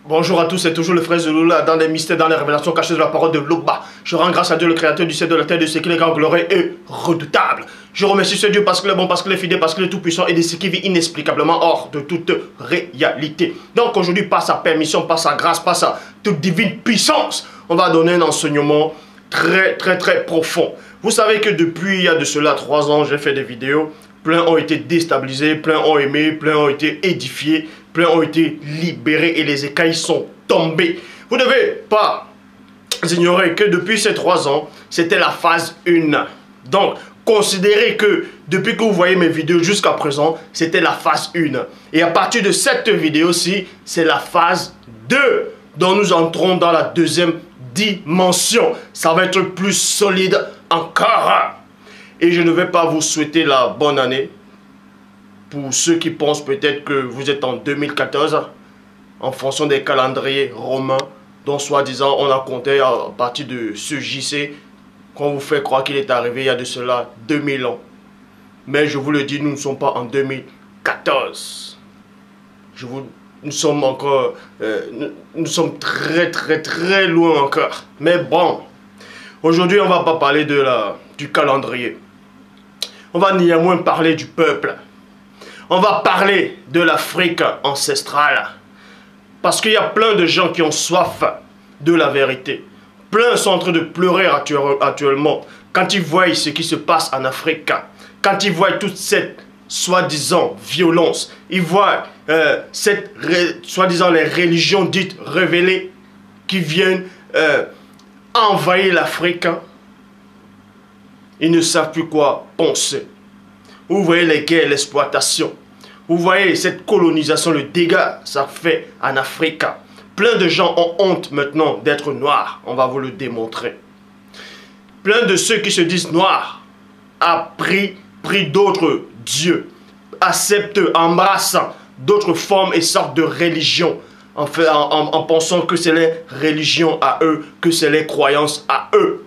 Bonjour à tous, c'est toujours le frère Zouloula dans les mystères, dans les révélations cachées de la parole de Loba. Je rends grâce à Dieu, le créateur du ciel, de la terre, de ce qu'il est grand, glorieux et redoutable. Je remercie ce Dieu parce qu'il est bon, parce qu'il est fidèle, parce qu'il est tout puissant et de ce qui vit inexplicablement hors de toute réalité. Donc aujourd'hui, par sa permission, par sa grâce, par sa toute divine puissance, on va donner un enseignement très profond. Vous savez que depuis il y a de cela 3 ans, j'ai fait des vidéos. Plein ont été déstabilisés, plein ont aimé, plein ont été édifiés, plein ont été libérés et les écailles sont tombées. Vous ne devez pas ignorer que depuis ces 3 ans, c'était la phase 1. Donc, considérez que depuis que vous voyez mes vidéos jusqu'à présent, c'était la phase 1. Et à partir de cette vidéo-ci, c'est la phase 2 dont nous entrons dans la deuxième dimension. Ça va être plus solide encore. Et je ne vais pas vous souhaiter la bonne année. Pour ceux qui pensent peut-être que vous êtes en 2014, en fonction des calendriers romains, dont soi-disant on a compté à partir de ce JC, qu'on vous fait croire qu'il est arrivé il y a de cela 2000 ans. Mais je vous le dis, nous ne sommes pas en 2014. Nous sommes encore, nous sommes très loin encore. Mais bon, aujourd'hui on ne va pas parler du calendrier. On va néanmoins parler du peuple. On va parler de l'Afrique ancestrale. Parce qu'il y a plein de gens qui ont soif de la vérité. Plein sont en train de pleurer actuellement quand ils voient ce qui se passe en Afrique. Quand ils voient toute cette soi-disant violence. Ils voient soi-disant les religions dites révélées qui viennent envahir l'Afrique. Ils ne savent plus quoi penser. Vous voyez les guerres, l'exploitation. Vous voyez cette colonisation, le dégât ça fait en Afrique. Plein de gens ont honte maintenant d'être noirs. On va vous le démontrer. Plein de ceux qui se disent noirs a pris d'autres dieux. Acceptent, embrassent d'autres formes et sortes de religions. En pensant que c'est les religions à eux, que c'est les croyances à eux.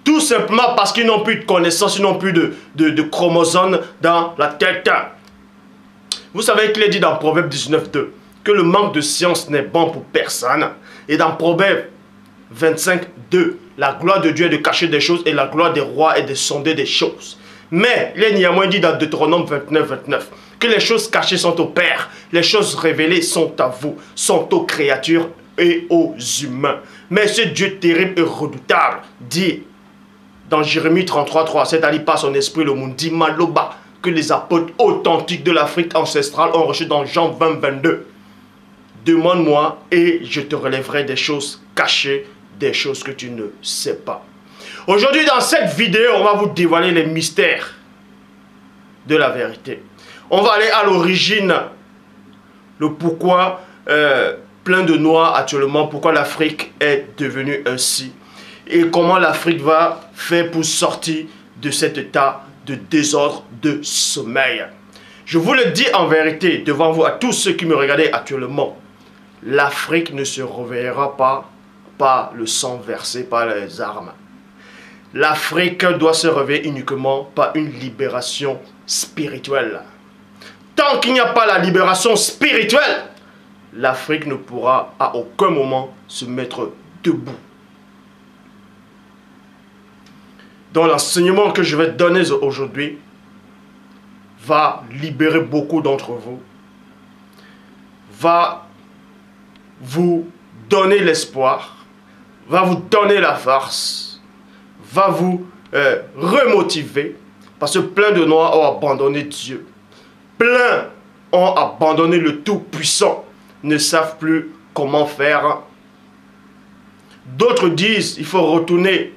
Tout simplement parce qu'ils n'ont plus de connaissances, ils n'ont plus de chromosomes dans la tête. Vous savez qu'il est dit dans Proverbe 19:2 que le manque de science n'est bon pour personne. Et dans Proverbe 25:2, la gloire de Dieu est de cacher des choses et la gloire des rois est de sonder des choses. Mais il est néanmoins dit dans Deutéronome 29:29 que les choses cachées sont au Père, les choses révélées sont à vous, sont aux créatures et aux humains. Mais ce Dieu terrible et redoutable dit dans Jérémie 33:3, c'est-à-dire par son esprit, le monde dit Maloba, que les apôtres authentiques de l'Afrique ancestrale ont reçu dans Jean 20:22. Demande-moi et je te relèverai des choses cachées, des choses que tu ne sais pas. Aujourd'hui, dans cette vidéo, on va vous dévoiler les mystères de la vérité. On va aller à l'origine, le pourquoi plein de noirs actuellement, pourquoi l'Afrique est devenue ainsi. Et comment l'Afrique va faire pour sortir de cet état de désordre, de sommeil. Je vous le dis en vérité, devant vous, à tous ceux qui me regardent actuellement, l'Afrique ne se réveillera pas par le sang versé par les armes. L'Afrique doit se réveiller uniquement par une libération spirituelle. Tant qu'il n'y a pas la libération spirituelle, l'Afrique ne pourra à aucun moment se mettre debout. Donc l'enseignement que je vais donner aujourd'hui va libérer beaucoup d'entre vous, va vous donner l'espoir, va vous donner la force, va vous remotiver, parce que plein de noirs ont abandonné Dieu. Plein ont abandonné le Tout-Puissant, ne savent plus comment faire. D'autres disent il faut retourner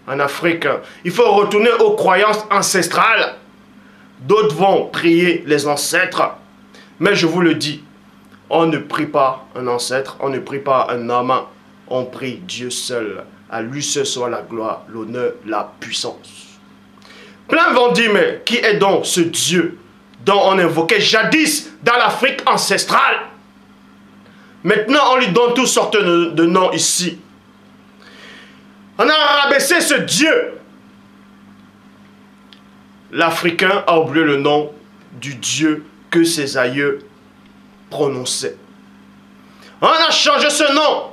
en Afrique, il faut retourner aux croyances ancestrales. D'autres vont prier les ancêtres. Mais je vous le dis, on ne prie pas un ancêtre, on ne prie pas un homme, on prie Dieu seul. À lui seul soit la gloire, l'honneur, la puissance. Plein vont dire, mais qui est donc ce Dieu dont on invoquait jadis dans l'Afrique ancestrale? Maintenant, on lui donne toutes sortes de noms ici. On a rabaissé ce Dieu. L'Africain a oublié le nom du Dieu que ses aïeux prononçaient. On a changé ce nom.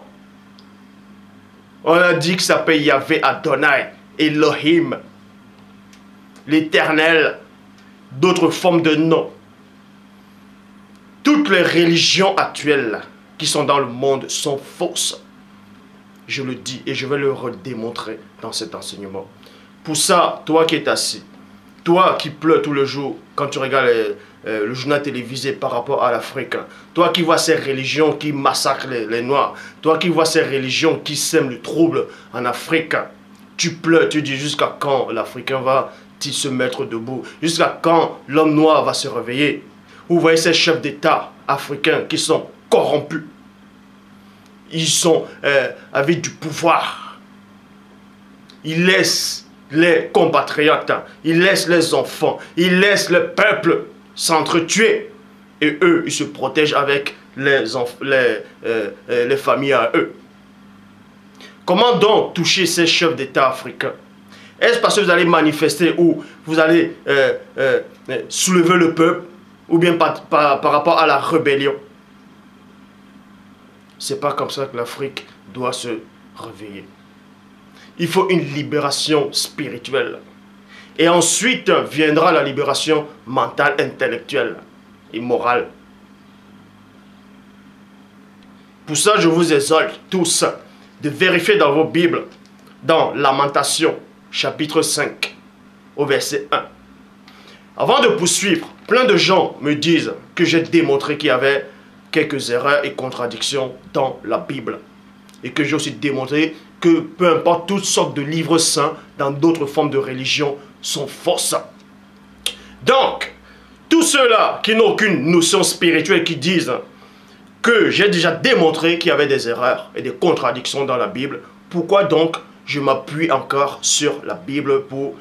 On a dit que ça s'appelle Yahvé Adonai, Elohim, l'Éternel, d'autres formes de noms. Toutes les religions actuelles qui sont dans le monde sont fausses. Je le dis et je vais le redémontrer dans cet enseignement. Pour ça, toi qui es assis, toi qui pleures tout le jour quand tu regardes le journal télévisé par rapport à l'Afrique, toi qui vois ces religions qui massacrent les Noirs, toi qui vois ces religions qui sèment le trouble en Afrique, tu pleures, tu dis jusqu'à quand l'Africain va-t-il se mettre debout? Jusqu'à quand l'homme noir va se réveiller? Vous voyez ces chefs d'État africains qui sont corrompus. Ils sont avec du pouvoir. Ils laissent les compatriotes, ils laissent les enfants, ils laissent le peuple s'entretuer. Et eux, ils se protègent avec les familles à eux. Comment donc toucher ces chefs d'État africains? Est-ce parce que vous allez manifester ou vous allez soulever le peuple ou bien par rapport à la rébellion? C'est pas comme ça que l'Afrique doit se réveiller. Il faut une libération spirituelle. Et ensuite viendra la libération mentale, intellectuelle et morale. Pour ça, je vous exhorte tous de vérifier dans vos Bibles, dans Lamentation, chapitre 5, au verset 1. Avant de poursuivre, plein de gens me disent que j'ai démontré qu'il y avait quelques erreurs et contradictions dans la Bible. Et que j'ai aussi démontré que peu importe toutes sortes de livres saints dans d'autres formes de religion sont fausses. Donc, tous ceux-là qui n'ont aucune notion spirituelle, qui disent que j'ai déjà démontré qu'il y avait des erreurs et des contradictions dans la Bible, pourquoi donc je m'appuie encore sur la Bible pour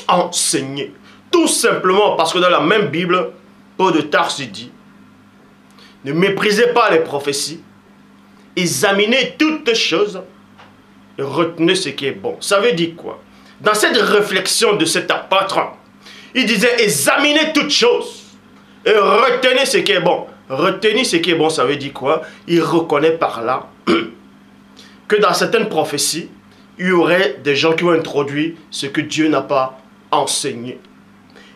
enseigner? Tout simplement parce que dans la même Bible, Paul de Tarse dit: ne méprisez pas les prophéties, examinez toutes choses et retenez ce qui est bon. Ça veut dire quoi? Dans cette réflexion de cet apôtre, il disait: examinez toutes choses et retenez ce qui est bon. Retenez ce qui est bon, ça veut dire quoi? Il reconnaît par là que dans certaines prophéties, il y aurait des gens qui ont introduit ce que Dieu n'a pas enseigné.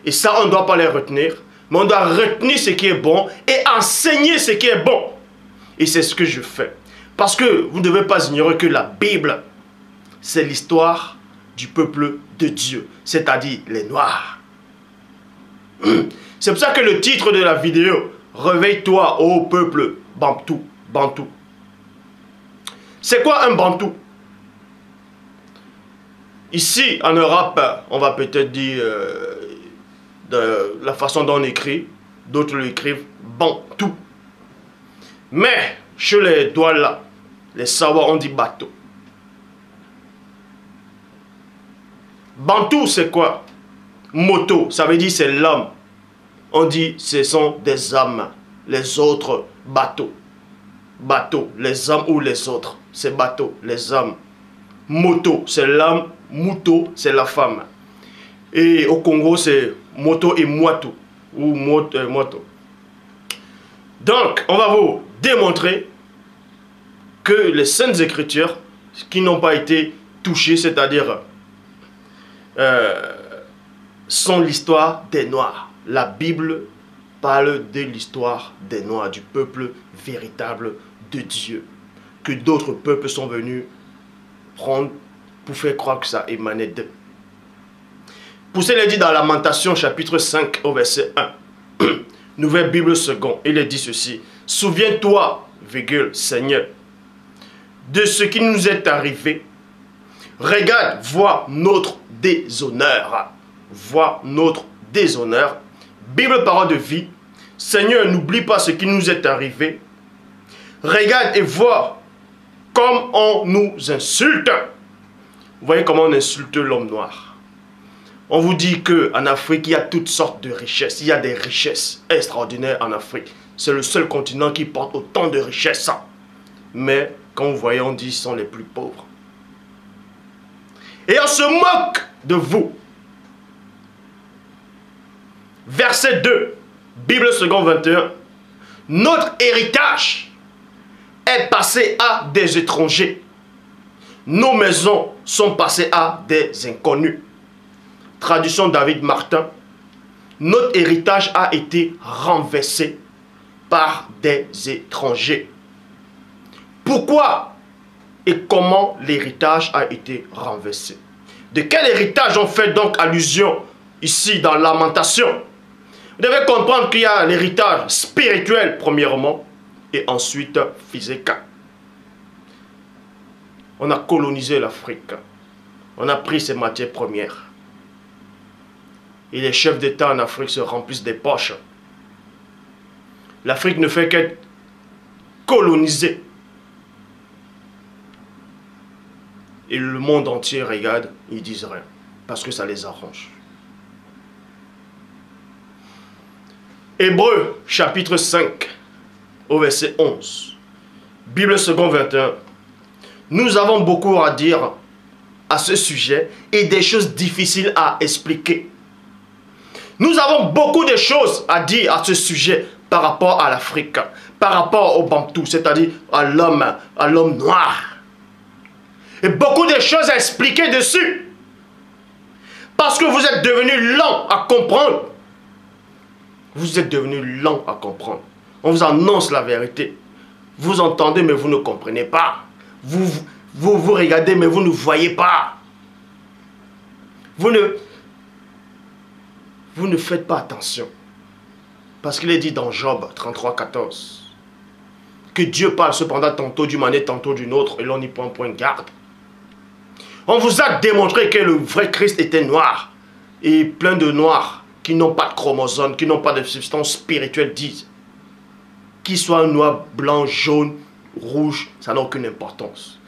Et ça, on ne doit pas les retenir, mais on doit retenir ce qui est bon et enseigner ce qui est bon. Et c'est ce que je fais. Parce que vous ne devez pas ignorer que la Bible, c'est l'histoire du peuple de Dieu, c'est-à-dire les Noirs. C'est pour ça que le titre de la vidéo, réveille-toi, ô peuple Bantou. Bantou. C'est quoi un Bantou? Ici, en Europe, on va peut-être dire de la façon dont on écrit, d'autres l'écrivent Bantou. Mais, chez les Douala, les Sawa, on dit bateau. Bantou, c'est quoi? Moto, ça veut dire c'est l'homme. On dit ce sont des hommes, les autres bateaux. Bateau, les hommes ou les autres, c'est bateau, les hommes. Moto, c'est l'homme, mouto, c'est la femme. Et au Congo, c'est moto et moito, ou moto. Donc, on va vous démontrer que les Saintes Écritures, qui n'ont pas été touchées, c'est-à-dire sont l'histoire des Noirs. La Bible parle de l'histoire des Noirs, du peuple véritable de Dieu, que d'autres peuples sont venus prendre pour faire croire que ça émanait d'eux. Pour cela dit dans Lamentation chapitre 5 au verset 1, Nouvelle Bible seconde, il est dit ceci: souviens-toi, Seigneur, de ce qui nous est arrivé. Regarde, vois notre déshonneur. Vois notre déshonneur. Bible, parole de vie. Seigneur, n'oublie pas ce qui nous est arrivé. Regarde et vois comme on nous insulte. Vous voyez comment on insulte l'homme noir. On vous dit qu'en Afrique, il y a toutes sortes de richesses. Il y a des richesses extraordinaires en Afrique. C'est le seul continent qui porte autant de richesses. Mais quand vous voyez, on dit qu'ils sont les plus pauvres. Et on se moque de vous. Verset 2, Bible seconde 21. Notre héritage est passée à des étrangers. Nos maisons sont passées à des inconnus. Traduction David Martin. Notre héritage a été renversé par des étrangers. Pourquoi et comment l'héritage a été renversé? De quel héritage on fait donc allusion ici dans Lamentation? Vous devez comprendre qu'il y a l'héritage spirituel premièrement et ensuite physique. On a colonisé l'Afrique. On a pris ses matières premières. Et les chefs d'État en Afrique se remplissent des poches. L'Afrique ne fait qu'être colonisée. Et le monde entier regarde, ils disent rien. Parce que ça les arrange. Hébreux, chapitre 5, au verset 11. Bible second 21. Nous avons beaucoup à dire à ce sujet et des choses difficiles à expliquer. Nous avons beaucoup de choses à dire à ce sujet par rapport à l'Afrique, par rapport au Bantou, c'est-à-dire à l'homme noir. Et beaucoup de choses à expliquer dessus. Parce que vous êtes devenus lents à comprendre. Vous êtes devenus lents à comprendre. On vous annonce la vérité. Vous entendez mais vous ne comprenez pas. Vous regardez mais vous ne voyez pas. Vous ne faites pas attention. Parce qu'il est dit dans Job 33, 14 que Dieu parle cependant tantôt d'une manière, tantôt d'une autre, et l'on n'y prend point garde. On vous a démontré que le vrai Christ était noir. Et plein de noirs qui n'ont pas de chromosomes, qui n'ont pas de substance spirituelle disent. Qu'il soit noir, blanc, jaune, rouge, ça n'a aucune importance.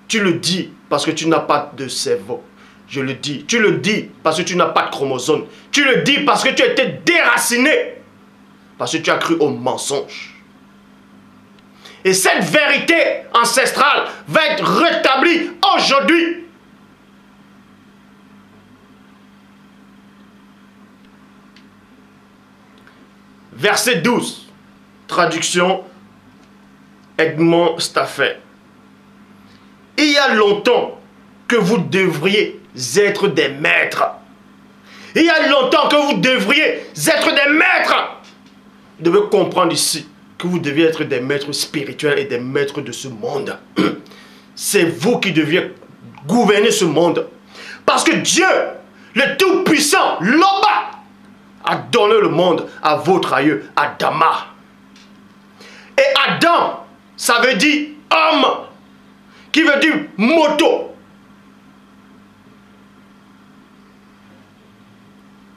Tu le dis parce que tu n'as pas de cerveau. Je le dis. Tu le dis parce que tu n'as pas de chromosomes. Tu le dis parce que tu as été déraciné. Parce que tu as cru au mensonge. Et cette vérité ancestrale va être rétablie aujourd'hui. Verset 12. Traduction Edmond Staffel. Il y a longtemps que vous devriez être des maîtres. Il y a longtemps que vous devriez être des maîtres. Vous devez comprendre ici que vous deviez être des maîtres spirituels et des maîtres de ce monde. C'est vous qui deviez gouverner ce monde. Parce que Dieu, le Tout-Puissant, Loba, a donné le monde à votre aïeux, Adama. Et Adam, ça veut dire homme, qui veut dire moto.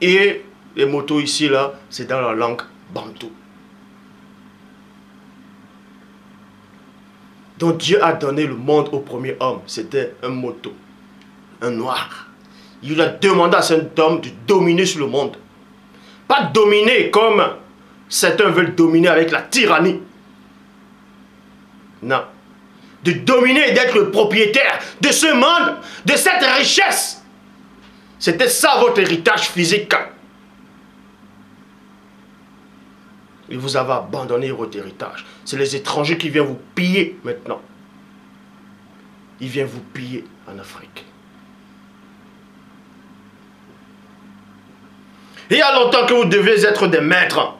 Et les motos ici, là, c'est dans la langue bantou. Donc Dieu a donné le monde au premier homme. C'était un moto, un noir. Il a demandé à cet homme de dominer sur le monde. Pas dominer comme certains veulent dominer avec la tyrannie. Non. De dominer et d'être le propriétaire de ce monde, de cette richesse. C'était ça votre héritage physique. Et vous avez abandonné votre héritage. C'est les étrangers qui viennent vous piller maintenant. Ils viennent vous piller en Afrique. Il y a longtemps que vous devez être des maîtres.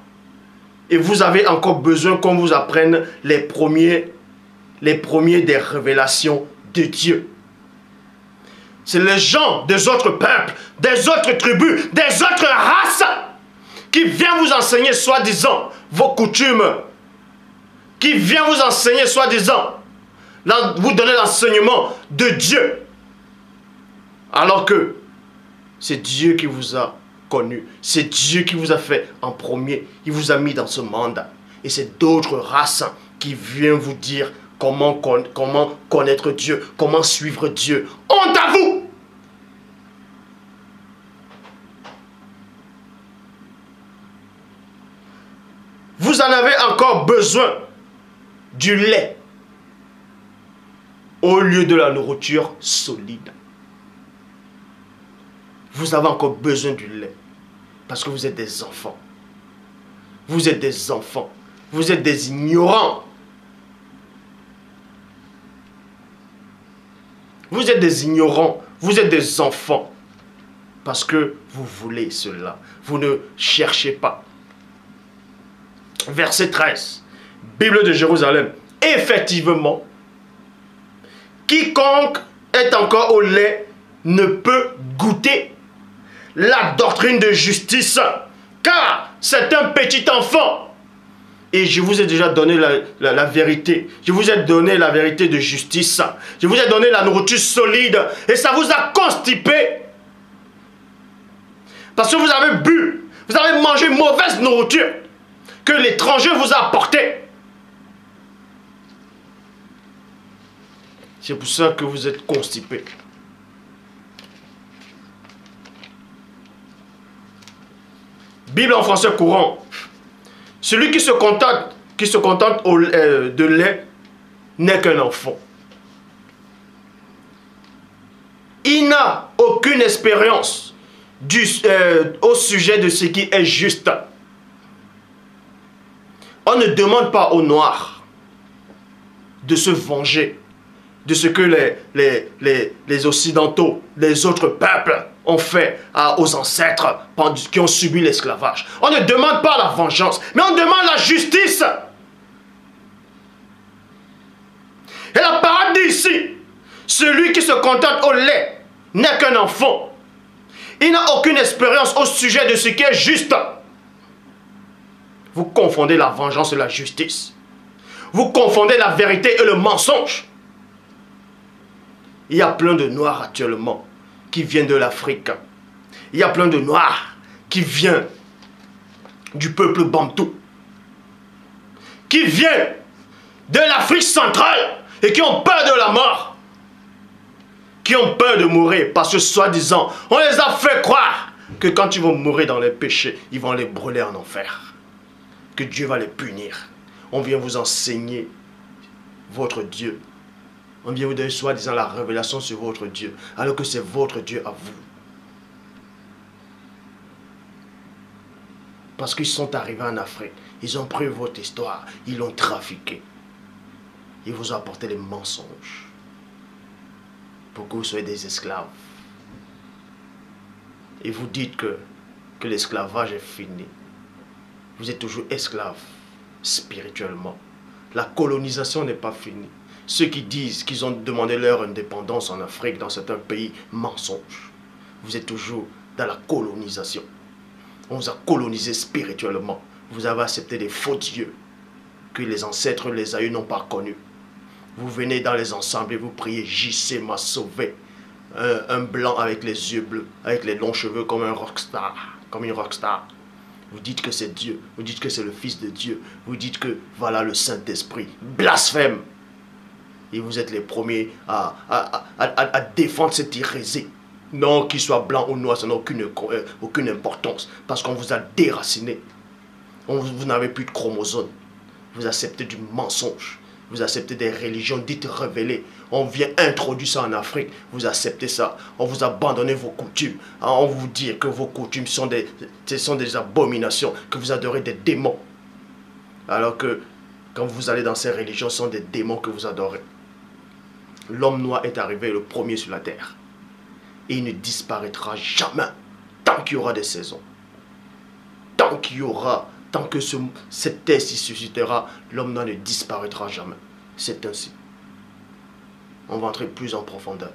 Et vous avez encore besoin qu'on vous apprenne les premiers des révélations de Dieu. C'est les gens des autres peuples, des autres tribus, des autres races qui viennent vous enseigner soi-disant vos coutumes, qui viennent vous enseigner soi-disant, vous donner l'enseignement de Dieu. Alors que c'est Dieu qui vous a connu, c'est Dieu qui vous a fait en premier, il vous a mis dans ce monde. Et c'est d'autres races qui viennent vous dire comment connaître Dieu, comment suivre Dieu. Honte à vous! Vous en avez encore besoin du lait au lieu de la nourriture solide. Vous avez encore besoin du lait parce que vous êtes des enfants. Vous êtes des enfants. Vous êtes des ignorants. Vous êtes des ignorants, vous êtes des enfants. Parce que vous voulez cela. Vous ne cherchez pas. Verset 13. Bible de Jérusalem. Effectivement, quiconque est encore au lait ne peut goûter la doctrine de justice, car c'est un petit enfant. Et je vous ai déjà donné la vérité. Je vous ai donné la vérité de justice. Je vous ai donné la nourriture solide. Et ça vous a constipé. Parce que vous avez bu. Vous avez mangé mauvaise nourriture que l'étranger vous a apportée. C'est pour ça que vous êtes constipé. Bible en français courant. Celui qui se contente de lait n'est qu'un enfant. Il n'a aucune expérience au sujet de ce qui est juste. On ne demande pas aux Noirs de se venger de ce que les Occidentaux, les autres peuples ont fait aux ancêtres qui ont subi l'esclavage. On ne demande pas la vengeance, mais on demande la justice. Et la parole dit ici, celui qui se contente au lait n'est qu'un enfant. Il n'a aucune expérience au sujet de ce qui est juste. Vous confondez la vengeance et la justice. Vous confondez la vérité et le mensonge. Il y a plein de Noirs actuellement qui viennent de l'Afrique. Il y a plein de Noirs qui viennent du peuple bantou. Qui viennent de l'Afrique centrale et qui ont peur de la mort. Qui ont peur de mourir parce que soi-disant, on les a fait croire que quand ils vont mourir dans les péchés, ils vont les brûler en enfer. Que Dieu va les punir. On vient vous enseigner votre Dieu. On vient vous donner soi-disant la révélation sur votre Dieu, alors que c'est votre Dieu à vous. Parce qu'ils sont arrivés en Afrique, ils ont pris votre histoire, ils l'ont trafiqué. Ils vous ont apporté des mensonges pour que vous soyez des esclaves. Et vous dites que l'esclavage est fini. Vous êtes toujours esclaves spirituellement. La colonisation n'est pas finie. Ceux qui disent qu'ils ont demandé leur indépendance en Afrique, dans certains pays, mensonge. Vous êtes toujours dans la colonisation. On vous a colonisé spirituellement. Vous avez accepté des faux dieux que les ancêtres, les aïeux n'ont pas connus. Vous venez dans les ensembles et vous priez JC m'a sauvé. Un blanc avec les yeux bleus, avec les longs cheveux comme un rockstar, comme une rockstar. Vous dites que c'est Dieu, vous dites que c'est le Fils de Dieu, vous dites que voilà le Saint-Esprit. Blasphème! Et vous êtes les premiers à défendre cette hérésie. Non, qu'il soit blanc ou noir, ça n'a aucune importance. Parce qu'on vous a déraciné. Vous n'avez plus de chromosomes. Vous acceptez du mensonge. Vous acceptez des religions dites révélées. On vient introduire ça en Afrique. Vous acceptez ça. On vous abandonne vos coutumes. On vous dit que vos coutumes sont des abominations. Que vous adorez des démons. Alors que quand vous allez dans ces religions, ce sont des démons que vous adorez. L'homme noir est arrivé le premier sur la terre. Et il ne disparaîtra jamais. Tant qu'il y aura des saisons. Tant que cette terre s'y suscitera, l'homme noir ne disparaîtra jamais. C'est ainsi. On va entrer plus en profondeur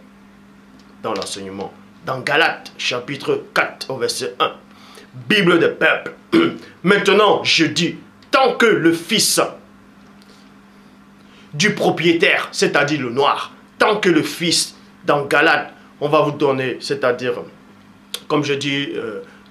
dans l'enseignement. Dans Galates, chapitre 4, au verset 1. Bible des peuples. Maintenant, je dis, tant que le fils du propriétaire, c'est-à-dire le noir, tant que le fils, dans Galates, on va vous donner, c'est-à-dire, comme je dis,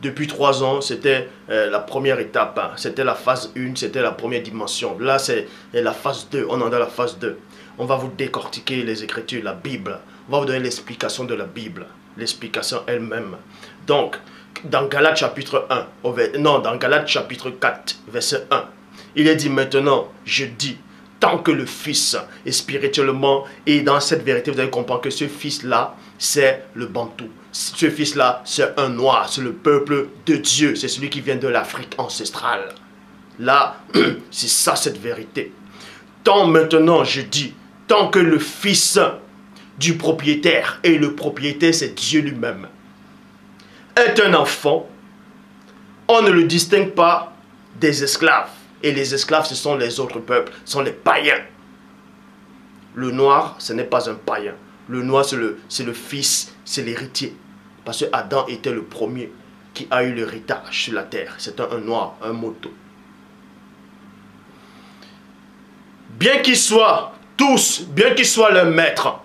depuis 3 ans, c'était la première étape, hein. C'était la phase 1, c'était la première dimension. Là, c'est la phase 2, on est dans la phase 2. On va vous décortiquer les Écritures, la Bible. On va vous donner l'explication de la Bible, l'explication elle-même. Donc, dans Galates chapitre 1, dans Galates chapitre 4, verset 1, il est dit maintenant, je dis, tant que le Fils est spirituellement, et dans cette vérité, vous allez comprendre que ce Fils-là, c'est le Bantou. Ce Fils-là, c'est un noir, c'est le peuple de Dieu, c'est celui qui vient de l'Afrique ancestrale. Là, c'est ça cette vérité. Tant maintenant, je dis, tant que le Fils du propriétaire. Et le propriétaire, c'est Dieu lui-même. Est un enfant, on ne le distingue pas des esclaves. Et les esclaves, ce sont les autres peuples, ce sont les païens. Le noir, ce n'est pas un païen. Le noir, c'est le fils, c'est l'héritier. Parce que Adam était le premier qui a eu l'héritage sur la terre. C'est un noir, un moto. Bien qu'ils soient tous, bien qu'ils soient leurs maîtres,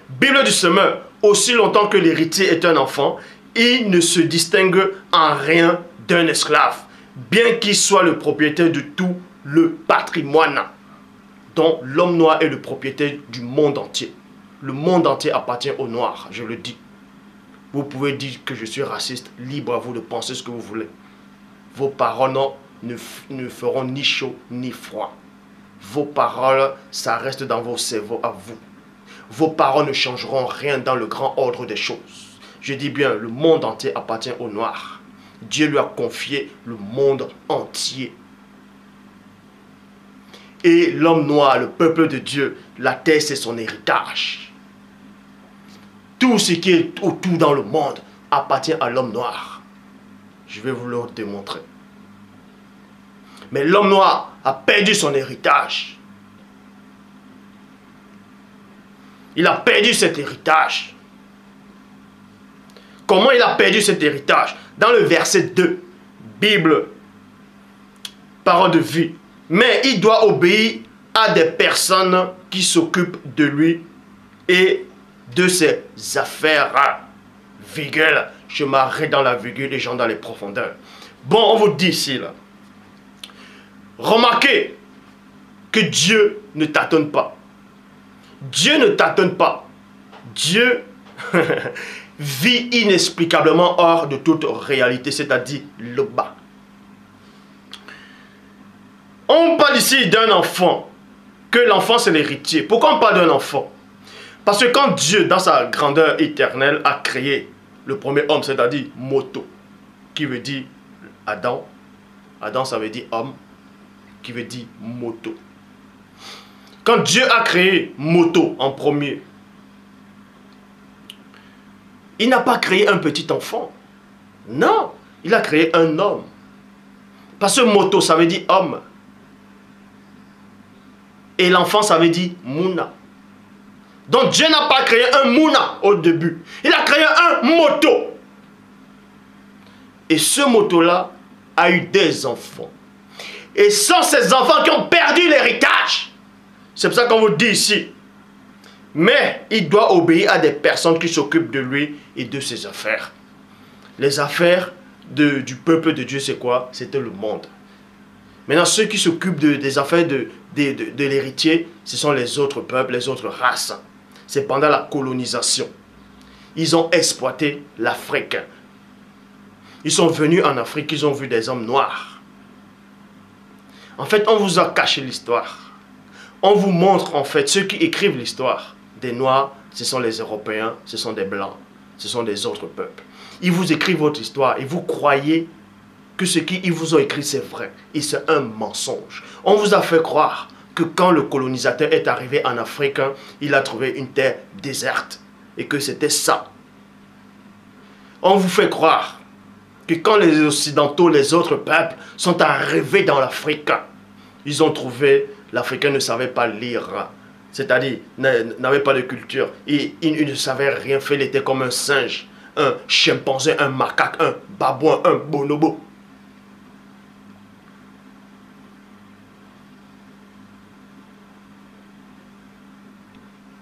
Bible du semeur, aussi longtemps que l'héritier est un enfant, il ne se distingue en rien d'un esclave, bien qu'il soit le propriétaire de tout le patrimoine, dont l'homme noir est le propriétaire du monde entier. Le monde entier appartient aux noirs, je le dis. Vous pouvez dire que je suis raciste, libre à vous de penser ce que vous voulez. Vos paroles ne feront ni chaud ni froid. Vos paroles, ça reste dans vos cerveaux à vous. Vos paroles ne changeront rien dans le grand ordre des choses. Je dis bien, le monde entier appartient aux noirs. Dieu lui a confié le monde entier. Et l'homme noir, le peuple de Dieu, la terre c'est son héritage. Tout ce qui est autour dans le monde appartient à l'homme noir. Je vais vous le démontrer. Mais l'homme noir a perdu son héritage. Il a perdu cet héritage. Comment il a perdu cet héritage? Dans le verset 2, Bible, parole de vie. Mais il doit obéir à des personnes qui s'occupent de lui et de ses affaires. Virgule. Je m'arrête dans la virgule, les gens dans les profondeurs. Bon, on vous dit ici, là. Remarquez que Dieu ne tâtonne pas. Dieu ne tâtonne pas. Dieu vit inexplicablement hors de toute réalité, c'est-à-dire le bas. On parle ici d'un enfant, que l'enfant c'est l'héritier. Pourquoi on parle d'un enfant? Parce que quand Dieu, dans sa grandeur éternelle, a créé le premier homme, c'est-à-dire moto, qui veut dire Adam. Adam, ça veut dire homme, qui veut dire moto. Quand Dieu a créé moto en premier, il n'a pas créé un petit enfant. Non, il a créé un homme. Parce que moto, ça veut dire homme. Et l'enfant, ça veut dire mouna. Donc Dieu n'a pas créé un mouna au début. Il a créé un moto. Et ce moto-là a eu des enfants. Et ce sont ces enfants qui ont perdu l'héritage. C'est pour ça qu'on vous dit ici. Mais il doit obéir à des personnes qui s'occupent de lui et de ses affaires. Les affaires du peuple de Dieu, c'est quoi? C'était le monde. Maintenant, ceux qui s'occupent des affaires de l'héritier, ce sont les autres peuples, les autres races. C'est pendant la colonisation. Ils ont exploité l'Afrique. Ils sont venus en Afrique, ils ont vu des hommes noirs. En fait, on vous a caché l'histoire. On vous montre en fait ceux qui écrivent l'histoire. Des noirs, ce sont les Européens, ce sont des blancs, ce sont des autres peuples. Ils vous écrivent votre histoire et vous croyez que ce qu'ils vous ont écrit c'est vrai. Et c'est un mensonge. On vous a fait croire que quand le colonisateur est arrivé en Afrique, il a trouvé une terre déserte et que c'était ça. On vous fait croire que quand les Occidentaux, les autres peuples sont arrivés dans l'Afrique, ils ont trouvé, l'Africain ne savait pas lire, c'est-à-dire n'avait pas de culture, et il ne savait rien faire, il était comme un singe, un chimpanzé, un macaque, un babouin, un bonobo.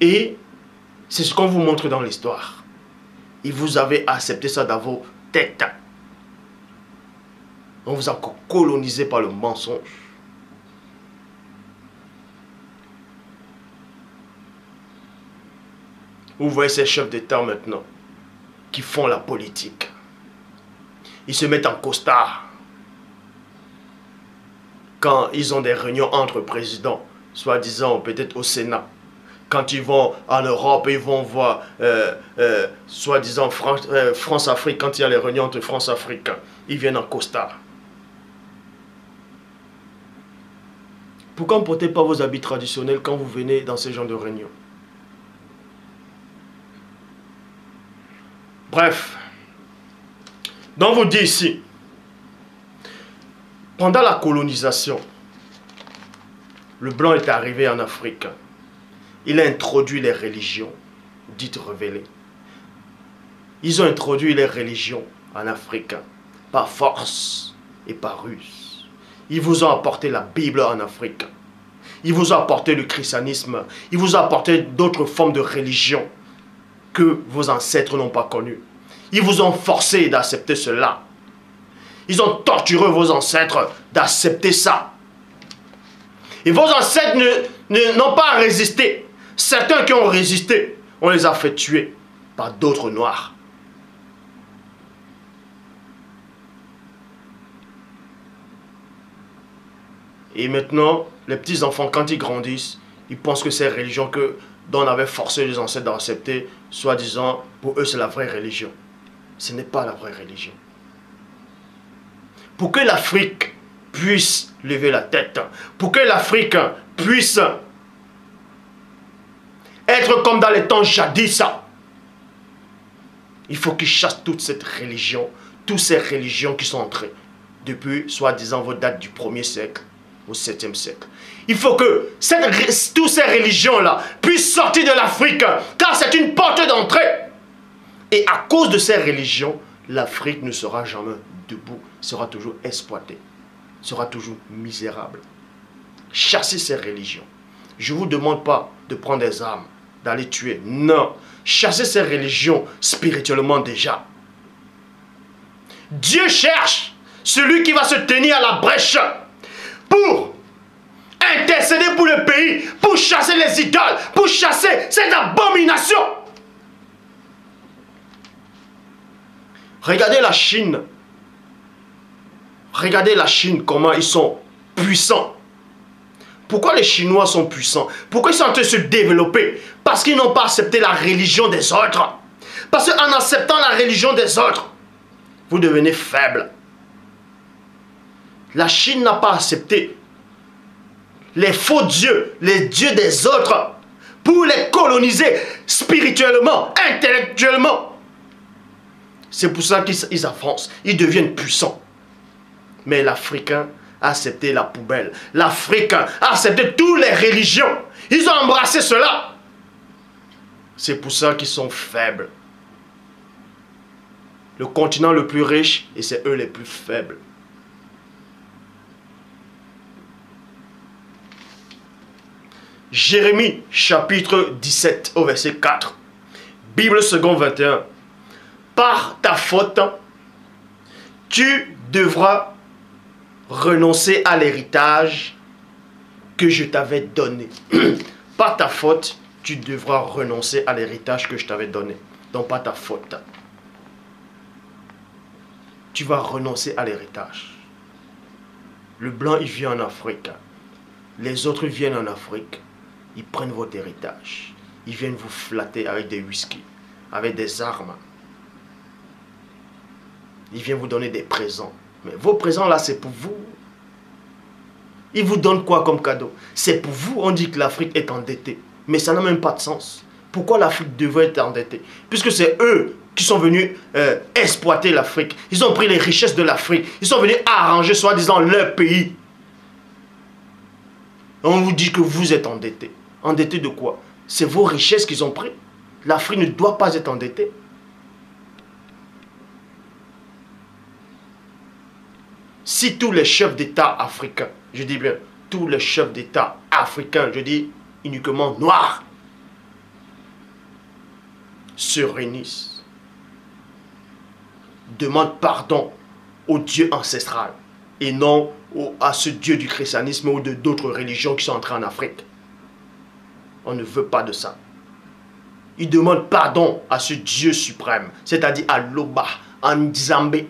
Et c'est ce qu'on vous montre dans l'histoire. Et vous avez accepté ça dans vos têtes. On vous a colonisé par le mensonge. Vous voyez ces chefs d'État maintenant qui font la politique. Ils se mettent en costard. Quand ils ont des réunions entre présidents, soi-disant peut-être au Sénat. Quand ils vont en Europe, ils vont voir, soi-disant, France-Afrique, quand il y a les réunions entre France-Afrique, ils viennent en costard. Pourquoi ne portez pas vos habits traditionnels quand vous venez dans ce genre de réunion? Bref. Donc vous dit ici, pendant la colonisation, le blanc est arrivé en Afrique. Il a introduit les religions dites révélées. Ils ont introduit les religions en Afrique par force et par ruse. Ils vous ont apporté la Bible en Afrique. Ils vous ont apporté le christianisme. Ils vous ont apporté d'autres formes de religion que vos ancêtres n'ont pas connues. Ils vous ont forcé d'accepter cela. Ils ont torturé vos ancêtres d'accepter ça. Et vos ancêtres n'ont pas résisté. Certains qui ont résisté, on les a fait tuer par d'autres noirs. Et maintenant, les petits-enfants, quand ils grandissent, ils pensent que ces religions dont on avait forcé les ancêtres d'accepter, soi-disant, pour eux, c'est la vraie religion. Ce n'est pas la vraie religion. Pour que l'Afrique puisse lever la tête, pour que l'Afrique puisse être comme dans les temps jadis, il faut qu'ils chassent toute cette religion, toutes ces religions qui sont entrées depuis, soi-disant, vos dates du 1er siècle au 7e siècle. Il faut que toutes ces religions-là puissent sortir de l'Afrique, car c'est une porte d'entrée. Et à cause de ces religions, l'Afrique ne sera jamais debout, sera toujours exploitée, sera toujours misérable. Chassez ces religions. Je ne vous demande pas de prendre des armes, d'aller tuer. Non. Chassez ces religions spirituellement déjà. Dieu cherche celui qui va se tenir à la brèche pour intercéder pour le pays, pour chasser les idoles, pour chasser cette abomination. Regardez la Chine. Regardez la Chine, comment ils sont puissants. Pourquoi les Chinois sont puissants? Pourquoi ils sont en train de se développer? Parce qu'ils n'ont pas accepté la religion des autres. Parce qu'en acceptant la religion des autres, vous devenez faible. La Chine n'a pas accepté les faux dieux, les dieux des autres, pour les coloniser spirituellement, intellectuellement. C'est pour ça qu'ils avancent, ils deviennent puissants. Mais l'Africain a accepté la poubelle. L'Africain a accepté toutes les religions. Ils ont embrassé cela. C'est pour ça qu'ils sont faibles. Le continent le plus riche, et c'est eux les plus faibles. Jérémie chapitre 17 au verset 4. Bible second 21. Par ta faute, tu devras renoncer à l'héritage que je t'avais donné. Par ta faute, tu devras renoncer à l'héritage que je t'avais donné. Donc pas ta faute. Tu vas renoncer à l'héritage. Le blanc, il vient en Afrique. Les autres viennent en Afrique. Ils prennent votre héritage. Ils viennent vous flatter avec des whisky, avec des armes. Ils viennent vous donner des présents. Mais vos présents là, c'est pour vous. Ils vous donnent quoi comme cadeau? C'est pour vous. On dit que l'Afrique est endettée. Mais ça n'a même pas de sens. Pourquoi l'Afrique devrait être endettée? Puisque c'est eux qui sont venus exploiter l'Afrique. Ils ont pris les richesses de l'Afrique. Ils sont venus arranger, soi-disant, leur pays. On vous dit que vous êtes endettés. Endettés de quoi? C'est vos richesses qu'ils ont pris. L'Afrique ne doit pas être endettée. Si tous les chefs d'État africains, je dis bien, tous les chefs d'État africains, je dis uniquement noirs, se réunissent, demandent pardon au Dieu ancestral et non à ce Dieu du christianisme ou de d'autres religions qui sont entrées en Afrique. On ne veut pas de ça. Ils demandent pardon à ce Dieu suprême, c'est-à-dire à Loba, en Nzambé.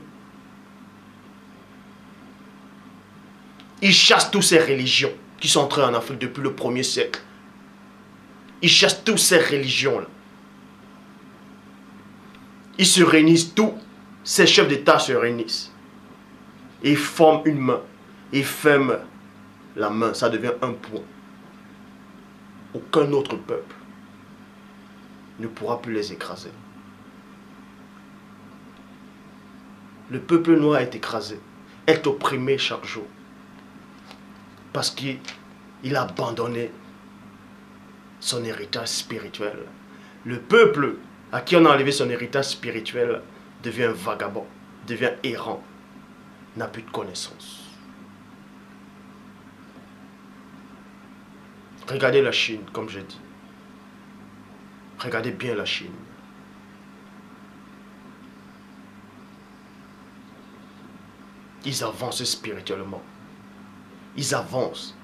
Ils chassent toutes ces religions qui sont entrées en Afrique depuis le 1er siècle. Ils chassent toutes ces religions-là. Ils se réunissent, tous ces chefs d'État se réunissent. Ils forment une main. Ils ferment la main, ça devient un point. Aucun autre peuple ne pourra plus les écraser. Le peuple noir est écrasé, est opprimé chaque jour. Parce qu'il a abandonné son héritage spirituel. Le peuple à qui on a enlevé son héritage spirituel devient vagabond, devient errant, n'a plus de connaissances. Regardez la Chine, comme j'ai dit. Regardez bien la Chine. Ils avancent spirituellement. Ils avancent.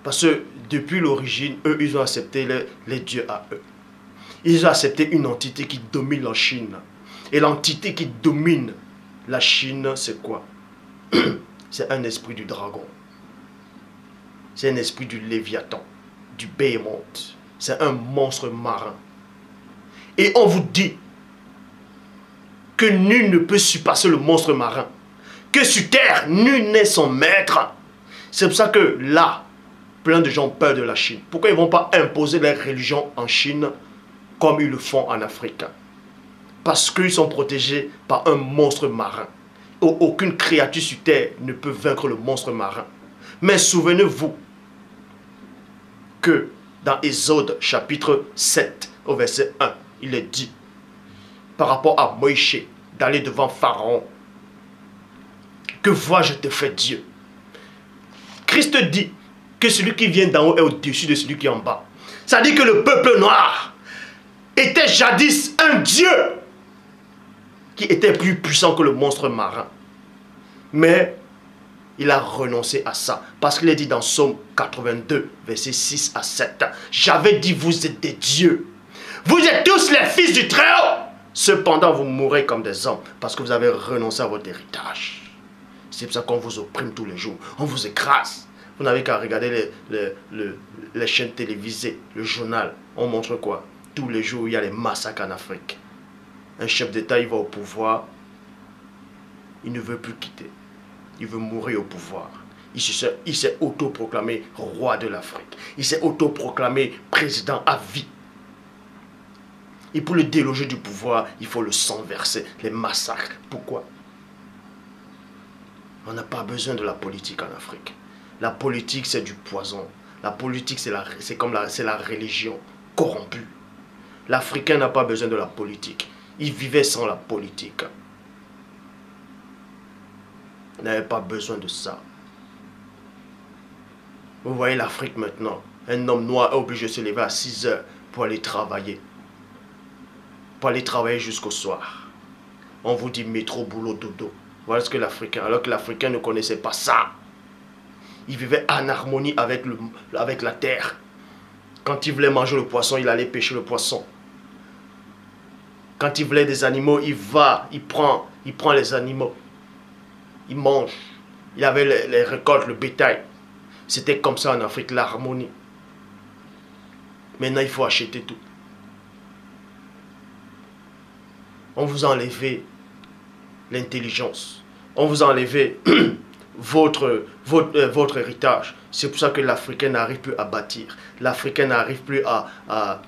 Parce que depuis l'origine, eux, ils ont accepté les dieux à eux. Ils ont accepté une entité qui domine la Chine. Et l'entité qui domine la Chine, c'est quoi? C'est un esprit du dragon. C'est un esprit du Léviathan, du Behemoth. C'est un monstre marin. Et on vous dit que nul ne peut surpasser le monstre marin. Que sur terre, nul n'est son maître. C'est pour ça que là, plein de gens ont peur de la Chine. Pourquoi ils ne vont pas imposer leur religion en Chine comme ils le font en Afrique? Parce qu'ils sont protégés par un monstre marin. Aucune créature sur terre ne peut vaincre le monstre marin. Mais souvenez-vous que dans Exode chapitre 7 au verset 1, il est dit par rapport à Moïse d'aller devant Pharaon, que vois, je te fais Dieu. Christ dit que celui qui vient d'en haut est au-dessus de celui qui est en bas. Ça dit que le peuple noir était jadis un Dieu qui était plus puissant que le monstre marin. Mais il a renoncé à ça. Parce qu'il est dit dans Psaume 82, versets 6 à 7. J'avais dit, vous êtes des dieux. Vous êtes tous les fils du Très-Haut. Cependant, vous mourrez comme des hommes parce que vous avez renoncé à votre héritage. C'est pour ça qu'on vous opprime tous les jours. On vous écrase. Vous n'avez qu'à regarder les chaînes télévisées, le journal. On montre quoi? Tous les jours, il y a les massacres en Afrique. Un chef d'État, il va au pouvoir. Il ne veut plus quitter. Il veut mourir au pouvoir. Il s'est autoproclamé roi de l'Afrique. Il s'est autoproclamé président à vie. Et pour le déloger du pouvoir, il faut le sang verser, les massacres. Pourquoi? On n'a pas besoin de la politique en Afrique. La politique, c'est du poison. La politique, c'est la religion corrompue. L'Africain n'a pas besoin de la politique. Il vivait sans la politique. Il n'avait pas besoin de ça. Vous voyez l'Afrique maintenant. Un homme noir est obligé de se lever à 6 heures pour aller travailler. Pour aller travailler jusqu'au soir. On vous dit métro, boulot, dodo. Voilà ce que l'Africain, alors que l'Africain ne connaissait pas ça. Il vivait en harmonie avec la terre. Quand il voulait manger le poisson, il allait pêcher le poisson. Quand il voulait des animaux, il prend les animaux. Il mange. Il avait les récoltes, le bétail. C'était comme ça en Afrique, l'harmonie. Maintenant, il faut acheter tout. On vous a enlevé l'intelligence. On vous a enlevé votre héritage. C'est pour ça que l'Africain n'arrive plus à bâtir. L'Africain n'arrive plus à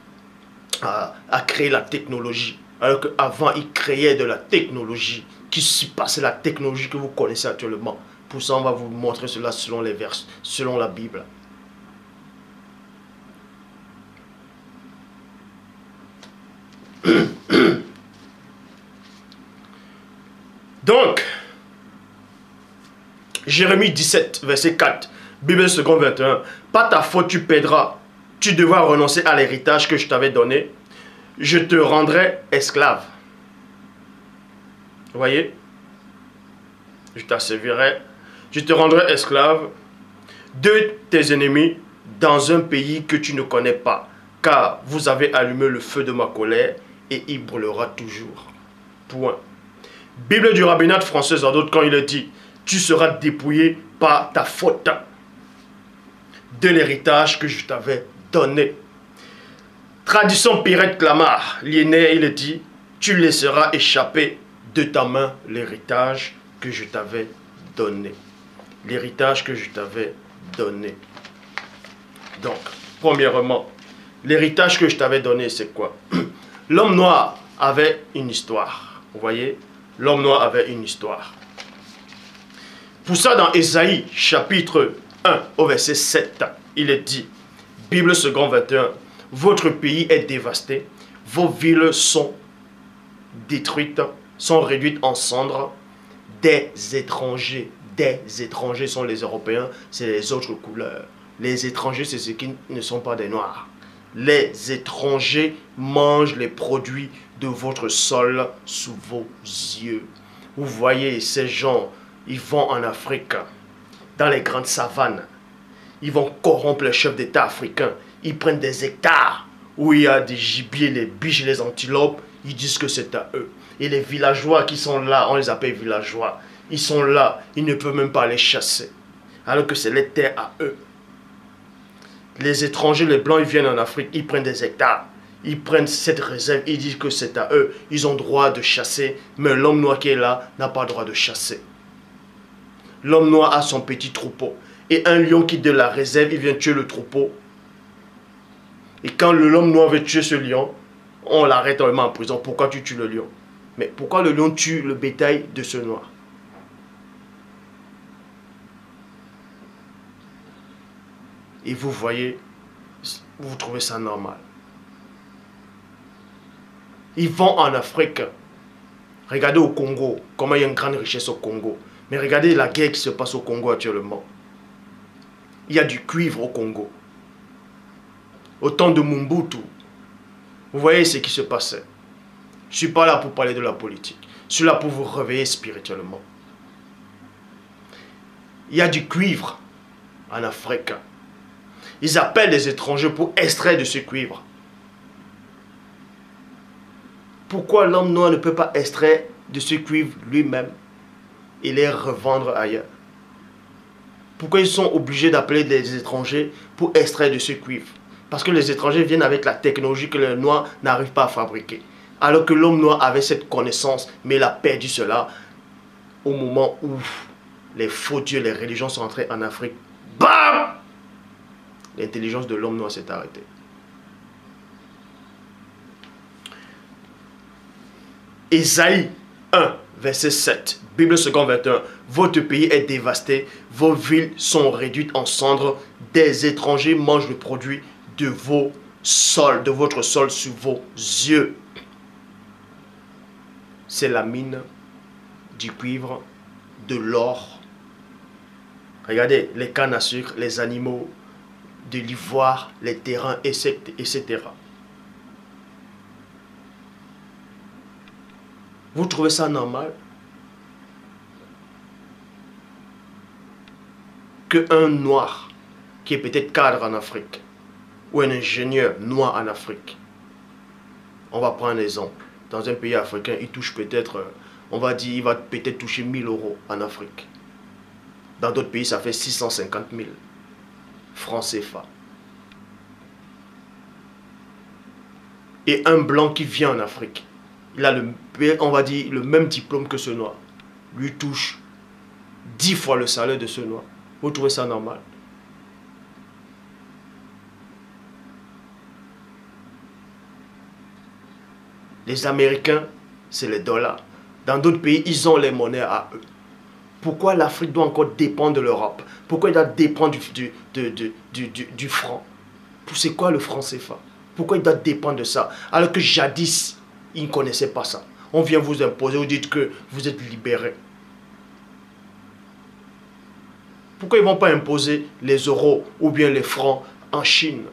créer la technologie. Alors qu'avant, il créait de la technologie qui surpassait la technologie que vous connaissez actuellement. Pour ça, on va vous montrer cela selon les versets, selon la Bible. Donc, Jérémie 17, verset 4, Bible seconde 21. Pas ta faute, tu perdras. Tu devras renoncer à l'héritage que je t'avais donné. Je te rendrai esclave. Vous voyez? Je t'asservirai. Je te rendrai esclave de tes ennemis dans un pays que tu ne connais pas. Car vous avez allumé le feu de ma colère et il brûlera toujours. Point. Bible du rabbinat français en d'autres quand il est dit, tu seras dépouillé par ta faute de l'héritage que je t'avais donné. Tradition Pirette Clamart, Liénais, il est dit, tu laisseras échapper de ta main l'héritage que je t'avais donné. L'héritage que je t'avais donné. Donc, premièrement, l'héritage que je t'avais donné, c'est quoi? L'homme noir avait une histoire. Vous voyez? L'homme noir avait une histoire. Pour ça, dans Ésaïe, chapitre 1, au verset 7, il est dit, Bible second 21, votre pays est dévasté, vos villes sont détruites, sont réduites en cendres, des étrangers sont les Européens, c'est les autres couleurs. Les étrangers, c'est ceux qui ne sont pas des Noirs. Les étrangers mangent les produits de votre sol sous vos yeux. Vous voyez, ces gens, ils vont en Afrique, dans les grandes savanes. Ils vont corrompre les chefs d'État africains. Ils prennent des hectares où il y a des gibiers, les biches, les antilopes. Ils disent que c'est à eux. Et les villageois qui sont là, on les appelle villageois. Ils sont là, ils ne peuvent même pas les chasser. Alors que c'est les terres à eux. Les étrangers, les blancs, ils viennent en Afrique, ils prennent des hectares. Ils prennent cette réserve, ils disent que c'est à eux. Ils ont droit de chasser, mais l'homme noir qui est là n'a pas le droit de chasser. L'homme noir a son petit troupeau. Et un lion qui de la réserve, il vient tuer le troupeau. Et quand l'homme noir veut tuer ce lion, on l'arrête, on le met en prison. Pourquoi tu tues le lion? Mais pourquoi le lion tue le bétail de ce noir? Et vous voyez, vous trouvez ça normal. Ils vont en Afrique. Regardez au Congo, comment il y a une grande richesse au Congo. Mais regardez la guerre qui se passe au Congo actuellement. Il y a du cuivre au Congo. Au temps de Mobutu, vous voyez ce qui se passait. Je ne suis pas là pour parler de la politique. Je suis là pour vous réveiller spirituellement. Il y a du cuivre en Afrique. Ils appellent les étrangers pour extraire de ce cuivre. Pourquoi l'homme noir ne peut pas extraire de ce cuivre lui-même et les revendre ailleurs? Pourquoi ils sont obligés d'appeler les étrangers pour extraire de ce cuivre? Parce que les étrangers viennent avec la technologie que les noirs n'arrivent pas à fabriquer. Alors que l'homme noir avait cette connaissance, mais il a perdu cela au moment où les faux dieux, les religions sont entrées en Afrique. Bam! L'intelligence de l'homme noir s'est arrêtée. Ésaïe 1, verset 7, Bible second 21. Votre pays est dévasté, vos villes sont réduites en cendres, des étrangers mangent le produit de vos sols, de votre sol sous vos yeux. C'est la mine du cuivre, de l'or. Regardez les cannes à sucre, les animaux, de l'ivoire, les terrains, etc. Vous trouvez ça normal qu'un noir, qui est peut-être cadre en Afrique, ou un ingénieur noir en Afrique, on va prendre un exemple, dans un pays africain, il touche peut-être, on va dire, il va peut-être toucher 1000 € en Afrique. Dans d'autres pays, ça fait 650 000 francs CFA. Et un blanc qui vient en Afrique, il a on va dire, le même diplôme que ce noir, lui touche 10 fois le salaire de ce noir. Vous trouvez ça normal? Les Américains, c'est les dollars. Dans d'autres pays, ils ont les monnaies à eux. Pourquoi l'Afrique doit encore dépendre de l'Europe? Pourquoi il doit dépendre du franc? C'est quoi le franc CFA? Pourquoi il doit dépendre de ça? Alors que jadis, ils ne connaissaient pas ça. On vient vous imposer, vous dites que vous êtes libérés. Pourquoi ils ne vont pas imposer les euros ou bien les francs en Chine?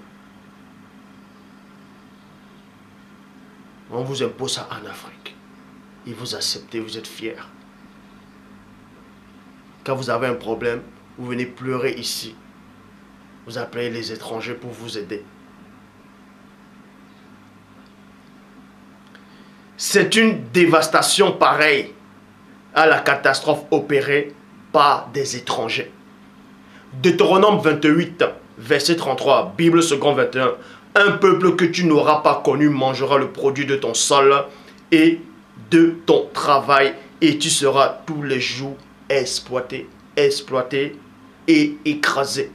On vous impose ça en Afrique. Et vous acceptez, vous êtes fiers. Quand vous avez un problème, vous venez pleurer ici. Vous appelez les étrangers pour vous aider. C'est une dévastation pareille à la catastrophe opérée par des étrangers. Deutéronome 28, verset 33, Bible second 21. Un peuple que tu n'auras pas connu mangera le produit de ton sol et de ton travail, et tu seras tous les jours exploité et écrasé.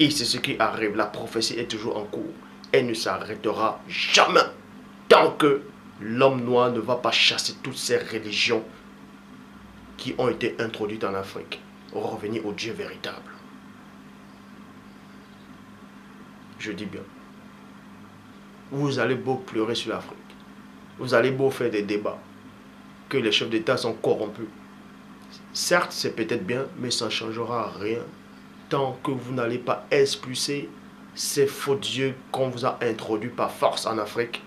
Et c'est ce qui arrive. La prophétie est toujours en cours. Elle ne s'arrêtera jamais tant que l'homme noir ne va pas chasser toutes ces religions qui ont été introduites en Afrique. revenir au Dieu véritable. Je dis bien. Vous allez beau pleurer sur l'Afrique. Vous allez beau faire des débats. Que les chefs d'État sont corrompus. Certes, c'est peut-être bien, mais ça ne changera rien. Tant que vous n'allez pas expulser ces faux dieux qu'on vous a introduits par force en Afrique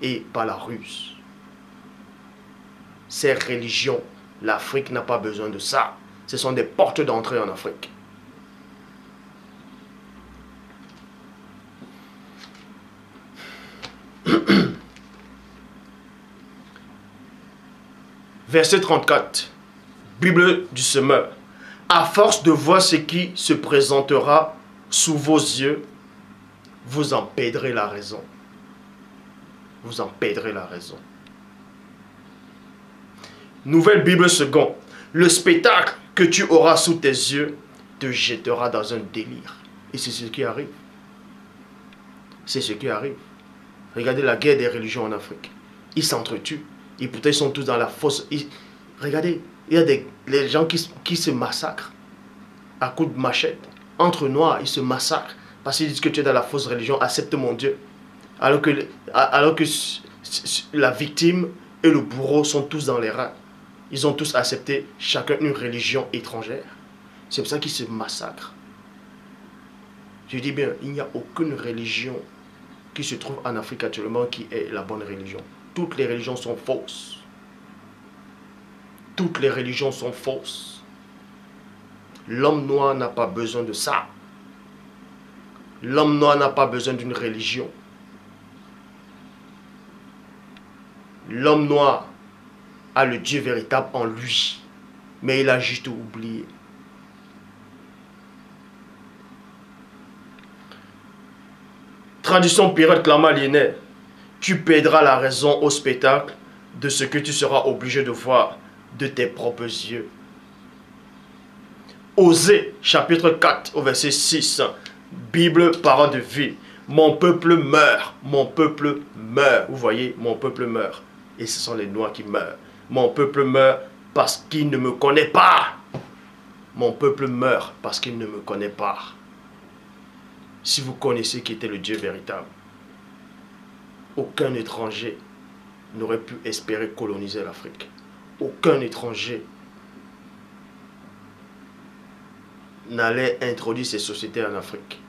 et par la ruse. Ces religions, l'Afrique n'a pas besoin de ça. Ce sont des portes d'entrée en Afrique. Verset 34, Bible du semeur. À force de voir ce qui se présentera sous vos yeux, vous en perdrez la raison. Vous en perdrez la raison. Nouvelle Bible second. Le spectacle que tu auras sous tes yeux te jettera dans un délire. Et c'est ce qui arrive. C'est ce qui arrive. Regardez la guerre des religions en Afrique. Ils s'entretuent. Et pourtant, ils sont tous dans la fosse. Regardez, il y a les gens qui se massacrent à coups de machette. Entre noirs, ils se massacrent. Parce qu'ils disent que tu es dans la fausse religion, accepte mon Dieu. Alors que la victime et le bourreau sont tous dans les rangs. Ils ont tous accepté chacun une religion étrangère. C'est pour ça qu'ils se massacrent. Je dis bien, il n'y a aucune religion qui se trouve en Afrique actuellement qui est la bonne religion. Toutes les religions sont fausses. Toutes les religions sont fausses. L'homme noir n'a pas besoin de ça. L'homme noir n'a pas besoin d'une religion. L'homme noir a le Dieu véritable en lui. Mais il a juste oublié. Traduction Pirate Clama Linéaire. Tu perdras la raison au spectacle de ce que tu seras obligé de voir de tes propres yeux. Osée, chapitre 4, au verset 6. Bible, parole de vie. Mon peuple meurt, mon peuple meurt. Vous voyez, mon peuple meurt. Et ce sont les Noirs qui meurent. Mon peuple meurt parce qu'il ne me connaît pas. Mon peuple meurt parce qu'il ne me connaît pas. Si vous connaissez qui était le Dieu véritable, aucun étranger n'aurait pu espérer coloniser l'Afrique. Aucun étranger n'allait introduire ces sociétés en Afrique.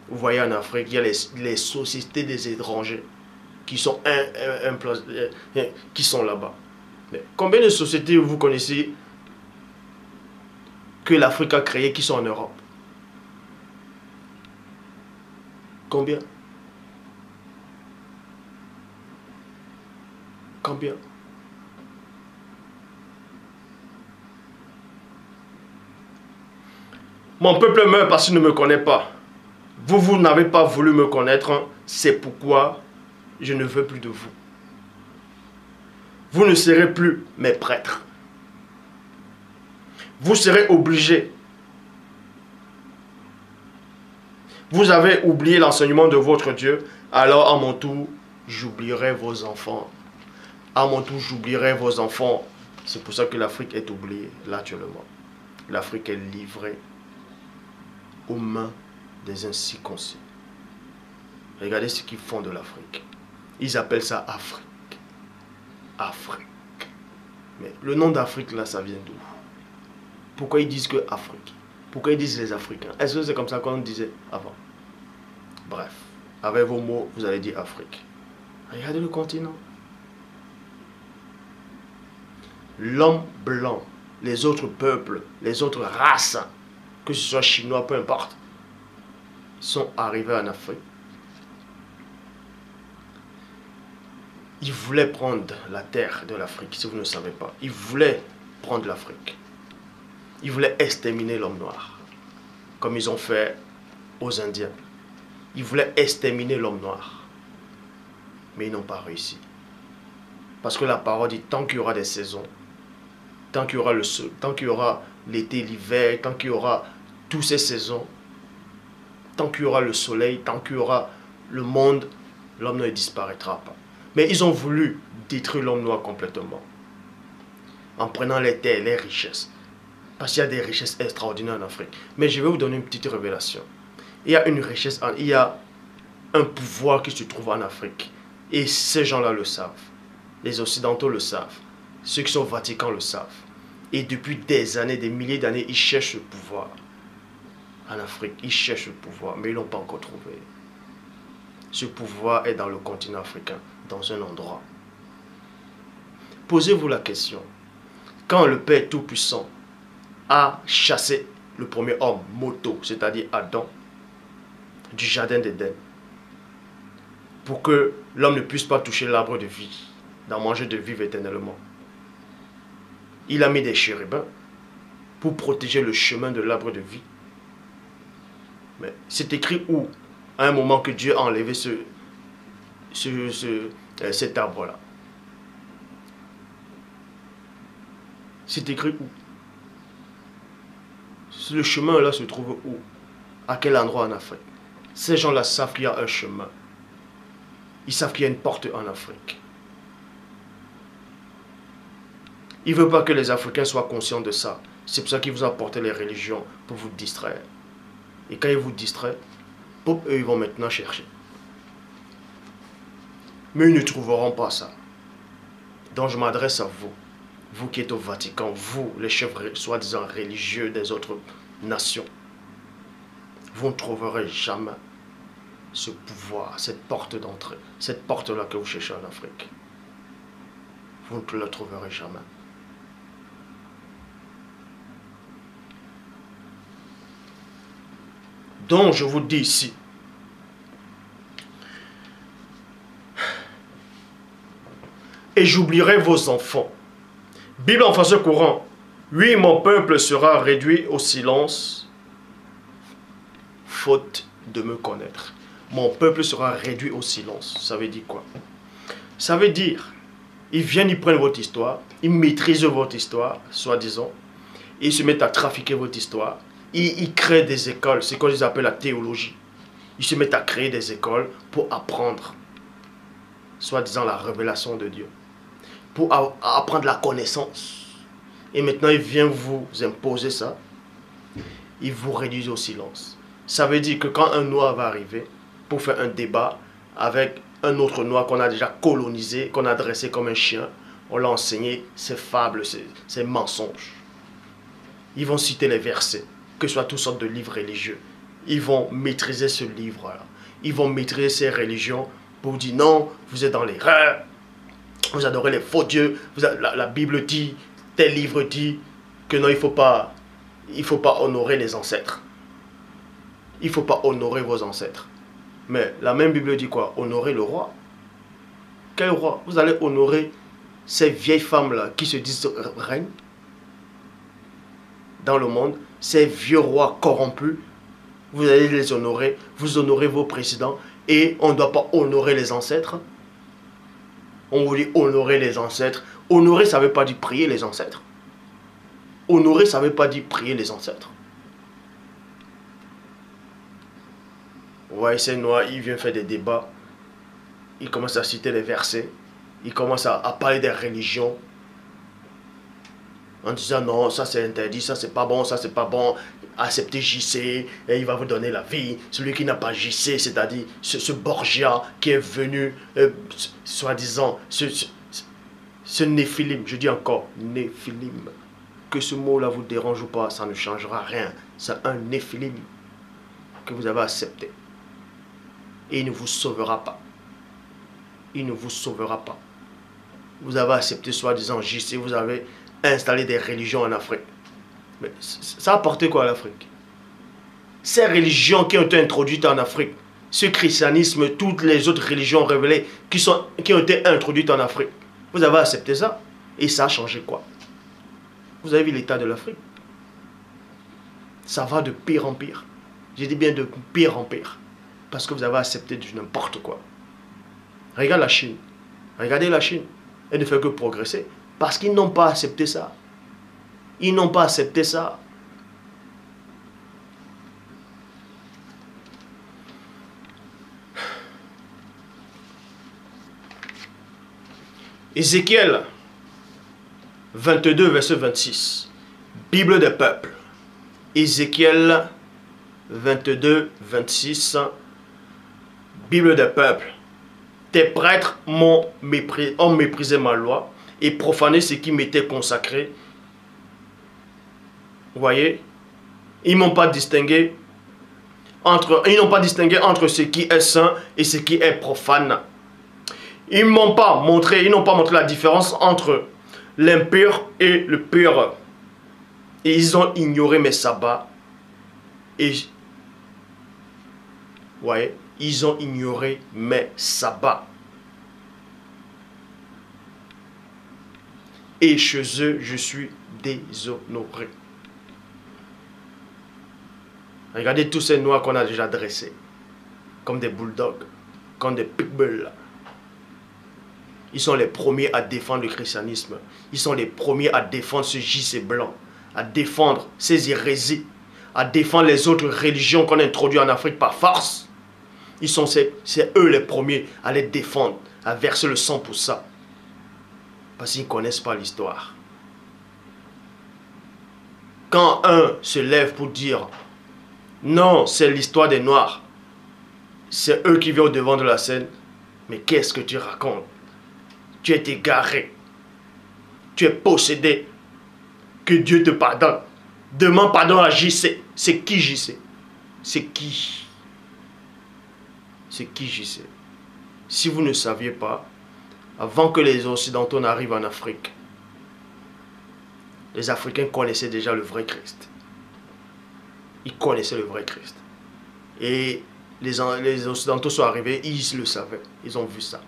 Vous voyez, en Afrique, il y a les sociétés des étrangers qui sont là-bas. Mais combien de sociétés vous connaissez que l'Afrique a créées qui sont en Europe? Combien? Combien? Mon peuple meurt parce qu'il ne me connaît pas. Vous n'avez pas voulu me connaître, c'est pourquoi je ne veux plus de vous. Vous ne serez plus mes prêtres. Vous serez obligés. Vous avez oublié l'enseignement de votre Dieu, alors à mon tour, j'oublierai vos enfants. À mon tour, j'oublierai vos enfants. C'est pour ça que l'Afrique est oubliée, là, actuellement. L'Afrique est livrée aux mains des incirconcis. Regardez ce qu'ils font de l'Afrique. Ils appellent ça Afrique. Afrique. Mais le nom d'Afrique, là, ça vient d'où? Pourquoi ils disent que Afrique? Pourquoi ils disent les Africains? Est-ce que c'est comme ça qu'on disait avant? Bref, avec vos mots, vous allez dire Afrique. Regardez le continent. L'homme blanc, les autres peuples, les autres races, que ce soit chinois, peu importe, sont arrivés en Afrique. Ils voulaient prendre la terre de l'Afrique, si vous ne le savez pas. Ils voulaient prendre l'Afrique. Ils voulaient exterminer l'homme noir, comme ils ont fait aux Indiens. Ils voulaient exterminer l'homme noir. Mais ils n'ont pas réussi. Parce que la parole dit, tant qu'il y aura des saisons, tant qu'il y aura le sol, tant qu'il y aura l'été, l'hiver, tant qu'il y aura toutes ces saisons, tant qu'il y aura le soleil, tant qu'il y aura le monde, l'homme ne disparaîtra pas. Mais ils ont voulu détruire l'homme noir complètement. En prenant les terres, les richesses. Parce qu'il y a des richesses extraordinaires en Afrique. Mais je vais vous donner une petite révélation. Il y a une richesse, il y a un pouvoir qui se trouve en Afrique. Et ces gens-là le savent. Les Occidentaux le savent. Ceux qui sont au Vatican le savent. Et depuis des années, des milliers d'années, ils cherchent ce pouvoir. En Afrique, ils cherchent le pouvoir, mais ils ne l'ont pas encore trouvé. Ce pouvoir est dans le continent africain, dans un endroit. Posez-vous la question. Quand le Père Tout-Puissant a chassé le premier homme, Moto, c'est-à-dire Adam, du jardin d'Éden, pour que l'homme ne puisse pas toucher l'arbre de vie, d'en manger de vivre éternellement. Il a mis des chérubins pour protéger le chemin de l'arbre de vie. Mais c'est écrit où, à un moment que Dieu a enlevé cet arbre-là. C'est écrit où? Le chemin-là se trouve où? À quel endroit en Afrique? Ces gens-là savent qu'il y a un chemin. Ils savent qu'il y a une porte en Afrique. Il ne veut pas que les Africains soient conscients de ça. C'est pour ça qu'il vous a apporté les religions, pour vous distraire. Et quand ils vous distraient, eux, ils vont maintenant chercher. Mais ils ne trouveront pas ça. Donc je m'adresse à vous. Vous qui êtes au Vatican, vous, les chefs soi-disant religieux des autres nations. Vous ne trouverez jamais ce pouvoir, cette porte d'entrée, cette porte-là que vous cherchez en Afrique. Vous ne la trouverez jamais. Donc je vous dis ici, et j'oublierai vos enfants. Bible en français courant. Oui, mon peuple sera réduit au silence, faute de me connaître. Mon peuple sera réduit au silence. Ça veut dire quoi? Ça veut dire, ils viennent, ils prennent votre histoire, ils maîtrisent votre histoire, soi-disant, et ils se mettent à trafiquer votre histoire. Ils créent des écoles, c'est ce qu'ils appellent la théologie. Ils se mettent à créer des écoles pour apprendre, soi-disant, la révélation de Dieu. Pour apprendre la connaissance. Et maintenant, ils viennent vous imposer ça. Ils vous réduisent au silence. Ça veut dire que quand un noir va arriver pour faire un débat avec un autre noir qu'on a déjà colonisé, qu'on a dressé comme un chien, on l'a enseigné ses fables, ses mensonges. Ils vont citer les versets, que ce soit toutes sortes de livres religieux. Ils vont maîtriser ce livre-là. Ils vont maîtriser ces religions pour dire non, vous êtes dans l'erreur. Vous adorez les faux dieux. La Bible dit, tel livre dit que non, il ne faut pas honorer les ancêtres. Il ne faut pas honorer vos ancêtres. Mais la même Bible dit quoi? Honorer le roi. Quel roi? Vous allez honorer ces vieilles femmes-là qui se disent reines dans le monde. Ces vieux rois corrompus. Vous allez les honorer. Vous honorez vos présidents. Et on ne doit pas honorer les ancêtres. On vous dit honorer les ancêtres. Honorer, ça ne veut pas dire prier les ancêtres. Honorer, ça ne veut pas dire prier les ancêtres. Vous voyez, ces noirs, ils viennent faire des débats. Ils commencent à citer les versets. Ils commencent à parler des religions. En disant non, ça c'est interdit, ça c'est pas bon, ça c'est pas bon. Acceptez JC et il va vous donner la vie. Celui qui n'a pas JC, c'est-à-dire ce Borgia qui est venu, soi-disant, ce Néphilim, je dis encore Néphilim. Que ce mot-là vous dérange ou pas, ça ne changera rien. C'est un Néphilim que vous avez accepté. Et il ne vous sauvera pas. Il ne vous sauvera pas. Vous avez accepté soi-disant JC, vous avez installé des religions en Afrique. Mais ça a apporté quoi à l'Afrique? Ces religions qui ont été introduites en Afrique, ce christianisme, toutes les autres religions révélées qui ont été introduites en Afrique, vous avez accepté ça? Et ça a changé quoi? Vous avez vu l'état de l'Afrique? Ça va de pire en pire. Je dis bien de pire en pire. Parce que vous avez accepté du n'importe quoi. Regarde la Chine. Regardez la Chine. Elle ne fait que progresser. Parce qu'ils n'ont pas accepté ça. Ils n'ont pas accepté ça. Ézéchiel 22, verset 26. Bible des peuples. Ézéchiel 22, 26. Bible des peuples. Tes prêtres ont méprisé ma loi et profané ce qui m'était consacré. Vous voyez? Ils n'ont pas distingué entre ce qui est saint et ce qui est profane. Ils n'ont pas montré la différence entre l'impur et le pur. Et ils ont ignoré mes sabbats. Et ouais, ils ont ignoré mes sabbats. Et chez eux, je suis déshonoré. Regardez tous ces noirs qu'on a déjà dressés. Comme des bulldogs, comme des pitbulls. Ils sont les premiers à défendre le christianisme. Ils sont les premiers à défendre ce JC blanc. À défendre ces hérésies. À défendre les autres religions qu'on a introduites en Afrique par force. C'est eux les premiers à les défendre. À verser le sang pour ça. Parce qu'ils ne connaissent pas l'histoire. Quand un se lève pour dire non, c'est l'histoire des Noirs, c'est eux qui viennent au devant de la scène. Mais qu'est-ce que tu racontes? Tu es égaré. Tu es possédé. Que Dieu te pardonne. Demande pardon à JC. C'est qui JC? C'est qui? C'est qui JC? Si vous ne saviez pas, avant que les Occidentaux n'arrivent en Afrique, les Africains connaissaient déjà le vrai Christ. Ils connaissaient le vrai Christ. Et les Occidentaux sont arrivés, ils le savaient. Ils ont vu ça.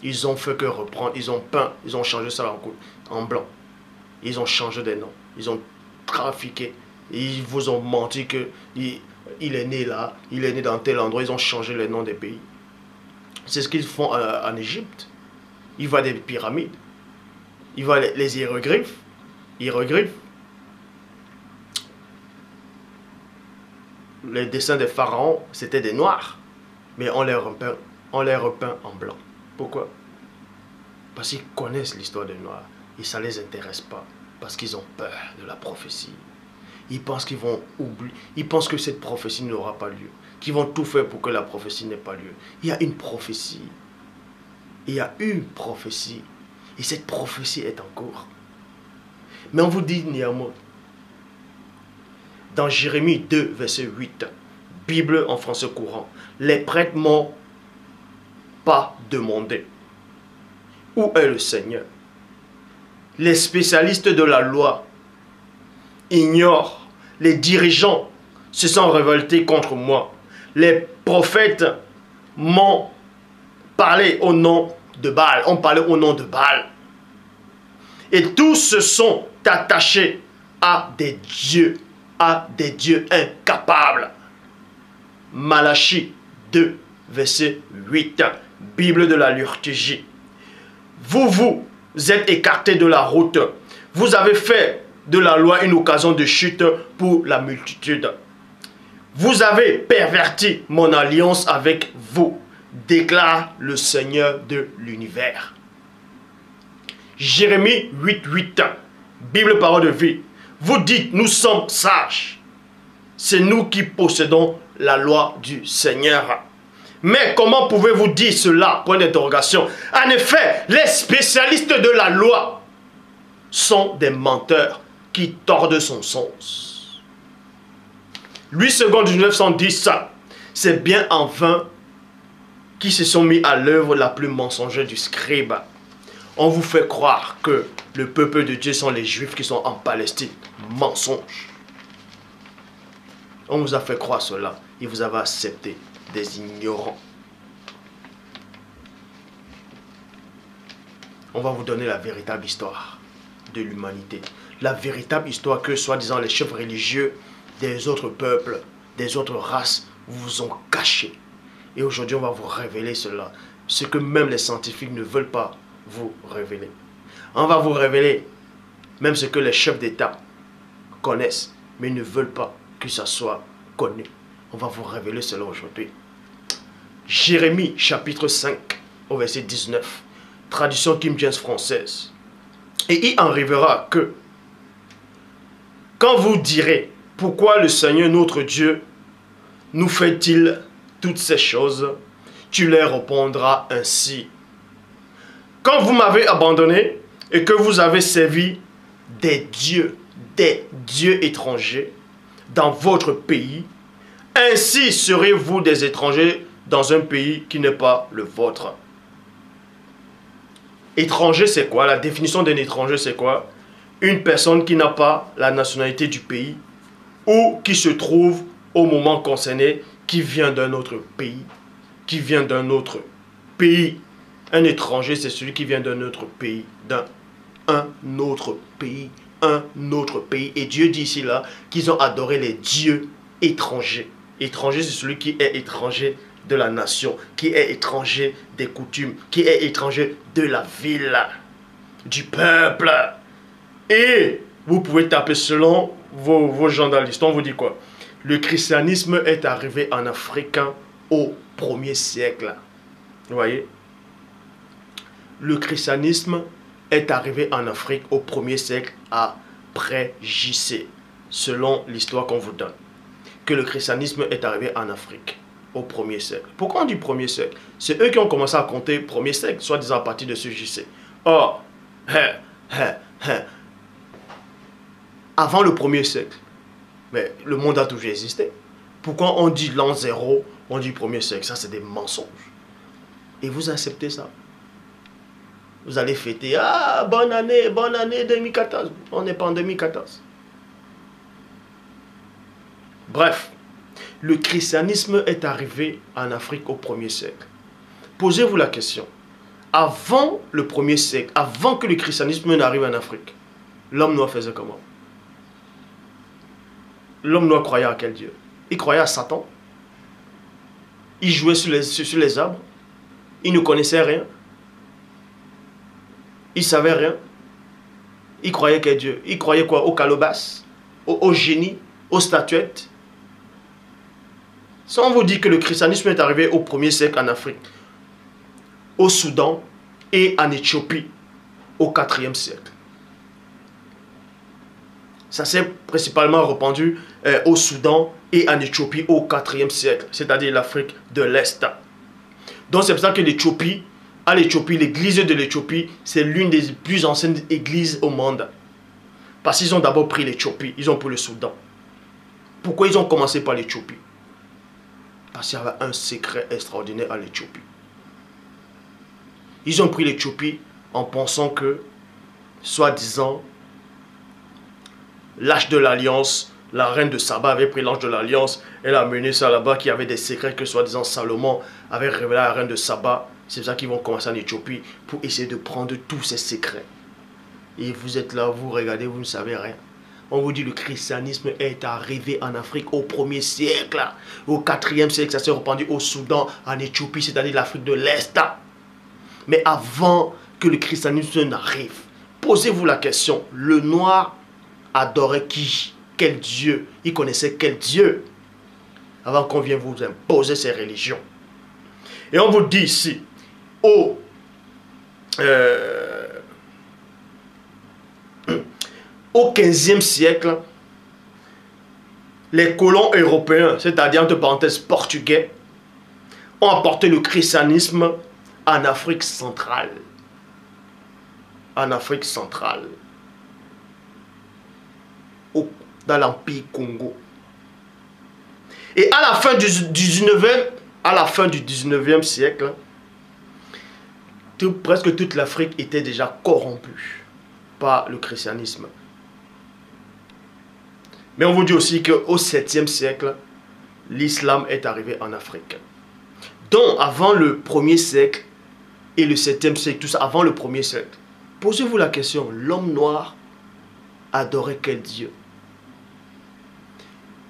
Ils ont fait que reprendre, ils ont peint, ils ont changé ça en blanc. Ils ont changé des noms. Ils ont trafiqué. Ils vous ont menti que il est né là, il est né dans tel endroit. Ils ont changé les noms des pays. C'est ce qu'ils font en Égypte. Ils voient des pyramides. Ils voient les hiéroglyphes. Les dessins des pharaons, c'était des noirs. Mais on les repeint en blanc. Pourquoi? Parce qu'ils connaissent l'histoire des noirs. Et ça ne les intéresse pas. Parce qu'ils ont peur de la prophétie. Ils pensent qu'ils vont oublier. Ils pensent que cette prophétie n'aura pas lieu. Qu'ils vont tout faire pour que la prophétie n'ait pas lieu. Il y a une prophétie. Il y a une prophétie. Et cette prophétie est en cours. Mais on vous dit néanmoins, dans Jérémie 2, verset 8, Bible en français courant, les prêtres m'ont pas demandé où est le Seigneur. Les spécialistes de la loi ignorent. Les dirigeants se sont révoltés contre moi. Les prophètes m'ont parlé au nom de Baal. On parlait au nom de Baal. Et tous se sont attachés à des dieux incapables. Malachie 2, verset 8. Bible de la liturgie. Vous êtes écartés de la route. Vous avez fait de la loi une occasion de chute pour la multitude. Vous avez perverti mon alliance avec vous, déclare le Seigneur de l'univers. Jérémie 8, 8. Bible parole de vie. Vous dites, nous sommes sages. C'est nous qui possédons la loi du Seigneur. Mais comment pouvez-vous dire cela? Point d'interrogation. En effet, les spécialistes de la loi sont des menteurs qui tordent son sens. Louis II du 1910, c'est bien en vain qui se sont mis à l'œuvre la plus mensongère du scribe. On vous fait croire que le peuple de Dieu sont les Juifs qui sont en Palestine. Mensonge. On vous a fait croire cela et vous avez accepté des ignorants. On va vous donner la véritable histoire de l'humanité. La véritable histoire que, soi-disant, les chefs religieux des autres peuples, des autres races, vous ont caché. Et aujourd'hui, on va vous révéler cela. Ce que même les scientifiques ne veulent pas vous révéler. On va vous révéler même ce que les chefs d'État connaissent, mais ne veulent pas que ça soit connu. On va vous révéler cela aujourd'hui. Jérémie chapitre 5 au verset 19. Traduction King James française. Et il arrivera que Quand vous direz, pourquoi le Seigneur notre Dieu nous fait-il toutes ces choses? Tu leur répondras ainsi. Quand vous m'avez abandonné et que vous avez servi des dieux étrangers dans votre pays, ainsi serez-vous des étrangers dans un pays qui n'est pas le vôtre. Étranger, c'est quoi? La définition d'un étranger, c'est quoi? Une personne qui n'a pas la nationalité du pays ou qui se trouve au moment concerné, qui vient d'un autre pays. Qui vient d'un autre pays. Un étranger, c'est celui qui vient d'un autre pays. Un autre pays. Un autre pays. Et Dieu dit ici là qu'ils ont adoré les dieux étrangers. Étranger, c'est celui qui est étranger de la nation, qui est étranger des coutumes, qui est étranger de la ville, du peuple. Et vous pouvez taper selon vos gens dans l'histoire, on vous dit quoi? Le christianisme est arrivé en Afrique au 1er siècle. Vous voyez? Le christianisme est arrivé en Afrique au 1er siècle après JC, selon l'histoire qu'on vous donne. Que le christianisme est arrivé en Afrique au 1er siècle. Pourquoi on dit 1er siècle? C'est eux qui ont commencé à compter 1er siècle, soit disant à partir de ce JC. Or, avant le 1er siècle, mais le monde a toujours existé. Pourquoi on dit l'an 0, on dit 1er siècle? Ça, c'est des mensonges. Et vous acceptez ça? Vous allez fêter, ah, bonne année 2014. On n'est pas en 2014. Bref, le christianisme est arrivé en Afrique au 1er siècle. Posez-vous la question. Avant le 1er siècle, avant que le christianisme n'arrive en Afrique, l'homme noir faisait comment? L'homme noir croyait à quel Dieu? Il croyait à Satan. Il jouait sur les arbres. Il ne connaissait rien. Il ne savait rien. Il croyait quel Dieu? Il croyait quoi? Aux calebasses, aux génies, aux statuettes. Si on vous dit que le christianisme est arrivé au 1er siècle en Afrique, au Soudan et en Éthiopie au 4e siècle. Ça s'est principalement répandu au Soudan et en Éthiopie au 4e siècle, c'est-à-dire l'Afrique de l'Est. Donc c'est pour ça que l'Éthiopie, l'église de l'Éthiopie, c'est l'une des plus anciennes églises au monde. Parce qu'ils ont d'abord pris l'Éthiopie, ils ont pris le Soudan. Pourquoi ils ont commencé par l'Éthiopie? Parce qu'il y avait un secret extraordinaire à l'Éthiopie. Ils ont pris l'Éthiopie en pensant que, soi-disant, l'Arche de l'Alliance, la reine de Saba avait pris l'Arche de l'Alliance, elle a mené ça là-bas, qu'il y avait des secrets que, soi-disant, Salomon avait révélé à la reine de Saba. C'est ça qu'ils vont commencer en Éthiopie pour essayer de prendre tous ces secrets. Et vous êtes là, vous regardez, vous ne savez rien. On vous dit le christianisme est arrivé en Afrique au 1er siècle. Au 4e siècle, ça s'est répandu au Soudan, en Éthiopie, c'est-à-dire l'Afrique de l'Est. Mais avant que le christianisme n'arrive, posez-vous la question, le noir adorait qui? Quel Dieu? Il connaissait quel Dieu? Avant qu'on vienne vous imposer ces religions. Et on vous dit ici, au 15e siècle, les colons européens, c'est-à-dire entre parenthèses portugais, ont apporté le christianisme en Afrique centrale. En Afrique centrale. Dans l'Empire Congo. Et à la fin du 19e siècle, presque toute l'Afrique était déjà corrompue par le christianisme. Mais on vous dit aussi qu'au 7e siècle, l'islam est arrivé en Afrique. Donc, avant le 1er siècle et le 7e siècle, tout ça, avant le 1er siècle, posez-vous la question, l'homme noir adorait quel Dieu?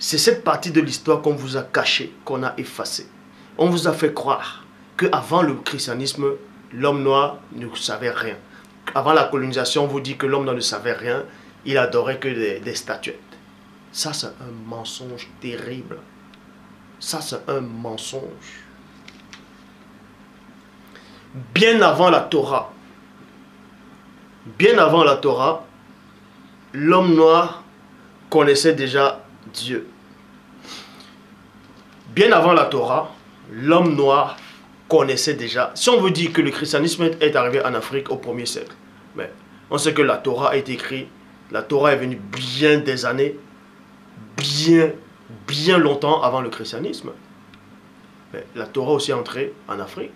C'est cette partie de l'histoire qu'on vous a cachée, qu'on a effacée. On vous a fait croire qu'avant le christianisme, l'homme noir ne savait rien. Avant la colonisation, on vous dit que l'homme noir ne savait rien, il adorait que des statuettes. Ça, c'est un mensonge terrible. Ça, c'est un mensonge. Bien avant la Torah, l'homme noir connaissait déjà Dieu. Bien avant la Torah, l'homme noir connaissait déjà. Si on veut dire que le christianisme est arrivé en Afrique au 1er siècle, mais on sait que la Torah a été écrite, la Torah est venue bien des années, bien longtemps avant le christianisme. Mais la Torah aussi est entrée en Afrique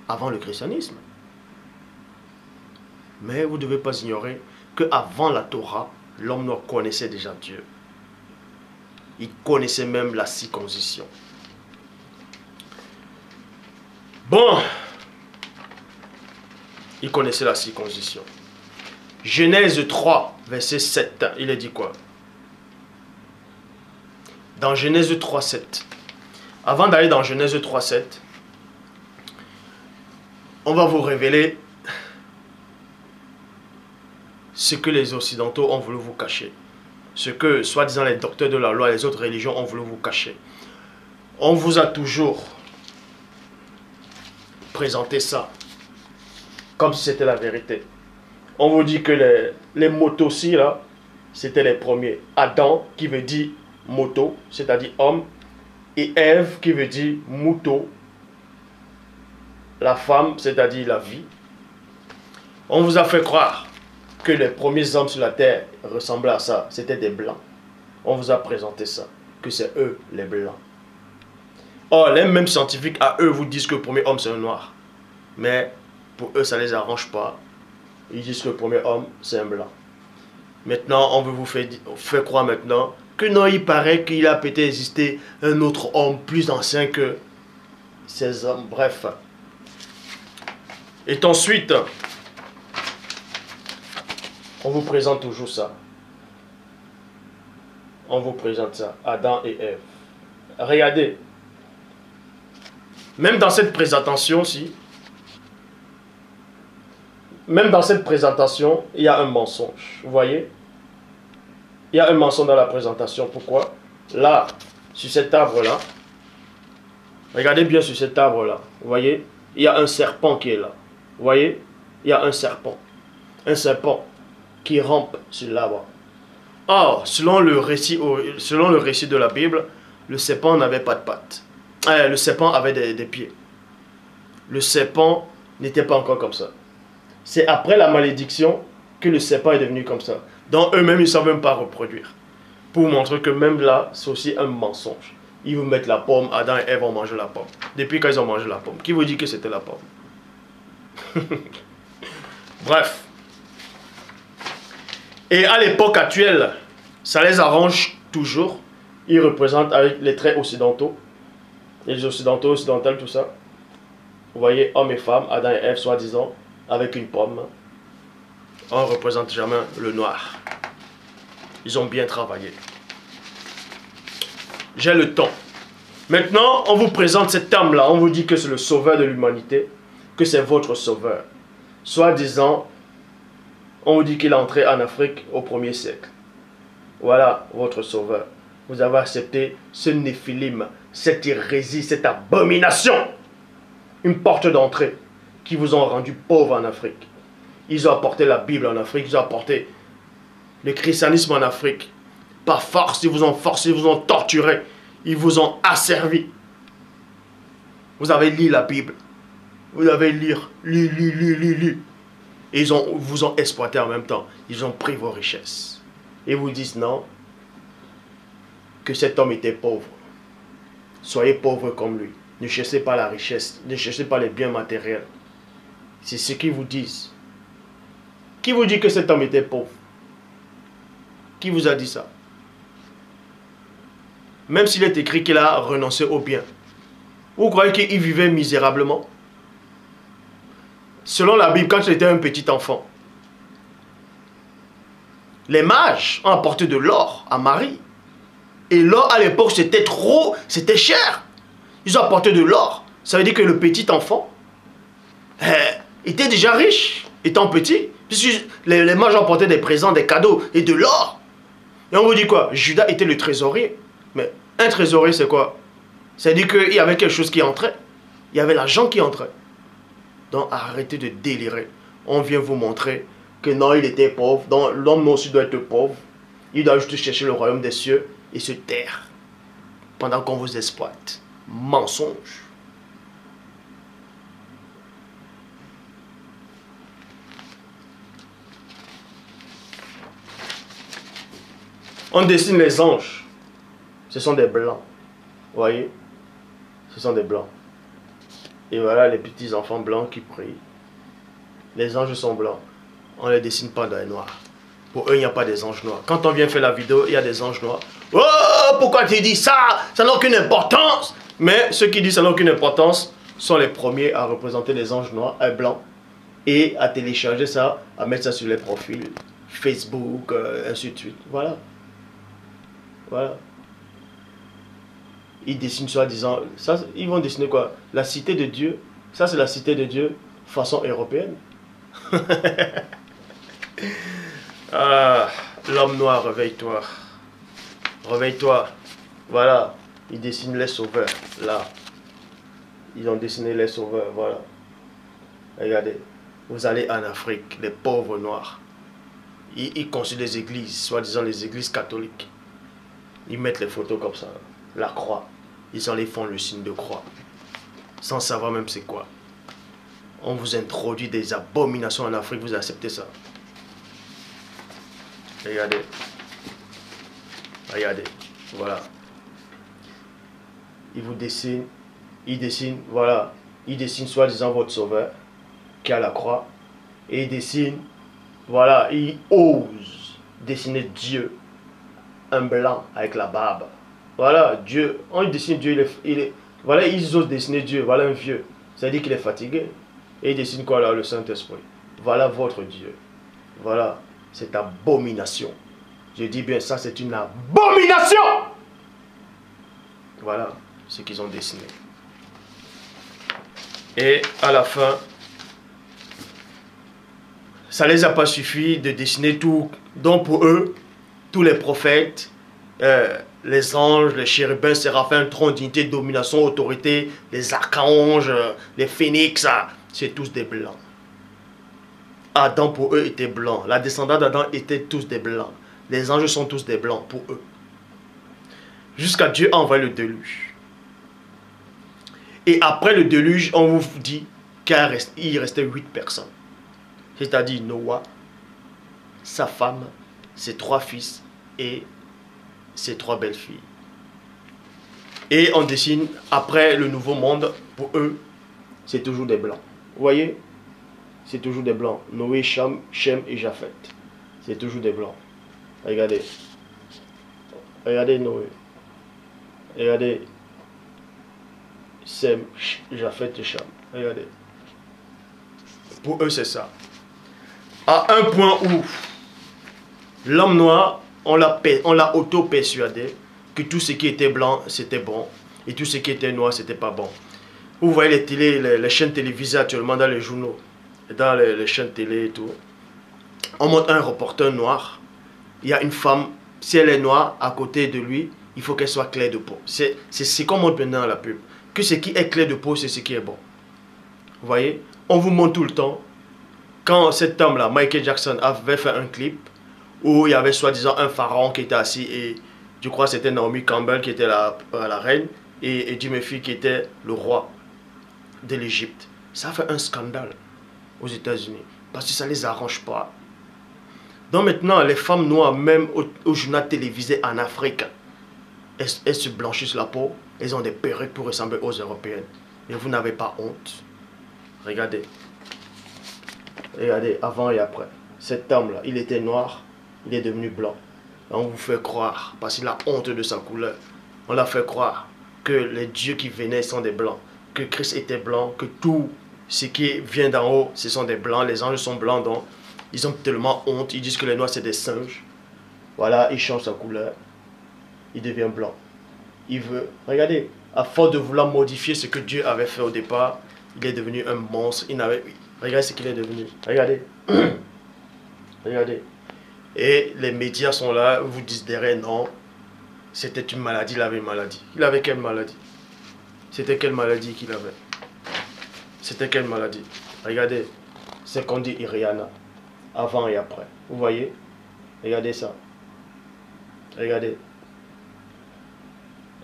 avant le christianisme. Mais vous ne devez pas ignorer qu'avant la Torah, l'homme noir connaissait déjà Dieu. Il connaissait même la circoncision. Bon, il connaissait la circoncision. Genèse 3, verset 7, il a dit quoi? Dans Genèse 3, 7. Avant d'aller dans Genèse 3, 7, on va vous révéler ce que les Occidentaux ont voulu vous cacher. Ce que, soi-disant, les docteurs de la loi et les autres religions ont voulu vous cacher. On vous a toujours présenté ça comme si c'était la vérité. On vous dit que les motos-ci, là, c'était les premiers. Adam, qui veut dire moto, c'est-à-dire homme, et Ève, qui veut dire mouton, la femme, c'est-à-dire la vie. On vous a fait croire que les premiers hommes sur la terre ressemblaient à ça, c'était des blancs. On vous a présenté ça, que c'est eux les blancs. Or, les mêmes scientifiques à eux vous disent que le premier homme c'est un noir. Mais pour eux, ça ne les arrange pas. Ils disent que le premier homme c'est un blanc. Maintenant, on veut vous faire croire maintenant que non, il paraît qu'il a peut-être existé un autre homme plus ancien que ces hommes. Bref. Et ensuite, on vous présente toujours ça. On vous présente ça. Adam et Ève. Regardez. Même dans cette présentation-ci, même dans cette présentation, il y a un mensonge. Vous voyez? Il y a un mensonge dans la présentation. Pourquoi? Là, sur cet arbre-là, regardez bien sur cet arbre-là. Vous voyez? Il y a un serpent qui est là. Vous voyez? Il y a un serpent. Un serpent qui rampe sur l'arbre. Or, selon le récit de la Bible, le serpent n'avait pas de pattes. Le serpent avait des pieds. Le serpent n'était pas encore comme ça. C'est après la malédiction que le serpent est devenu comme ça. Donc eux-mêmes, ils ne savent même pas reproduire. Pour vous montrer que même là, c'est aussi un mensonge. Ils vous mettent la pomme, Adam et Ève ont mangé la pomme. Depuis quand ils ont mangé la pomme? Qui vous dit que c'était la pomme? Bref. Et à l'époque actuelle, ça les arrange toujours. Ils représentent avec les traits occidentaux. Les occidentaux, occidentales, tout ça. Vous voyez, hommes et femmes, Adam et Ève, soi-disant, avec une pomme. On ne représente jamais le noir. Ils ont bien travaillé. J'ai le temps. Maintenant, on vous présente cet homme-là. On vous dit que c'est le sauveur de l'humanité. Que c'est votre sauveur. Soi-disant, on vous dit qu'il est entré en Afrique au 1er siècle. Voilà votre sauveur. Vous avez accepté ce néphilim, cette hérésie, cette abomination. Une porte d'entrée qui vous ont rendu pauvres en Afrique. Ils ont apporté la Bible en Afrique, ils ont apporté le christianisme en Afrique. Par force, ils vous ont forcé, ils vous ont torturé, ils vous ont asservi. Vous avez lu la Bible. Vous avez lu. Et ils vous ont exploité en même temps. Ils ont pris vos richesses. Et vous disent non, que cet homme était pauvre. Soyez pauvres comme lui. Ne cherchez pas la richesse, ne cherchez pas les biens matériels. C'est ce qu'ils vous disent. Qui vous dit que cet homme était pauvre? Qui vous a dit ça? Même s'il est écrit qu'il a renoncé au bien. Vous croyez qu'il vivait misérablement? Selon la Bible, quand il était un petit enfant, les mages ont apporté de l'or à Marie. Et l'or à l'époque c'était c'était cher. Ils ont apporté de l'or. Ça veut dire que le petit enfant était déjà riche, étant petit. Puisque les mages ont apporté des présents, des cadeaux et de l'or. Et on vous dit quoi? Judas était le trésorier. Mais un trésorier c'est quoi? Ça veut dire qu'il y avait quelque chose qui entrait. Il y avait l'argent qui entrait. Donc arrêtez de délirer. On vient vous montrer que non, il était pauvre. Donc l'homme aussi doit être pauvre. Il doit juste chercher le royaume des cieux et se taire pendant qu'on vous exploite. Mensonge. On dessine les anges. Ce sont des blancs. Vous voyez? Ce sont des blancs. Et voilà les petits enfants blancs qui prient. Les anges sont blancs. On ne les dessine pas dans les noirs. Pour eux, il n'y a pas des anges noirs. Quand on vient faire la vidéo, il y a des anges noirs. Oh, pourquoi tu dis ça? Ça n'a aucune importance. Mais ceux qui disent ça n'a aucune importance sont les premiers à représenter les anges noirs, blancs. Et à télécharger ça, à mettre ça sur les profils Facebook, ainsi de suite. Voilà. Voilà. Ils dessinent soi-disant... Ils vont dessiner quoi? La cité de Dieu. Ça, c'est la cité de Dieu façon européenne. Ah, l'homme noir, réveille-toi. Réveille-toi. Voilà. Ils dessinent les sauveurs. Là. Ils ont dessiné les sauveurs. Voilà. Regardez. Vous allez en Afrique. Les pauvres noirs. Ils construisent des églises. Soi-disant les églises catholiques. Ils mettent les photos comme ça. La croix. Ils en les font le signe de croix. Sans savoir même c'est quoi. On vous introduit des abominations en Afrique. Vous acceptez ça. Regardez. Regardez. Voilà. Ils vous dessinent. Ils dessinent. Voilà. Ils dessinent soi-disant votre sauveur. Qui a la croix. Et ils dessinent. Voilà. Ils osent dessiner Dieu. Un blanc avec la barbe. Voilà. Dieu. On dessine Dieu. Voilà. Ils osent dessiner Dieu. Voilà un vieux. Ça dit qu'il est fatigué. Et ils dessinent quoi là? Le Saint-Esprit. Voilà votre Dieu. Voilà. Cette abomination. Je dis bien ça, c'est une abomination. Voilà ce qu'ils ont dessiné. Et à la fin, ça ne les a pas suffi de dessiner tout. Donc pour eux, tous les prophètes, les anges, les chérubins, séraphins, trône, dignité, domination, autorité, les archanges, les phénix, c'est tous des blancs. Adam pour eux était blanc. La descendance d'Adam était tous des blancs. Les anges sont tous des blancs pour eux. Jusqu'à Dieu a envoyé le déluge. Et après le déluge, on vous dit qu'il restait 8 personnes. C'est-à-dire Noah, sa femme, ses 3 fils et ses 3 belles-filles. Et on dessine après le nouveau monde, pour eux, c'est toujours des blancs. Vous voyez? C'est toujours des blancs. Noé, Cham, Shem et Japheth. C'est toujours des blancs. Regardez. Regardez Noé. Regardez. Sem, Japheth et Cham. Regardez. Pour eux, c'est ça. À un point où l'homme noir, on l'a auto-persuadé que tout ce qui était blanc, c'était bon. Et tout ce qui était noir, c'était pas bon. Vous voyez les chaînes télévisées actuellement dans les journaux. Dans les chaînes télé et tout, on montre un reporter noir. Il y a une femme, si elle est noire, à côté de lui, il faut qu'elle soit claire de peau. C'est ce qu'on montre maintenant dans la pub. Que ce qui est clair de peau, c'est ce qui est bon. Vous voyez? On vous montre tout le temps. Quand cet homme-là, Michael Jackson, avait fait un clip où il y avait soi-disant un pharaon qui était assis et je crois que c'était Naomi Campbell qui était la reine et Eddie Murphy qui était le roi de l'Égypte. Ça a fait un scandale aux États-Unis, parce que ça ne les arrange pas. Donc maintenant, les femmes noires, même au journal télévisé en Afrique, elles se blanchissent la peau, elles ont des perruques pour ressembler aux Européennes. Mais vous n'avez pas honte. Regardez. Regardez, avant et après. Cet homme-là, il était noir, il est devenu blanc. On vous fait croire, parce qu'il a honte de sa couleur, on l'a fait croire que les dieux qui venaient sont des blancs, que Christ était blanc, que tout ce qui vient d'en haut, ce sont des blancs, les anges sont blancs, donc ils ont tellement honte, ils disent que les noirs c'est des singes. Voilà, il change sa couleur, il devient blanc. Il veut, regardez, à force de vouloir modifier ce que Dieu avait fait au départ, il est devenu un monstre, regardez ce qu'il est devenu, regardez, regardez. Et les médias sont là, vous disent derrière, non, c'était une maladie, il avait une maladie. Il avait quelle maladie? C'était quelle maladie qu'il avait? C'était quelle maladie? Regardez, c'est qu'on dit Rihanna, avant et après. Vous voyez? Regardez ça. Regardez.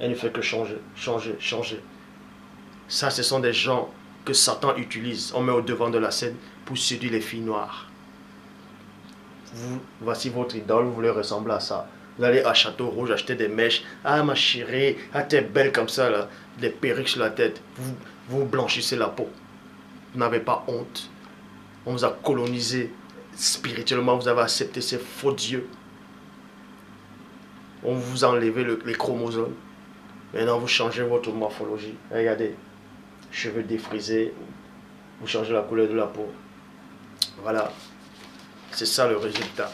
Elle ne fait que changer, changer, changer. Ça, ce sont des gens que Satan utilise. On met au devant de la scène pour séduire les filles noires. Voici votre idole, vous voulez ressembler à ça. Vous allez à Château Rouge acheter des mèches. Ah ma chérie, ah t'es belle comme ça là. Des perruques sur la tête. Vous blanchissez la peau. Vous n'avez pas honte. On vous a colonisé spirituellement. Vous avez accepté ces faux dieux. On vous a enlevé les chromosomes. Maintenant vous changez votre morphologie. Regardez. Cheveux défrisés. Vous changez la couleur de la peau. Voilà. C'est ça le résultat.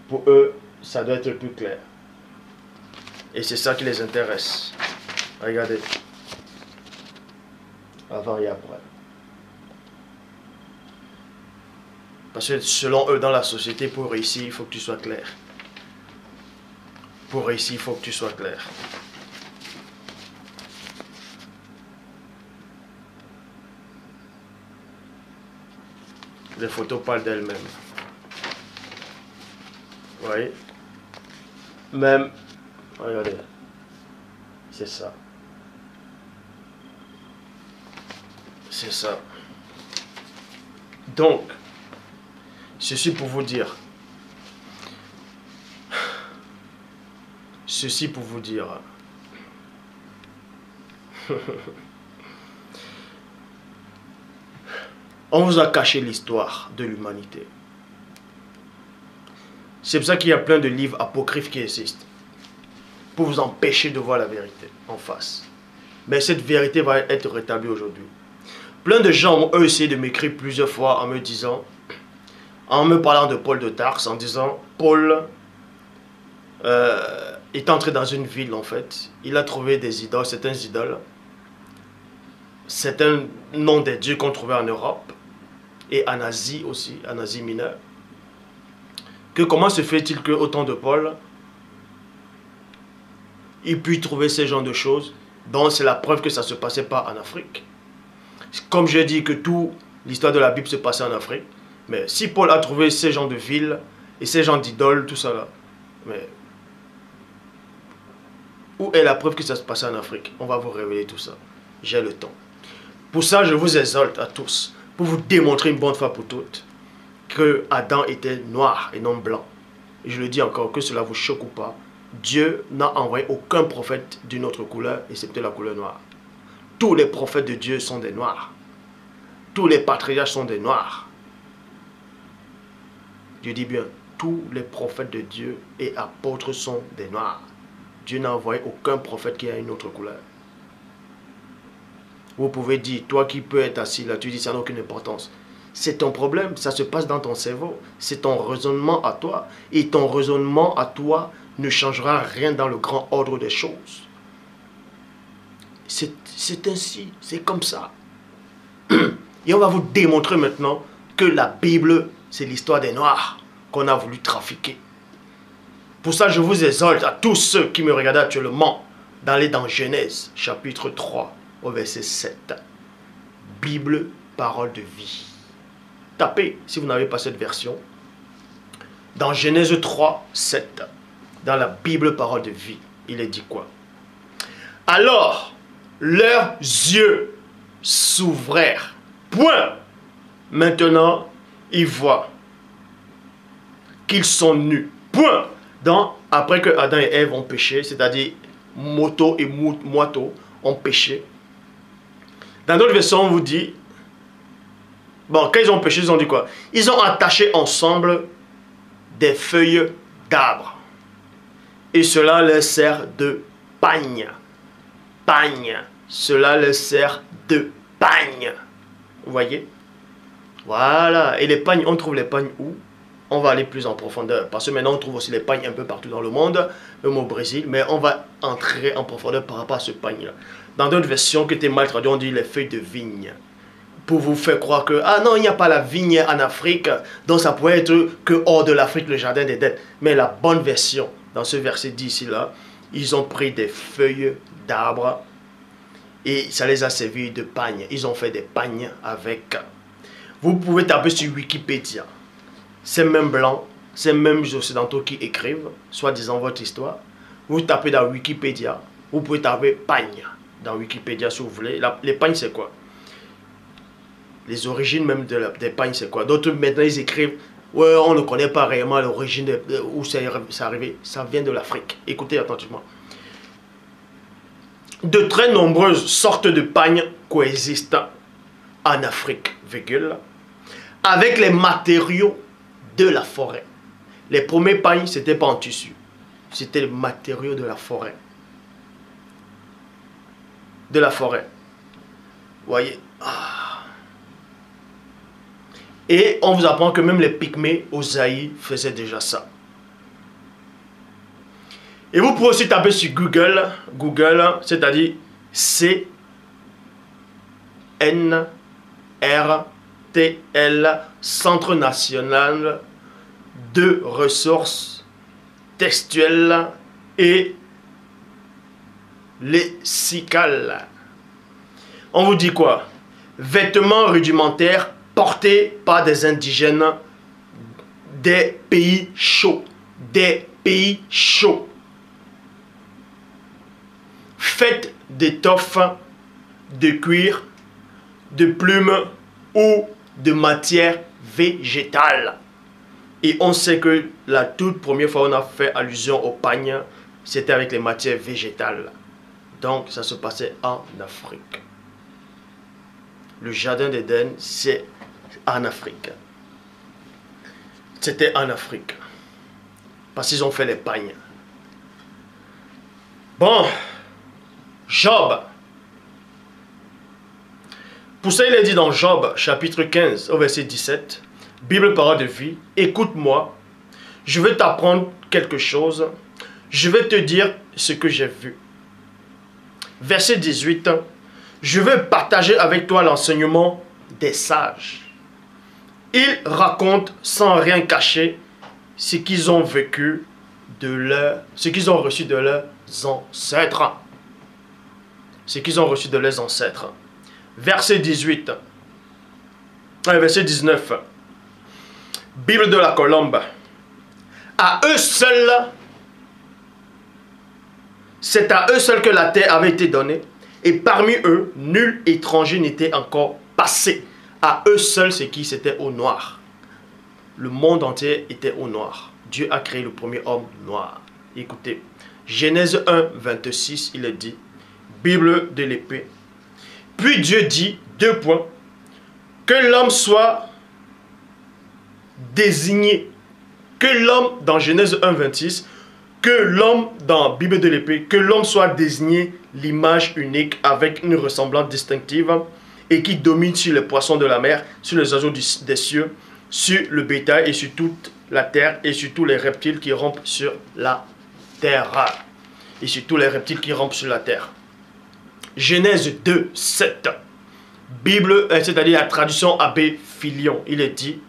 Pour eux, ça doit être plus clair. Et c'est ça qui les intéresse. Regardez. Avant et après. Parce que selon eux, dans la société, pour réussir, il faut que tu sois clair. Pour réussir, il faut que tu sois clair. Les photos parlent d'elles-mêmes. Vous voyez? Même, regardez, c'est ça. C'est ça. Donc, ceci pour vous dire. Ceci pour vous dire. On vous a caché l'histoire de l'humanité. C'est pour ça qu'il y a plein de livres apocryphes qui existent. Pour vous empêcher de voir la vérité en face. Mais cette vérité va être rétablie aujourd'hui. Plein de gens ont eux essayé de m'écrire plusieurs fois en me disant, en me parlant de Paul de Tarse, en disant, Paul est entré dans une ville en fait. Il a trouvé des idoles, certains idoles. C'est un nom des dieux qu'on trouvait en Europe. Et en Asie aussi, en Asie mineure. Que comment se fait-il qu'au temps de Paul, il puisse trouver ce genre de choses, donc c'est la preuve que ça ne se passait pas en Afrique. Comme je dis que toute l'histoire de la Bible se passait en Afrique, mais si Paul a trouvé ces gens de villes et ces gens d'idoles, tout ça là, mais où est la preuve que ça se passait en Afrique? On va vous révéler tout ça. J'ai le temps. Pour ça, je vous exalte à tous, pour vous démontrer une bonne fois pour toutes, que Adam était noir et non blanc. Et je le dis encore, que cela vous choque ou pas, Dieu n'a envoyé aucun prophète d'une autre couleur, excepté la couleur noire. Tous les prophètes de Dieu sont des noirs. Tous les patriarches sont des noirs. Je dis bien, tous les prophètes de Dieu et apôtres sont des noirs. Dieu n'a envoyé aucun prophète qui a une autre couleur. Vous pouvez dire, toi qui peux être assis là, tu dis ça n'a aucune importance. C'est ton problème, ça se passe dans ton cerveau. C'est ton raisonnement à toi. Et ton raisonnement à toi ne changera rien dans le grand ordre des choses. C'est ainsi, c'est comme ça. Et on va vous démontrer maintenant que la Bible, c'est l'histoire des Noirs qu'on a voulu trafiquer. Pour ça, je vous exhorte à tous ceux qui me regardent actuellement d'aller dans Genèse, chapitre 3, au verset 7. Bible, parole de vie. Tapez, si vous n'avez pas cette version, dans Genèse 3, 7, dans la Bible, parole de vie, il est dit quoi? Alors, leurs yeux s'ouvrèrent. Point. Maintenant, ils voient qu'ils sont nus. Point. Donc, après que Adam et Ève ont péché, c'est-à-dire Moto et Moito ont péché. Dans d'autres versions, on vous dit, bon, quand ils ont péché, ils ont dit quoi? Ils ont attaché ensemble des feuilles d'arbre. Et cela leur sert de pagne. Pagne. Cela leur sert de pagne. Vous voyez? Voilà. Et les pagnes, on trouve les pagnes où? On va aller plus en profondeur. Parce que maintenant, on trouve aussi les pagnes un peu partout dans le monde, même au Brésil. Mais on va entrer en profondeur par rapport à ce pagne-là. Dans d'autres versions qui étaient mal traduites, on dit les feuilles de vigne. Pour vous faire croire que, ah non, il n'y a pas la vigne en Afrique, donc ça pourrait être que hors de l'Afrique, le jardin d'Éden. Mais la bonne version, dans ce verset dit ici là, ils ont pris des feuilles d'arbres et ça les a servi de pagne. Ils ont fait des pagnes avec. Vous pouvez taper sur Wikipédia. Ces mêmes blancs, ces mêmes occidentaux qui écrivent, soi-disant votre histoire. Vous tapez dans Wikipédia. Vous pouvez taper pagne dans Wikipédia si vous voulez. Les pagnes, c'est quoi? Les origines même des pagnes, c'est quoi? D'autres, maintenant, ils écrivent, ouais, on ne connaît pas réellement l'origine où c'est arrivé. Ça vient de l'Afrique. Écoutez attentivement. De très nombreuses sortes de pagnes coexistent en Afrique, virgule, avec les matériaux de la forêt. Les premiers pagnes, ce n'était pas en tissu. C'était les matériaux de la forêt. De la forêt. Vous voyez? Et on vous apprend que même les Pygmées aux Zaïre faisaient déjà ça. Et vous pouvez aussi taper sur Google, c'est-à-dire CNRTL, Centre National de Ressources Textuelles et Lexicales. On vous dit quoi? Vêtements rudimentaires portés par des indigènes des pays chauds. Des pays chauds. Faites d'étoffes, de cuir, de plumes ou de matière végétale. Et on sait que la toute première fois où on a fait allusion au pagne, c'était avec les matières végétales. Donc ça se passait en Afrique. Le jardin d'Éden, c'est en Afrique. C'était en Afrique. Parce qu'ils ont fait les pagnes. Bon. Job. Pour ça, il est dit dans Job, chapitre 15, au verset 17, Bible, parole de vie, écoute-moi, je vais t'apprendre quelque chose, je vais te dire ce que j'ai vu. Verset 18, je vais partager avec toi l'enseignement des sages. Ils racontent sans rien cacher ce qu'ils ont vécu ce qu'ils ont reçu de leurs ancêtres. Ce qu'ils ont reçu de leurs ancêtres. Verset 18. Verset 19. Bible de la Colombe. À eux seuls, c'est à eux seuls que la terre avait été donnée. Et parmi eux, nul étranger n'était encore passé. À eux seuls, c'est qui? C'était au noir. Le monde entier était au noir. Dieu a créé le premier homme noir. Écoutez, Genèse 1, 26, il est dit, Bible de l'épée. Puis Dieu dit, que l'homme soit désigné. Que l'homme, dans Genèse 1, 26, que l'homme, dans Bible de l'épée, que l'homme soit désigné l'image unique avec une ressemblance distinctive et qui domine sur les poissons de la mer, sur les oiseaux des cieux, sur le bétail et sur toute la terre et sur tous les reptiles qui rampent sur la terre. Et sur tous les reptiles qui rampent sur la terre. Genèse 2, 7. Bible, c'est-à-dire la traduction Abbé Filion, il est dit,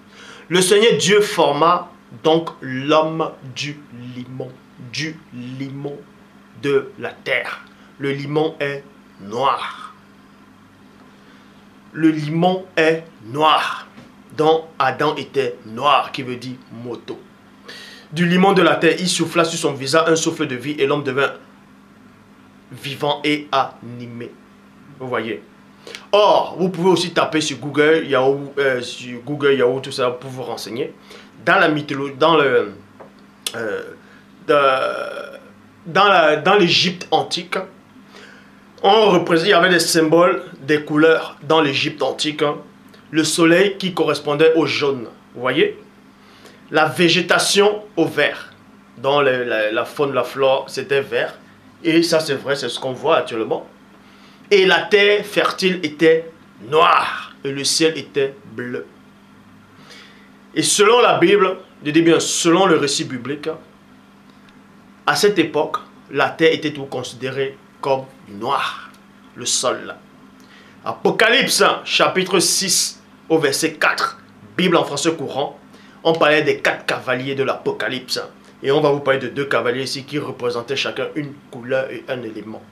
le Seigneur Dieu forma donc l'homme du limon de la terre. Le limon est noir. Le limon est noir. Donc Adam était noir, qui veut dire moto. Du limon de la terre, il souffla sur son visage un souffle de vie et l'homme devint vivant et animé. Vous voyez. Or, vous pouvez aussi taper sur Google Yahoo, tout ça pour vous renseigner. Dans la mythologie, dans l'Égypte antique, il y avait des symboles, des couleurs dans l'Égypte antique. Le soleil qui correspondait au jaune. Vous voyez. La végétation au vert. Dans la faune, la flore, c'était vert. Et ça, c'est vrai, c'est ce qu'on voit actuellement. Et la terre fertile était noire. Et le ciel était bleu. Et selon la Bible, je dis bien selon le récit biblique, à cette époque, la terre était tout considérée comme noire. Le sol. Apocalypse, chapitre 6, au verset 4. Bible en français courant. On parlait des 4 cavaliers de l'Apocalypse. Et on va vous parler de 2 cavaliers ici qui représentaient chacun une couleur et un élément.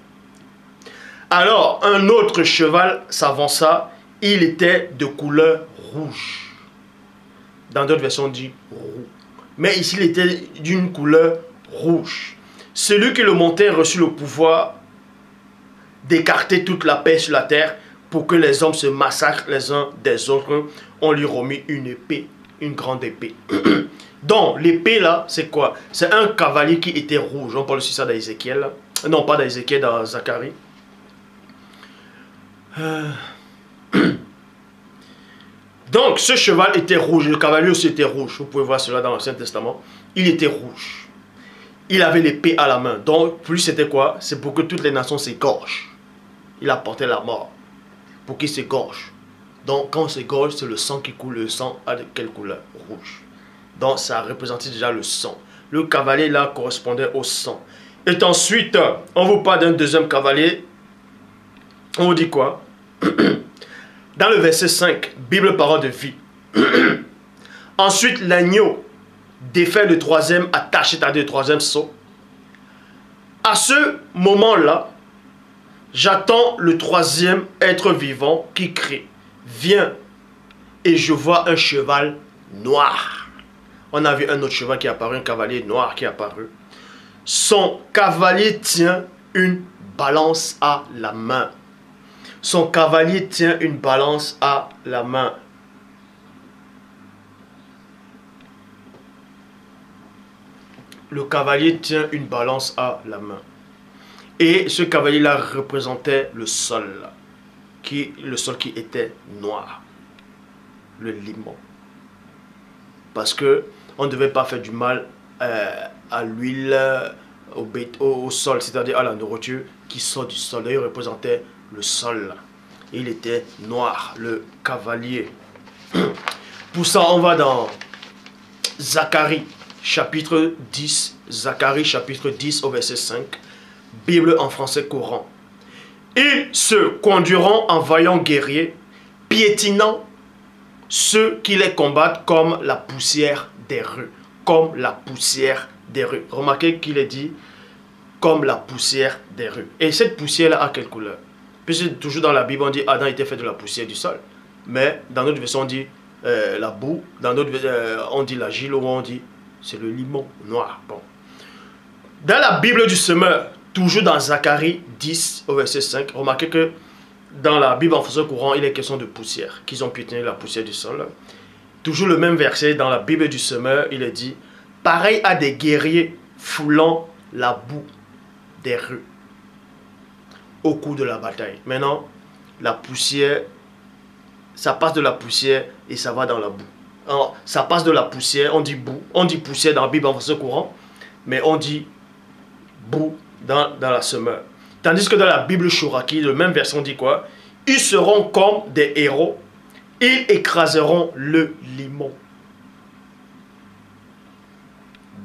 Alors, un autre cheval s'avança. Il était de couleur rouge. Dans d'autres versions, on dit roux. Mais ici, il était d'une couleur rouge. Celui qui le montait reçut le pouvoir d'écarter toute la paix sur la terre pour que les hommes se massacrent les uns des autres. On lui remit une épée, une grande épée. Donc, l'épée là, c'est quoi? C'est un cavalier qui était rouge. On parle aussi ça dans Ézéchiel. Non, pas dans Ézéchiel, dans Zacharie. Donc, ce cheval était rouge. Le cavalier aussi était rouge. Vous pouvez voir cela dans l'Ancien Testament. Il était rouge. Il avait l'épée à la main. Donc, plus c'était quoi? C'est pour que toutes les nations s'égorgent. Il apportait la mort. Pour qu'ils s'égorgent. Donc, quand on s'égorge, c'est le sang qui coule. Le sang a de quelle couleur? Rouge. Donc, ça représentait déjà le sang. Le cavalier, là, correspondait au sang. Et ensuite, on vous parle d'un deuxième cavalier. On vous dit quoi? Dans le verset 5, Bible parole de vie. Ensuite, l'agneau défait le troisième, attache, c'est-à-dire le troisième sceau. À ce moment-là, j'attends le troisième être vivant qui crie. Viens, et je vois un cheval noir. On a vu un autre cheval qui est apparu, un cavalier noir qui est apparu. Son cavalier tient une balance à la main. Son cavalier tient une balance à la main. Le cavalier tient une balance à la main. Et ce cavalier-là représentait le sol. Le sol qui était noir. Le limon. Parce que on ne devait pas faire du mal à l'huile, au sol, c'est-à-dire à la nourriture qui sort du sol. Il représentait le sol. Il était noir, le cavalier. Pour ça, on va dans Zacharie, chapitre 10. Zacharie, chapitre 10, au verset 5. Bible en français courant. Ils se conduiront en vaillants guerriers, piétinant ceux qui les combattent comme la poussière des rues. Comme la poussière des rues. Remarquez qu'il est dit comme la poussière des rues. Et cette poussière-là a quelle couleur? Puisque toujours dans la Bible, on dit Adam était fait de la poussière du sol. Mais dans notre version, on dit la boue. Dans notre on dit l'argile, ou on dit c'est le limon noir. Bon. Dans la Bible du semeur, toujours dans Zacharie 10, au verset 5, remarquez que dans la Bible en français courant, il est question de poussière, qu'ils ont piétiné la poussière du sol. Toujours le même verset, dans la Bible du semeur, il est dit pareil à des guerriers foulant la boue des rues au cours de la bataille. Maintenant, la poussière, ça passe de la poussière et ça va dans la boue. Alors, ça passe de la poussière, on dit boue, on dit poussière dans la Bible en français courant, mais on dit boue dans la semeur. Tandis que dans la Bible Chouraki, le même verset, on dit quoi? Ils seront comme des héros, ils écraseront le limon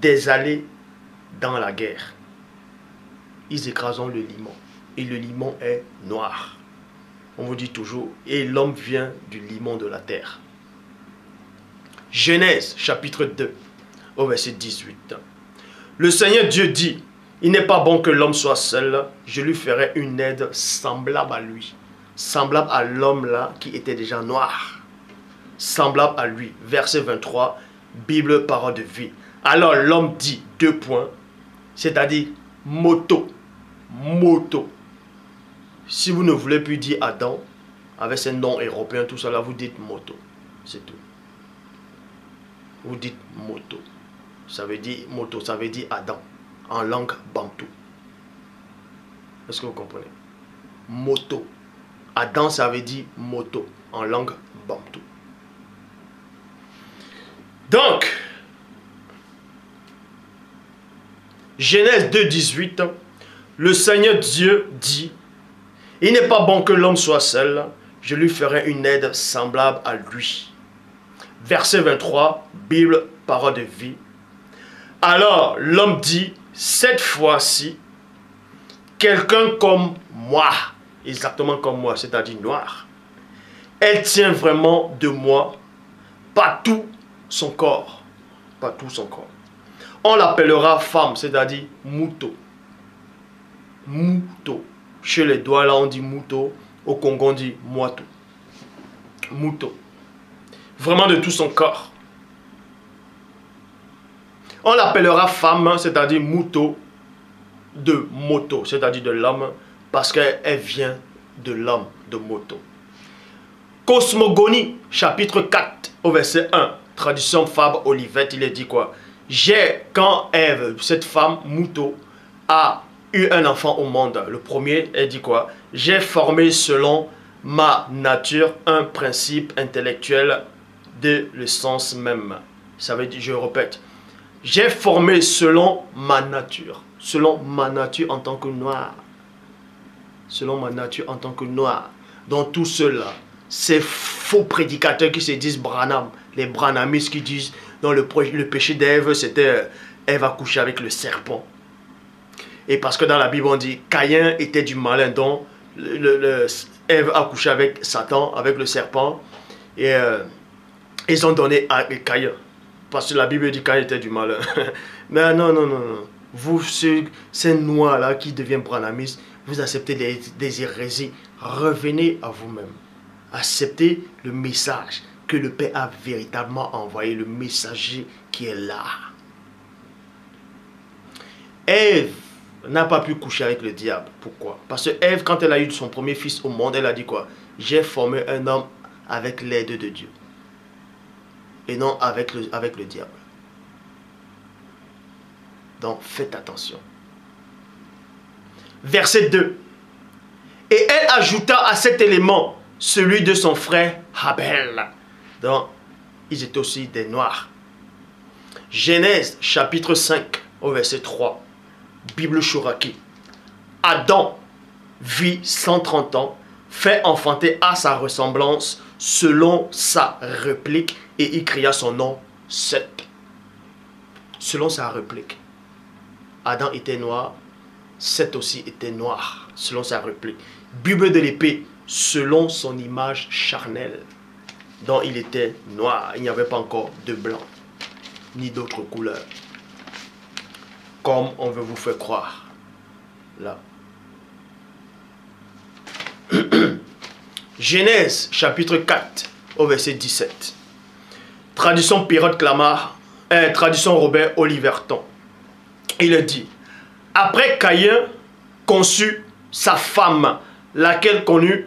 des allées dans la guerre. Ils écraseront le limon. Et le limon est noir. On vous dit toujours, et l'homme vient du limon de la terre. Genèse, chapitre 2, au verset 18. Le Seigneur Dieu dit, il n'est pas bon que l'homme soit seul, je lui ferai une aide semblable à lui. Semblable à l'homme là qui était déjà noir. Semblable à lui. Verset 23, Bible, parole de vie. Alors l'homme dit, deux points, c'est-à-dire moto. Moto. Si vous ne voulez plus dire Adam, avec ses noms européens, tout ça là, vous dites moto. C'est tout. Vous dites moto. Ça veut dire moto, ça veut dire Adam. En langue bantou. Est-ce que vous comprenez? Moto. Adam, ça veut dire moto. En langue bantou. Donc, Genèse 2, 18. Le Seigneur Dieu dit, il n'est pas bon que l'homme soit seul, je lui ferai une aide semblable à lui. Verset 23, Bible, parole de vie. Alors l'homme dit, cette fois-ci, quelqu'un comme moi, exactement comme moi, c'est-à-dire noir, elle tient vraiment de moi, pas tout son corps, pas tout son corps. On l'appellera femme, c'est-à-dire mouton. Mouton. Chez les doigts là on dit mouton, au Congo on dit moitou. Mouton. vraiment de tout son corps. On l'appellera femme, c'est-à-dire mouton de moto, c'est-à-dire de l'homme, parce qu'elle vient de l'homme, de moto. Cosmogonie, chapitre 4, au verset 1, traduction Fabre Olivette, il est dit quoi? Quand Ève, cette femme mouton, a eu un enfant au monde, le premier, elle dit quoi? J'ai formé selon ma nature un principe intellectuel de l'essence même. Ça veut dire, je répète, j'ai formé selon ma nature en tant que noir. Selon ma nature en tant que noir. Donc tout cela, ces faux prédicateurs qui se disent Branham, les Branhamistes qui disent dans le péché d'Ève, c'était Ève a couché avec le serpent. Et parce que dans la Bible on dit Caïn était du malin, donc Ève a couché avec Satan, avec le serpent, et ils ont donné à Caïn. Parce que la Bible dit Caïn était du malin. Mais non. Vous, ces noirs-là qui deviennent branhamistes, vous acceptez des hérésies. Revenez à vous-même. Acceptez le message que le Père a véritablement envoyé, le messager qui est là. Ève n'a pas pu coucher avec le diable. Pourquoi? Parce que Ève, quand elle a eu son premier fils au monde, elle a dit quoi? J'ai formé un homme avec l'aide de Dieu. Et non avec le diable. Donc faites attention. Verset 2. Et elle ajouta à cet élément celui de son frère Abel. Donc ils étaient aussi des noirs. Genèse chapitre 5 au verset 3. Bible Chouraki. Adam vit 130 ans, fait enfanter à sa ressemblance selon sa réplique, et il cria son nom Seth. Selon sa réplique. Adam était noir, Seth aussi était noir, selon sa réplique. Bible de l'épée, selon son image charnelle, dont il était noir. Il n'y avait pas encore de blanc, ni d'autres couleurs. Comme on veut vous faire croire. Là. Genèse, chapitre 4, au verset 17. Traduction Pirotte Clamart, traduction Robert Oliverton. Il dit, après Caïn conçut sa femme, laquelle connut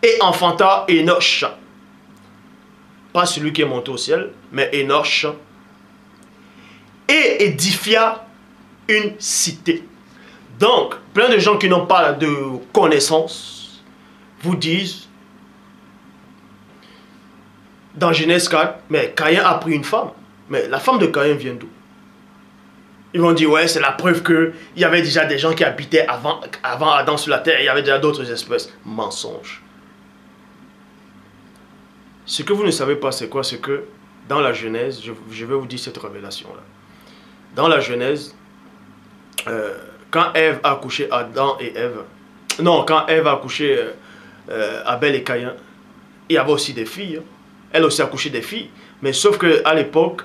et enfanta Énoch. Pas celui qui est monté au ciel, mais Énoch. Et édifia une cité. Donc, plein de gens qui n'ont pas de connaissances vous disent, dans Genèse 4, mais Caïn a pris une femme. Mais la femme de Caïn vient d'où? Ils vont dire, ouais, c'est la preuve qu'il y avait déjà des gens qui habitaient avant Adam sur la terre. Il y avait déjà d'autres espèces. Mensonge. Ce que vous ne savez pas, c'est quoi? C'est que dans la Genèse, je vais vous dire cette révélation-là. Dans la Genèse, quand Ève a accouché Adam et Ève, non, quand Ève a accouché Abel et Caïn, il y avait aussi des filles. Elle aussi a accouché des filles. Mais sauf qu'à l'époque,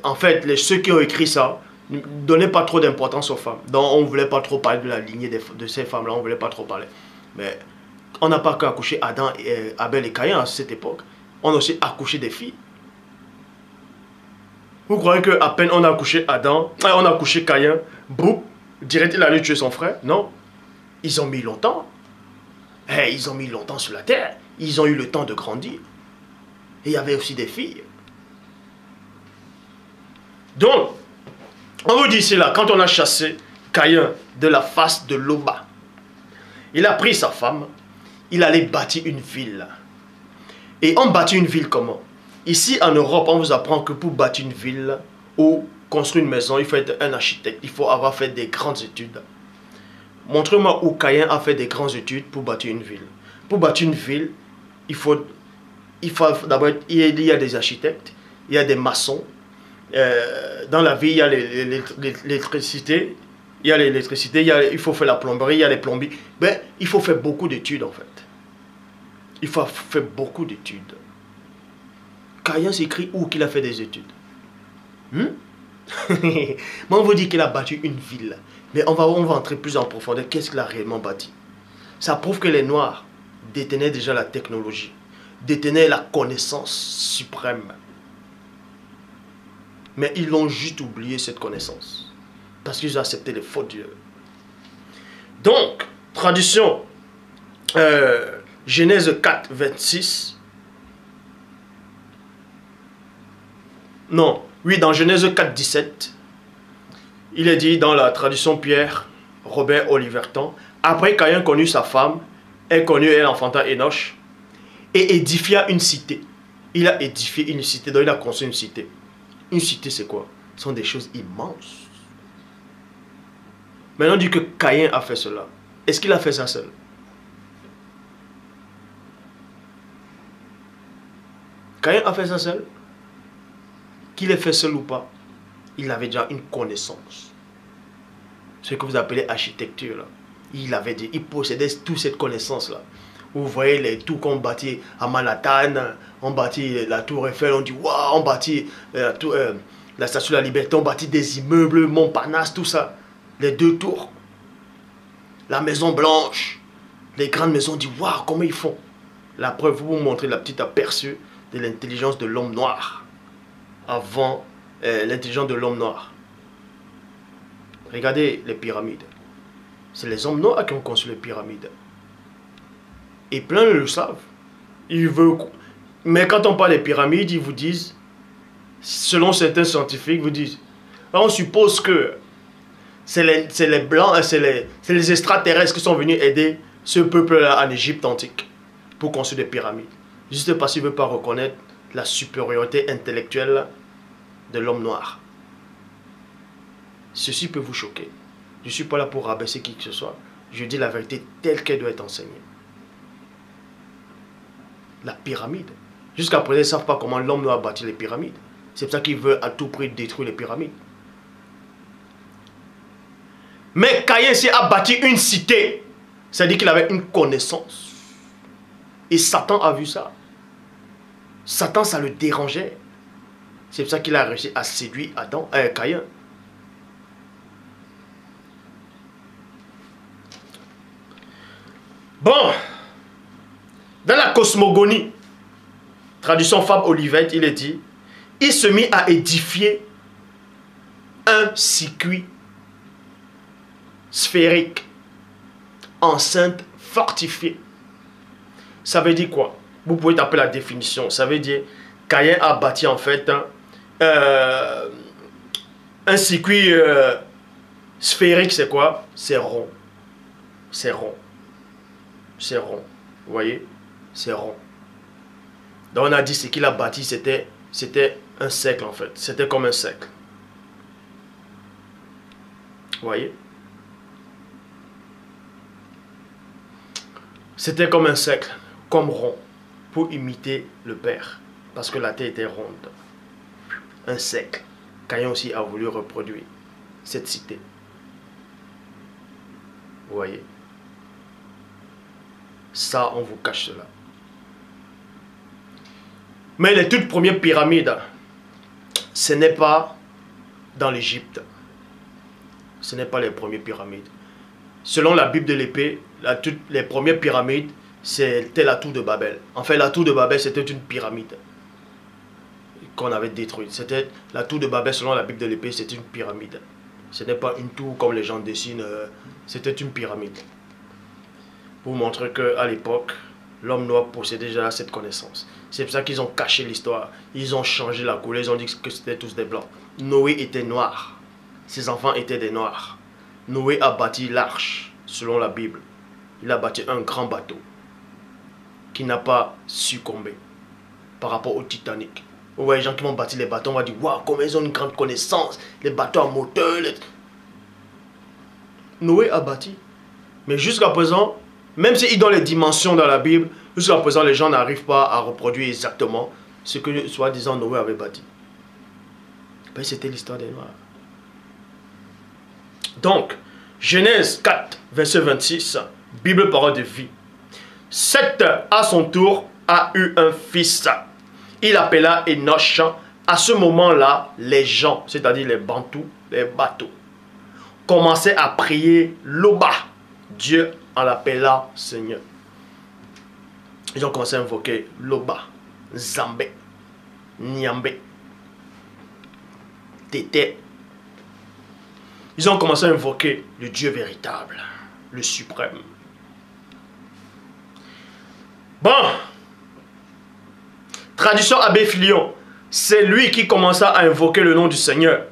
en fait, ceux qui ont écrit ça ne donnaient pas trop d'importance aux femmes. Donc on ne voulait pas trop parler de la lignée de ces femmes-là, on ne voulait pas trop parler. Mais on n'a pas qu'accoucher Adam, Abel et Caïn à cette époque. On a aussi accouché des filles. Vous croyez qu'à peine on a accouché Adam, on a accouché Caïn, boum, dirait-il aller tuer son frère? Non. Ils ont mis longtemps. Ils ont mis longtemps sur la terre. Ils ont eu le temps de grandir. Et il y avait aussi des filles. Donc, on vous dit cela, quand on a chassé Caïn de la face de l'Oba, il a pris sa femme, il allait bâtir une ville. Et on bâtit une ville comment? Ici en Europe, on vous apprend que pour bâtir une ville ou construire une maison, il faut être un architecte, il faut avoir fait des grandes études. Montrez-moi où Caïn a fait des grandes études pour bâtir une ville. Pour bâtir une ville, il faut d'abord, il y a des architectes, il y a des maçons. Dans la vie, il y a l'électricité, il faut faire la plomberie, il y a les plombiers. Ben, il faut faire beaucoup d'études en fait. Il faut faire beaucoup d'études. Caïn s'écrit où qu'il a fait des études. Moi, on vous dit qu'il a bâti une ville. Mais on va entrer plus en profondeur. Qu'est-ce qu'il a réellement bâti? Ça prouve que les Noirs détenaient déjà la technologie. détenaient la connaissance suprême. Mais ils l'ont juste oublié, cette connaissance. Parce qu'ils ont accepté les faux dieux. Donc, tradition, Genèse 4, 26. Non, oui, dans Genèse 4, 17, il est dit dans la tradition Pierre, Robert Oliverton, après qu'ayant connu sa femme, elle enfanta Enoch et édifia une cité. Il a édifié une cité, donc il a construit une cité. Une cité, c'est quoi? Ce sont des choses immenses. Maintenant, on dit que Caïn a fait cela. Est-ce qu'il a fait ça seul? Caïn a fait ça seul? Qu'il ait fait seul ou pas, il avait déjà une connaissance. Ce que vous appelez architecture, là. Il possédait toute cette connaissance-là. Vous voyez les tours qu'on bâtit à Manhattan, on bâtit la tour Eiffel, on dit waouh, on bâtit la statue de la Liberté, on bâtit des immeubles, Montparnasse, tout ça. Les 2 tours. La Maison Blanche, les grandes maisons, on dit waouh, comment ils font? La preuve, vous montrer la petite aperçu de l'intelligence de l'homme noir. Avant l'intelligence de l'homme noir. Regardez les pyramides. C'est les hommes noirs qui ont construit les pyramides. Et plein le savent. Mais quand on parle des pyramides, ils vous disent, selon certains scientifiques, vous disent, on suppose que c'est les blancs, c'est les extraterrestres qui sont venus aider ce peuple-là en Égypte antique pour construire des pyramides. Juste parce qu'ils ne veulent pas reconnaître la supériorité intellectuelle de l'homme noir. Ceci peut vous choquer. Je ne suis pas là pour rabaisser qui que ce soit. Je dis la vérité telle qu'elle doit être enseignée. La pyramide. Jusqu'à présent, ils ne savent pas comment l'homme noir a bâti les pyramides. C'est pour ça qu'il veut à tout prix détruire les pyramides. Mais Caïn a bâti une cité. C'est-à-dire qu'il avait une connaissance. Et Satan a vu ça. Satan, ça le dérangeait. C'est pour ça qu'il a réussi à séduire Caïn. Bon, dans la cosmogonie, traduction Fab Olivet, il est dit, il se mit à édifier un circuit sphérique, enceinte fortifiée. Ça veut dire quoi? Vous pouvez taper la définition. Ça veut dire Caïn a bâti en fait un circuit sphérique, c'est quoi? C'est rond. C'est rond. C'est rond. Vous voyez? C'est rond. Donc on a dit ce qu'il a bâti, c'était un cercle en fait. C'était comme un cercle. Vous voyez? C'était comme un cercle, comme rond, pour imiter le Père. Parce que la terre était ronde. Un cercle. Caïn aussi a voulu reproduire cette cité. Vous voyez? Ça, on vous cache cela. Mais les toutes premières pyramides, ce n'est pas dans l'Égypte. Ce n'est pas les premières pyramides. Selon la Bible de l'épée, les premières pyramides, c'était la tour de Babel. En fait, la tour de Babel, c'était une pyramide qu'on avait détruite. C'était la tour de Babel, selon la Bible de l'épée, c'était une pyramide. Ce n'est pas une tour comme les gens dessinent, c'était une pyramide. Pour montrer qu'à l'époque, l'homme noir possédait déjà cette connaissance. C'est pour ça qu'ils ont caché l'histoire. Ils ont changé la couleur, ils ont dit que c'était tous des blancs. Noé était noir. Ses enfants étaient des noirs. Noé a bâti l'arche, selon la Bible. Il a bâti un grand bateau qui n'a pas succombé par rapport au Titanic. Vous voyez les gens qui vont bâtir les bateaux, on va dire, waouh, comment ils ont une grande connaissance. Les bateaux à moteur. Noé a bâti. Mais jusqu'à présent, même s'ils donnent les dimensions dans la Bible, jusqu'à présent, les gens n'arrivent pas à reproduire exactement ce que, soi-disant, Noé avait bâti. Ben, c'était l'histoire des Noirs. Donc, Genèse 4, verset 26, Bible parole de vie. Seth, à son tour, a eu un fils. Il appela Enoch. À ce moment-là, les gens, c'est-à-dire les Bantous, les bateaux, commençaient à prier Loba, Dieu en l'appelant Seigneur. Ils ont commencé à invoquer Loba, Zambé, Nyambé, Tété. Ils ont commencé à invoquer le Dieu véritable, le suprême. Bon, tradition Abbé Filion, c'est lui qui commença à invoquer le nom du Seigneur.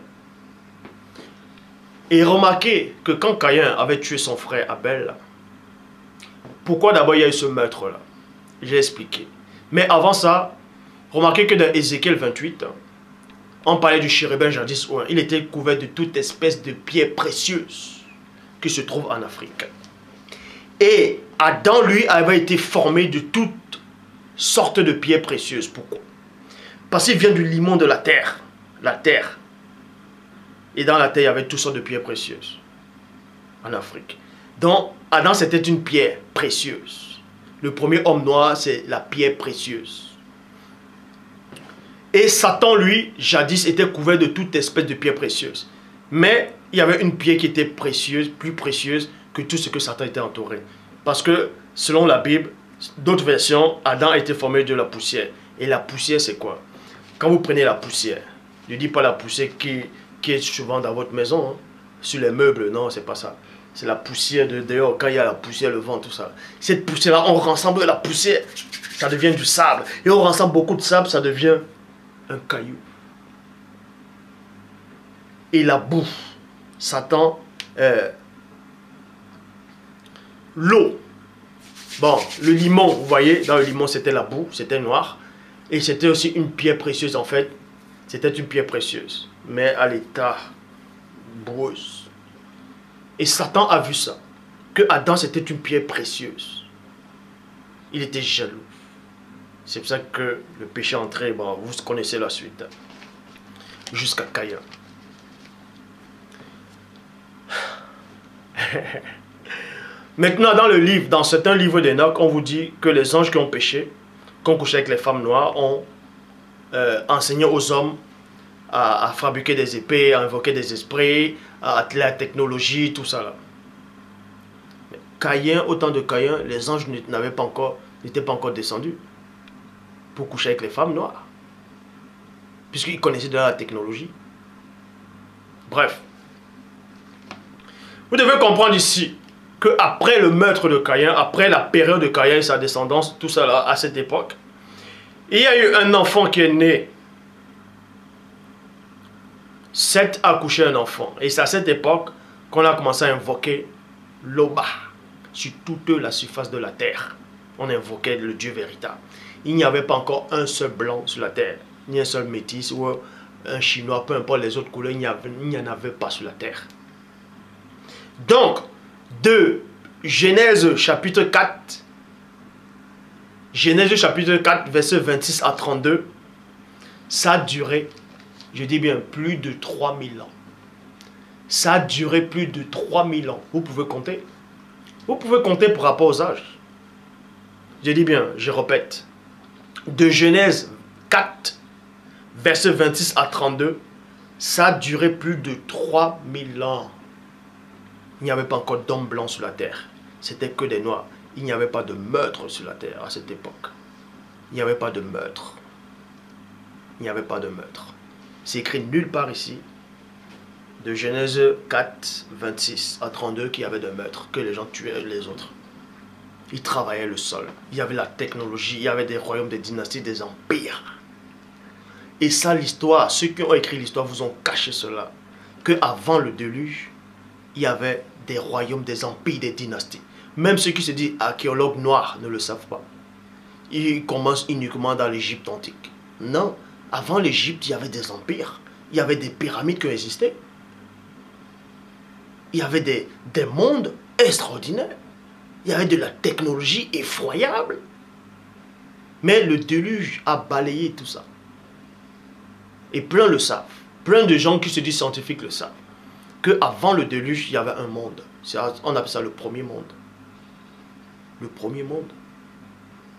Et remarquez que quand Caïn avait tué son frère Abel, pourquoi d'abord il y a eu ce meurtre-là? J'ai expliqué. Mais avant ça, remarquez que dans Ézéchiel 28, on parlait du chérubin jadis, il était couvert de toute espèce de pierres précieuses qui se trouvent en Afrique. Et Adam, lui, avait été formé de toutes sortes de pierres précieuses. Pourquoi? Parce qu'il vient du limon de la terre. La terre. Et dans la terre, il y avait toutes sortes de pierres précieuses. En Afrique. Donc, Adam, c'était une pierre précieuse. Le premier homme noir, c'est la pierre précieuse. Et Satan, lui, jadis, était couvert de toute espèce de pierres précieuses. Mais il y avait une pierre qui était précieuse, plus précieuse que tout ce que Satan était entouré. Parce que, selon la Bible, d'autres versions, Adam était formé de la poussière. Et la poussière, c'est quoi? Quand vous prenez la poussière, je ne dis pas la poussière qui est souvent dans votre maison, hein, sur les meubles, non, c'est pas ça. C'est la poussière de dehors, quand il y a la poussière, le vent, tout ça. Cette poussière-là, on rassemble la poussière, ça devient du sable. Et on rassemble beaucoup de sable, ça devient un caillou. Et la boue, Satan, l'eau. Bon, le limon, vous voyez, dans le limon, c'était la boue, c'était noir. Et c'était aussi une pierre précieuse, en fait. C'était une pierre précieuse, mais à l'état boueuse. Et Satan a vu ça, que Adam, c'était une pierre précieuse. Il était jaloux. C'est pour ça que le péché est entré, bon, vous connaissez la suite. Jusqu'à Caïn. Maintenant, dans le livre, dans certains livres d'Enoch, on vous dit que les anges qui ont péché, qui ont couché avec les femmes noires, ont enseigné aux hommes à fabriquer des épées, à invoquer des esprits, à atteler la technologie, tout ça là. Mais Caïn, au temps de Caïn, les anges n'étaient pas encore descendus pour coucher avec les femmes noires, puisqu'ils connaissaient déjà la technologie. Bref, vous devez comprendre ici qu'après le meurtre de Caïn, après la période de Caïn et sa descendance, tout ça là, à cette époque, il y a eu un enfant qui est né. Seth a accouché un enfant. Et c'est à cette époque qu'on a commencé à invoquer Loba sur toute la surface de la terre. On invoquait le Dieu véritable. Il n'y avait pas encore un seul blanc sur la terre, ni un seul métis ou un chinois, peu importe les autres couleurs, il n'y en avait pas sur la terre. Donc, de Genèse chapitre 4, verset 26 à 32, ça a duré, je dis bien, plus de 3000 ans. Ça a duré plus de 3000 ans. Vous pouvez compter. Vous pouvez compter par rapport aux âges. Je dis bien, je répète. De Genèse 4, verset 26 à 32, ça a duré plus de 3000 ans. Il n'y avait pas encore d'hommes blancs sur la terre. C'était que des noirs. Il n'y avait pas de meurtre sur la terre à cette époque. Il n'y avait pas de meurtre. Il n'y avait pas de meurtre. C'est écrit nulle part ici, de Genèse 4, 26 à 32, qu'il y avait de meurtres, que les gens tuaient les autres. Ils travaillaient le sol. Il y avait la technologie, il y avait des royaumes, des dynasties, des empires. Et ça, l'histoire, ceux qui ont écrit l'histoire vous ont caché cela. Qu'avant le déluge, il y avait des royaumes, des empires, des dynasties. Même ceux qui se disent archéologues noirs ne le savent pas. Ils commencent uniquement dans l'Égypte antique. Non, avant l'Égypte, il y avait des empires. Il y avait des pyramides qui existaient. Il y avait des mondes extraordinaires. Il y avait de la technologie effroyable. Mais le déluge a balayé tout ça. Et plein le savent. Plein de gens qui se disent scientifiques le savent. Qu'avant le déluge, il y avait un monde. On appelle ça le premier monde. Le premier monde.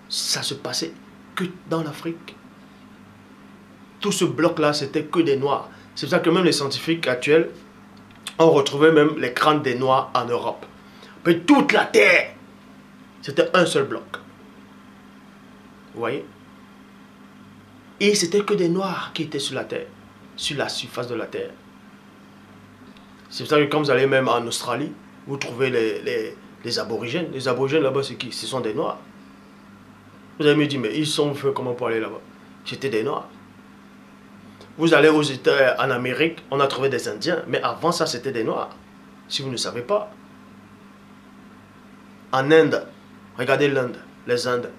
Ça se passait que dans l'Afrique. Tout ce bloc-là, c'était que des Noirs. C'est pour ça que même les scientifiques actuels ont retrouvé même les crânes des Noirs en Europe. Mais toute la Terre, c'était un seul bloc. Vous voyez? Et c'était que des noirs qui étaient sur la terre, sur la surface de la terre. C'est pour ça que quand vous allez même en Australie, vous trouvez les aborigènes. Les aborigènes là-bas, c'est qui? Ce sont des noirs. Vous allez me dire, mais ils sont faits comment pour aller là-bas? C'était des noirs. Vous allez aux États, en Amérique, on a trouvé des Indiens, mais avant ça, c'était des noirs. Si vous ne savez pas. En Inde, regardez l'Inde, les Indes.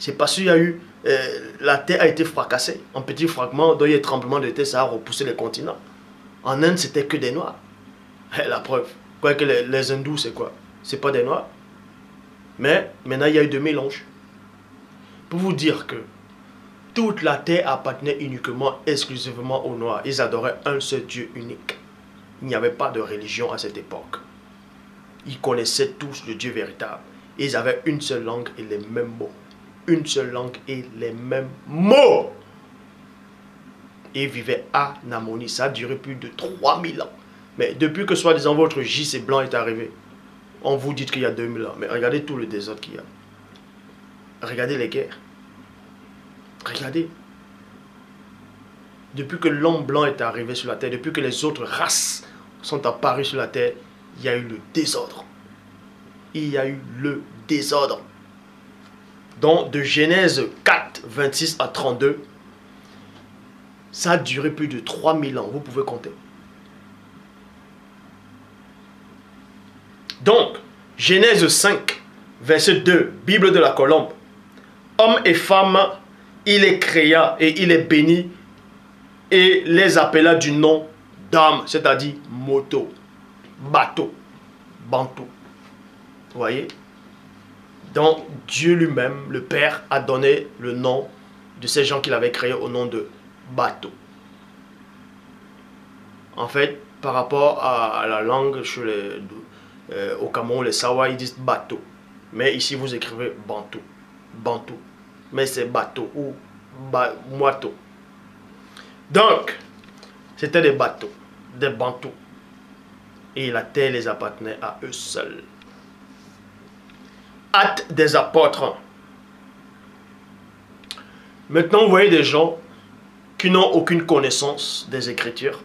C'est parce qu'il y a eu, la terre a été fracassée en petits fragments, donc il y a eu tremblement de terre, ça a repoussé les continents. En Inde, c'était que des noirs. Et la preuve, quoi que les hindous, c'est quoi? C'est pas des noirs. Mais maintenant, il y a eu des mélanges. Pour vous dire que toute la terre appartenait uniquement, exclusivement aux noirs. Ils adoraient un seul Dieu unique. Il n'y avait pas de religion à cette époque. Ils connaissaient tous le Dieu véritable. Ils avaient une seule langue et les mêmes mots. Une seule langue et les mêmes mots. Et ils vivaient en harmonie. Ça a duré plus de 3000 ans. Mais depuis que soi-disant votre JC blanc est arrivé, on vous dit qu'il y a 2000 ans. Mais regardez tout le désordre qu'il y a. Regardez les guerres. Regardez. Depuis que l'homme blanc est arrivé sur la terre, depuis que les autres races sont apparues sur la terre, il y a eu le désordre. Il y a eu le désordre. Donc de Genèse 4, 26 à 32, ça a duré plus de 3000 ans. Vous pouvez compter. Donc, Genèse 5, verset 2, Bible de la Colombe. Hommes et femmes, il les créa et il les bénit et les appela du nom d'âme, c'est-à-dire moto, bateau, bantou. Vous voyez? Donc, Dieu lui-même, le Père, a donné le nom de ces gens qu'il avait créés au nom de bateau. En fait, par rapport à la langue chez au Cameroun, les Sawa, ils disent bateau. Mais ici, vous écrivez bantou. Bantou. Mais c'est bateau ou moito. Donc, c'était des bateaux, des bantous. Et la terre les appartenait à eux seuls. Actes des apôtres. Maintenant, vous voyez des gens qui n'ont aucune connaissance des Écritures,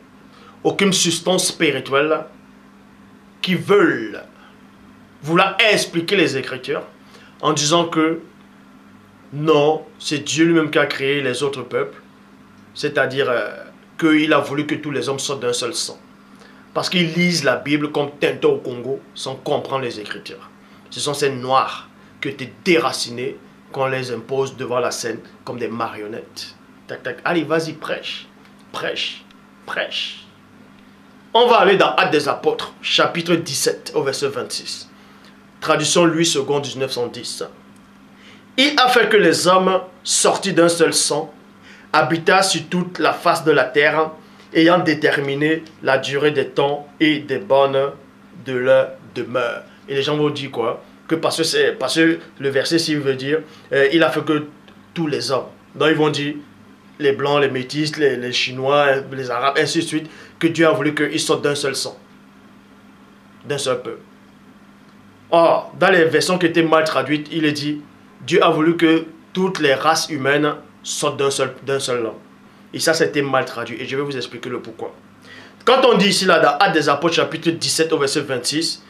aucune substance spirituelle, qui veulent vouloir expliquer les Écritures en disant que non, c'est Dieu lui-même qui a créé les autres peuples, c'est-à-dire qu'il a voulu que tous les hommes sortent d'un seul sang. Parce qu'ils lisent la Bible comme Tintin au Congo sans comprendre les Écritures. Ce sont ces noirs qui étaient déracinés qu'on les impose devant la scène comme des marionnettes. Tac, tac. Allez, vas-y, prêche, prêche, prêche. On va aller dans Actes des Apôtres, chapitre 17, au verset 26. Traduction Louis II, 1910. Il a fait que les hommes, sortis d'un seul sang, habitassent sur toute la face de la terre, ayant déterminé la durée des temps et des bornes de leur demeure. Et les gens vont dire quoi? Que parce que le verset ci veut dire, il a fait que tous les hommes. Donc ils vont dire, les blancs, les métis, les chinois, les arabes, ainsi de suite, que Dieu a voulu qu'ils sortent d'un seul sang, d'un seul peuple. Or, dans les versions qui étaient mal traduites, il est dit, Dieu a voulu que toutes les races humaines sortent d'un seul homme. Et ça, c'était mal traduit. Et je vais vous expliquer le pourquoi. Quand on dit ici, là, dans Actes des Apôtres, chapitre 17, au verset 26,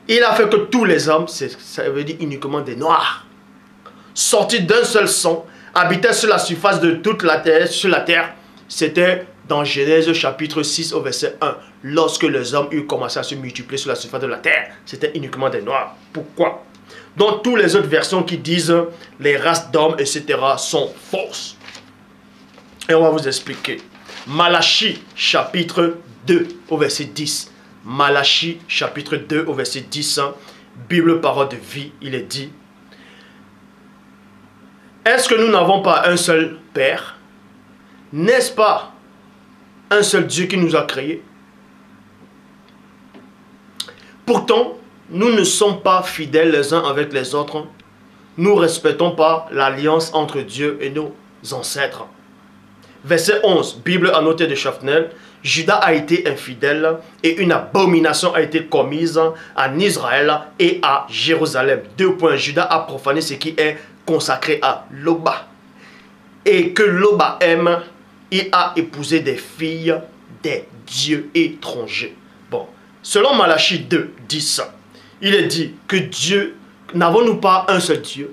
il a fait que tous les hommes, ça veut dire uniquement des noirs, sortis d'un seul sang, habitaient sur la surface de toute la terre, c'était dans Genèse chapitre 6 au verset 1. Lorsque les hommes eurent commencé à se multiplier sur la surface de la terre, c'était uniquement des noirs. Pourquoi? Donc, toutes les autres versions qui disent les races d'hommes, etc. sont fausses. Et on va vous expliquer. Malachie chapitre 2 au verset 10. Malachie chapitre 2 au verset 10. Bible parole de vie, il est dit. Est-ce que nous n'avons pas un seul Père? N'est-ce pas un seul Dieu qui nous a créés? Pourtant, nous ne sommes pas fidèles les uns avec les autres. Nous ne respectons pas l'alliance entre Dieu et nos ancêtres. Verset 11, Bible annotée de Schaffner. Judas a été infidèle et une abomination a été commise en Israël et à Jérusalem. 2 points. Judas a profané ce qui est consacré à Loba. Et que Loba aime, il a épousé des filles des dieux étrangers. Bon, selon Malachie 2, 10, il est dit que Dieu, n'avons-nous pas un seul Dieu?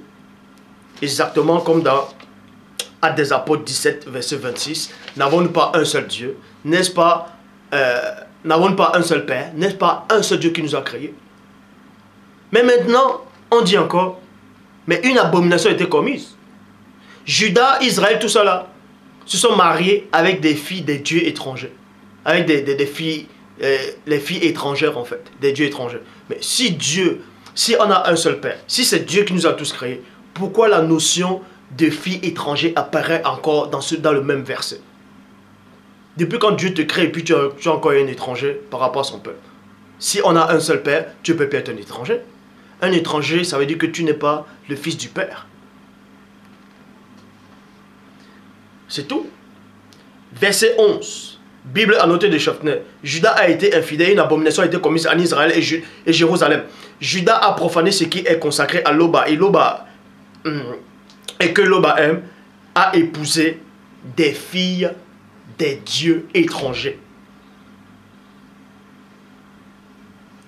Exactement comme dans Actes des Apôtres 17, verset 26, n'avons-nous pas un seul Dieu? N'est-ce pas, n'avons-nous pas un seul Père? N'est-ce pas un seul Dieu qui nous a créés? Mais maintenant, on dit encore, mais une abomination a été commise. Judas, Israël, tout ça là, se sont mariés avec des filles des dieux étrangers. Avec des filles, les filles étrangères en fait, des dieux étrangers. Mais si Dieu, si on a un seul Père, si c'est Dieu qui nous a tous créés, pourquoi la notion de filles étrangères apparaît encore dans le même verset? Depuis quand Dieu te crée et puis tu as encore un étranger par rapport à son peuple. Si on a un seul Père, tu ne peux pas être un étranger. Un étranger, ça veut dire que tu n'es pas le fils du Père. C'est tout. Verset 11. Bible annotée de Schaffner. Judas a été infidèle, une abomination a été commise en Israël et Jérusalem. Judas a profané ce qui est consacré à Loba. Et que Loba aime, a épousé des filles des dieux étrangers.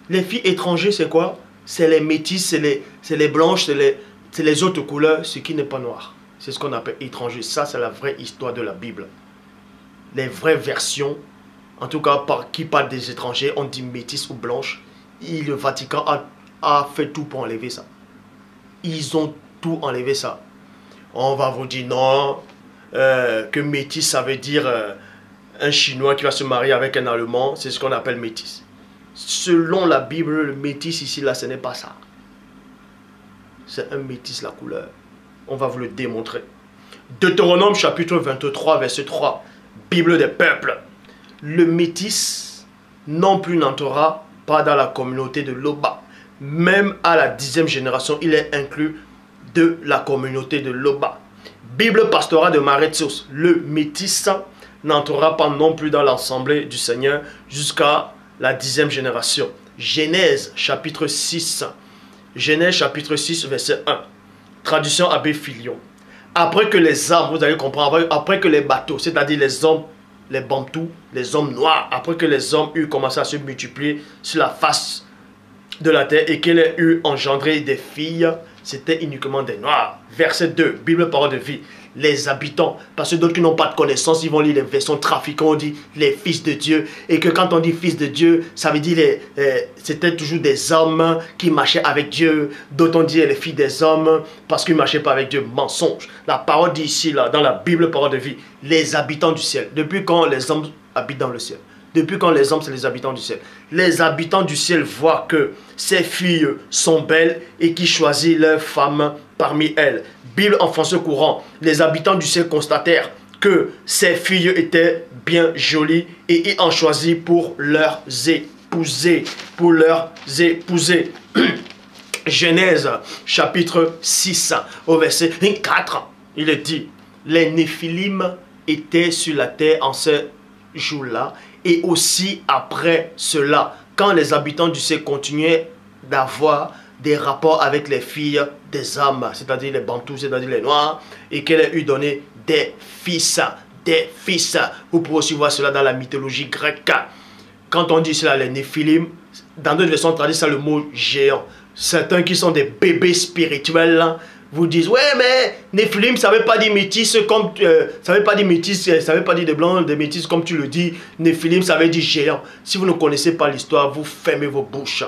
Les filles étrangères, c'est quoi? C'est les métisses, c'est les blanches, c'est les autres couleurs, ce qui n'est pas noir. C'est ce qu'on appelle étranger. Ça, c'est la vraie histoire de la Bible. Les vraies versions, en tout cas, qui parlent des étrangers, on dit métis ou blanche. Et le Vatican a fait tout pour enlever ça. Ils ont tout enlevé ça. On va vous dire non, que métis, ça veut dire un Chinois qui va se marier avec un Allemand. C'est ce qu'on appelle métis. Selon la Bible, le métis ici, là, ce n'est pas ça. C'est un métis, la couleur. On va vous le démontrer. Deutéronome chapitre 23, verset 3. Bible des peuples. Le métis non plus n'entrera pas dans la communauté de Loba. Même à la 10e génération, il est inclus de la communauté de Loba. Bible pastorale de Marétios. Le métis n'entrera pas non plus dans l'assemblée du Seigneur jusqu'à la 10e génération. Genèse chapitre 6. Genèse chapitre 6 verset 1. Traduction Abbé Filion. Après que les hommes, vous allez comprendre, après que les bateaux, c'est-à-dire les hommes, les bantous, les hommes noirs, après que les hommes eurent commencé à se multiplier sur la face de la terre et qu'elle ait eu engendré des filles, c'était uniquement des noirs. Verset 2, Bible parole de vie. Les habitants, parce que d'autres qui n'ont pas de connaissance, ils vont lire les versions trafiquants, on dit les fils de Dieu. Et que quand on dit fils de Dieu, ça veut dire c'était toujours des hommes qui marchaient avec Dieu. D'autres on dit les filles des hommes parce qu'ils ne marchaient pas avec Dieu. Mensonge. La parole dit ici, là, dans la Bible, parole de vie, les habitants du ciel. Depuis quand les hommes habitent dans le ciel? Depuis quand les hommes, c'est les habitants du ciel? Les habitants du ciel voient que ces filles sont belles et qui choisissent leurs femmes parmi elles. Bible en français courant, les habitants du ciel constatèrent que ces filles étaient bien jolies et ils en choisissent pour leurs épouser. Genèse chapitre 6 au verset 4, il est dit, les Néphilim étaient sur la terre en ce jour-là et aussi après cela, quand les habitants du ciel continuaient d'avoir des rapports avec les filles des hommes, c'est-à-dire les bantous, c'est-à-dire les noirs, et qu'elle a eu donné des fils. Vous pouvez aussi voir cela dans la mythologie grecque. Quand on dit cela, les Néphilim, dans d'autres versions, on traduit ça le mot géant. Certains qui sont des bébés spirituels, vous disent, ouais, mais Néphilim, ça ne veut pas dire métis, comme, ça ne veut pas dire métis, ça ne veut pas dire de blanc, de métis, comme tu le dis. Néphilim, ça veut dire géant. Si vous ne connaissez pas l'histoire, vous fermez vos bouches.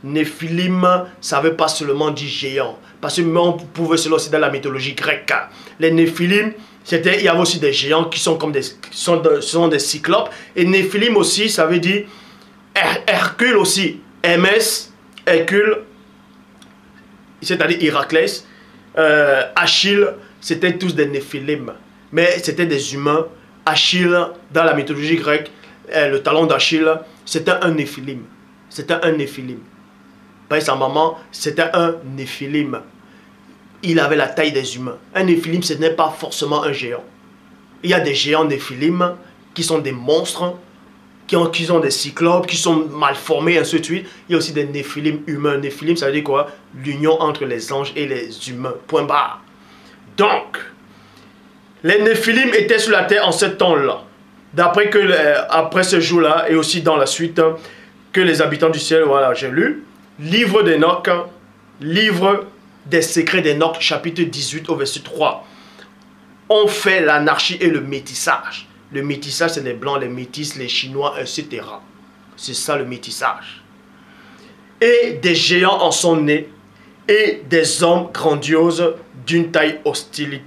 Néphilim, ça ne veut pas seulement dire géant. Parce que on pouvait cela aussi dans la mythologie grecque. Les Néphilim, il y avait aussi des géants qui sont comme sont des cyclopes. Et Néphilim aussi, ça veut dire Hercule aussi. Hermès, Hercule, c'est-à-dire Héraclès, Achille, c'était tous des Néphilim. Mais c'était des humains. Achille, dans la mythologie grecque, le talon d'Achille, c'était un Néphilim. C'était un Néphilim. Sa maman, c'était un Néphilim. Il avait la taille des humains. Un Néphilim, ce n'est pas forcément un géant. Il y a des géants Néphilim qui sont des monstres, qui ont des cyclopes, qui sont mal formés, ainsi de suite. Il y a aussi des Néphilim humains. Néphilim, ça veut dire quoi? L'union entre les anges et les humains. Point barre. Donc, les Néphilim étaient sur la terre en ce temps-là. D'après après ce jour-là, et aussi dans la suite, que les habitants du ciel, voilà, j'ai lu, livre d'Enoch, livre des secrets d'Enoch, chapitre 18 au verset 3. On fait l'anarchie et le métissage. Le métissage, c'est les blancs, les métis, les chinois, etc. C'est ça le métissage. Et des géants en sont nés, et des hommes grandioses d'une taille hostile.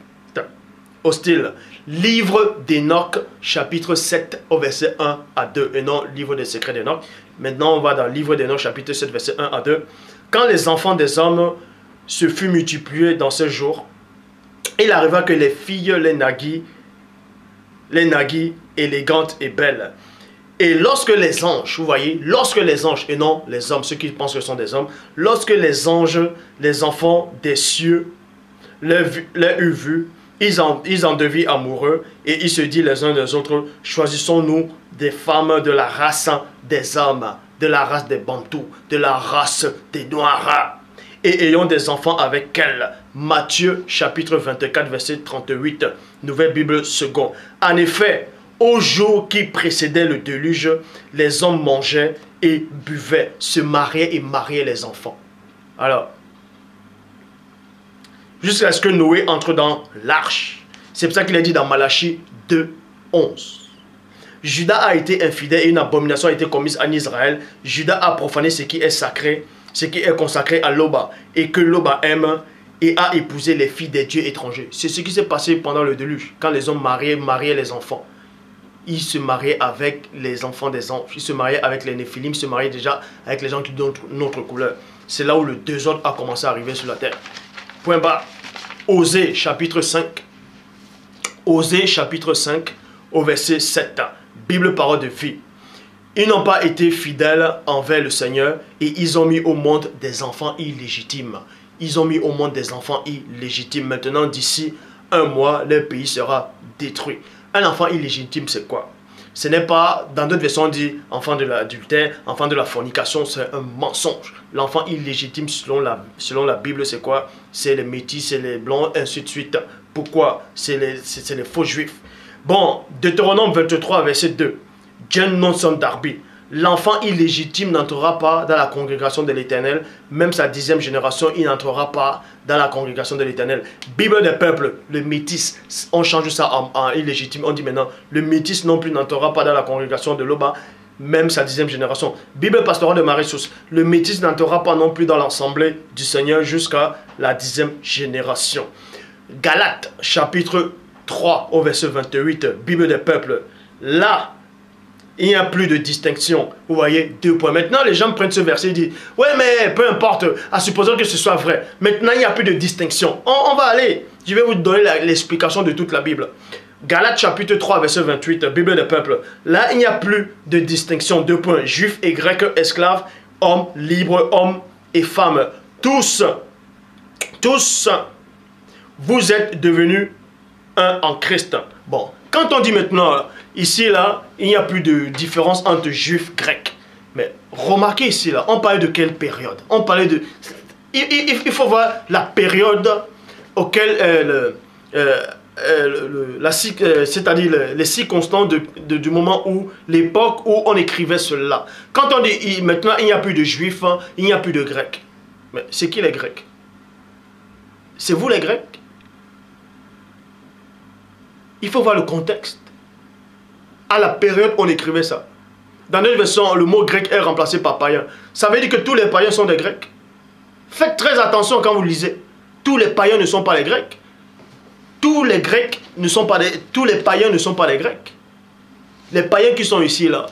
Livre d'Enoch, chapitre 7, au verset 1 à 2. Et non, livre des secrets d'Enoch. Maintenant, on va dans le livre d'Enoch, chapitre 7, verset 1 à 2. Quand les enfants des hommes se furent multipliés dans ce jour, il arriva que les filles les naguient élégantes et belles. Et lorsque les anges, vous voyez, lorsque les anges, et non les hommes, ceux qui pensent que ce sont des hommes, lorsque les anges, les enfants des cieux, les eurent vus, ils en devinrent amoureux et ils se disent les uns des autres, choisissons-nous des femmes de la race des hommes, de la race des Bantous, de la race des Noirs, et ayons des enfants avec elles. Matthieu chapitre 24 verset 38, Nouvelle Bible seconde. En effet, au jour qui précédait le déluge, les hommes mangeaient et buvaient, se mariaient et mariaient les enfants. Alors, jusqu'à ce que Noé entre dans l'arche. C'est pour ça qu'il a dit dans Malachie 2, 11. Judas a été infidèle et une abomination a été commise en Israël. Judas a profané ce qui est sacré, ce qui est consacré à Loba, et que Loba aime et a épousé les filles des dieux étrangers. C'est ce qui s'est passé pendant le déluge, quand les hommes mariaient les enfants. Ils se mariaient avec les enfants des anges, ils se mariaient avec les Néphilim, ils se mariaient déjà avec les gens qui donnent notre couleur. C'est là où le désordre a commencé à arriver sur la terre. Point bas. Osée chapitre 5. Osée chapitre 5 au verset 7. Bible parole de vie. Ils n'ont pas été fidèles envers le Seigneur et ils ont mis au monde des enfants illégitimes. Ils ont mis au monde des enfants illégitimes. Maintenant, d'ici un mois, leur pays sera détruit. Un enfant illégitime, c'est quoi? Ce n'est pas, dans d'autres versions, on dit enfant de l'adultère, enfant de la fornication, c'est un mensonge. L'enfant illégitime, selon la Bible, c'est quoi? C'est les métis, c'est les blancs, ainsi de suite. Pourquoi? C'est les faux juifs. Bon, Deutéronome 23, verset 2. Jen non son darbi. L'enfant illégitime n'entrera pas dans la congrégation de l'Éternel. Même sa 10e génération, il n'entrera pas dans la congrégation de l'Éternel. Bible des peuples, le métis, on change ça en illégitime. On dit maintenant, le métis non plus n'entrera pas dans la congrégation de l'Oba. Même sa 10e génération. Bible pastorale de Marie-Sousse, le métis n'entrera pas non plus dans l'assemblée du Seigneur jusqu'à la 10e génération. Galates, chapitre 3, au verset 28, Bible des peuples. Là, il n'y a plus de distinction. Vous voyez, 2 points. Maintenant, les gens prennent ce verset et disent, ouais, mais peu importe, à supposant que ce soit vrai. Maintenant, il n'y a plus de distinction. On va aller. Je vais vous donner l'explication de toute la Bible. Galates chapitre 3, verset 28, Bible des peuples. Là, il n'y a plus de distinction. 2 points. Juifs et grecs, esclaves, hommes, libres, hommes et femmes. Tous, vous êtes devenus un en Christ. Bon, quand on dit maintenant, ici, là, il n'y a plus de différence entre juifs, grecs. Mais remarquez ici, là, on parlait de quelle période? On parlait de... Il faut voir la période auquel... c'est-à-dire les circonstances du moment où, l'époque où on écrivait cela. Quand on dit maintenant il n'y a plus de juifs, hein, il n'y a plus de grecs. Mais c'est qui les grecs? C'est vous les grecs? Il faut voir le contexte. À la période où on écrivait ça. Dans notre version, le mot grec est remplacé par païen. Ça veut dire que tous les païens sont des grecs. Faites très attention quand vous lisez. Tous les païens ne sont pas les grecs. Tous les grecs ne sont pas tous les païens ne sont pas les grecs. Les païens qui sont ici là,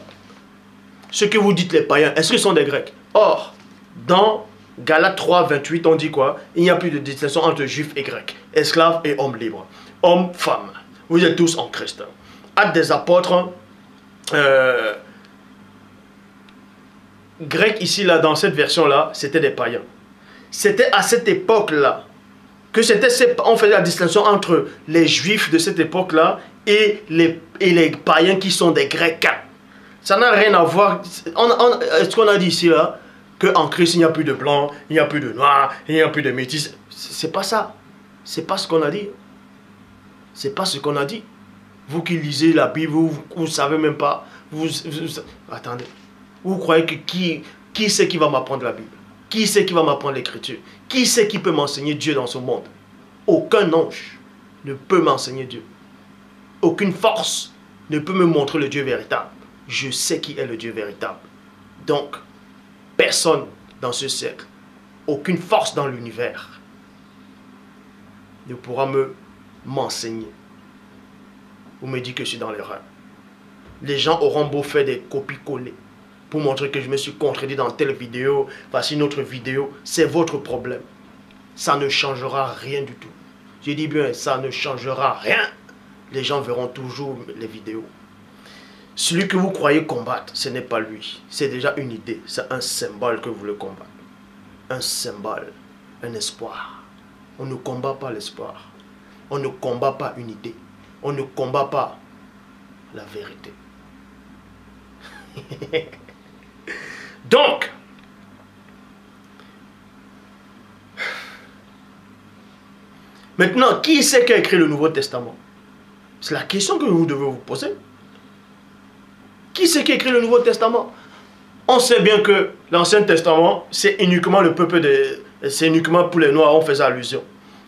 ce que vous dites les païens, est-ce qu'ils sont des grecs? Or, dans Galates 3, 28, on dit quoi? Il n'y a plus de distinction entre juifs et grecs, esclaves et hommes libres, hommes, femmes. Vous êtes tous en Christ. Actes des apôtres, grec ici là, dans cette version là, c'était des païens. C'était à cette époque là que on faisait la distinction entre les juifs de cette époque-là et les païens qui sont des grecs. Ça n'a rien à voir. Est-ce qu'on a dit ici là qu'en Christ il n'y a plus de blancs, il n'y a plus de noirs, il n'y a plus de métis? C'est pas ça. C'est pas ce qu'on a dit. C'est pas ce qu'on a dit. Vous qui lisez la Bible, vous ne savez même pas. Attendez. Vous croyez que qui c'est qui va m'apprendre la Bible? Qui c'est qui va m'apprendre l'écriture? Qui c'est qui peut m'enseigner Dieu dans ce monde? Aucun ange ne peut m'enseigner Dieu. Aucune force ne peut me montrer le Dieu véritable. Je sais qui est le Dieu véritable. Donc, personne dans ce siècle, aucune force dans l'univers ne pourra m'enseigner ou me dire que je suis dans l'erreur. Les gens auront beau faire des copies-collées pour montrer que je me suis contredit dans telle vidéo, voici une autre vidéo, c'est votre problème. Ça ne changera rien du tout. Je dis bien, ça ne changera rien. Les gens verront toujours les vidéos. Celui que vous croyez combattre, ce n'est pas lui. C'est déjà une idée, c'est un symbole que vous le combattez. Un symbole, un espoir. On ne combat pas l'espoir. On ne combat pas une idée. On ne combat pas la vérité. Donc, maintenant, qui c'est qui a écrit le Nouveau Testament? C'est la question que vous devez vous poser. Qui c'est qui a écrit le Nouveau Testament? On sait bien que l'Ancien Testament, c'est uniquement le peuple c'est uniquement pour les Noirs, on faisait allusion.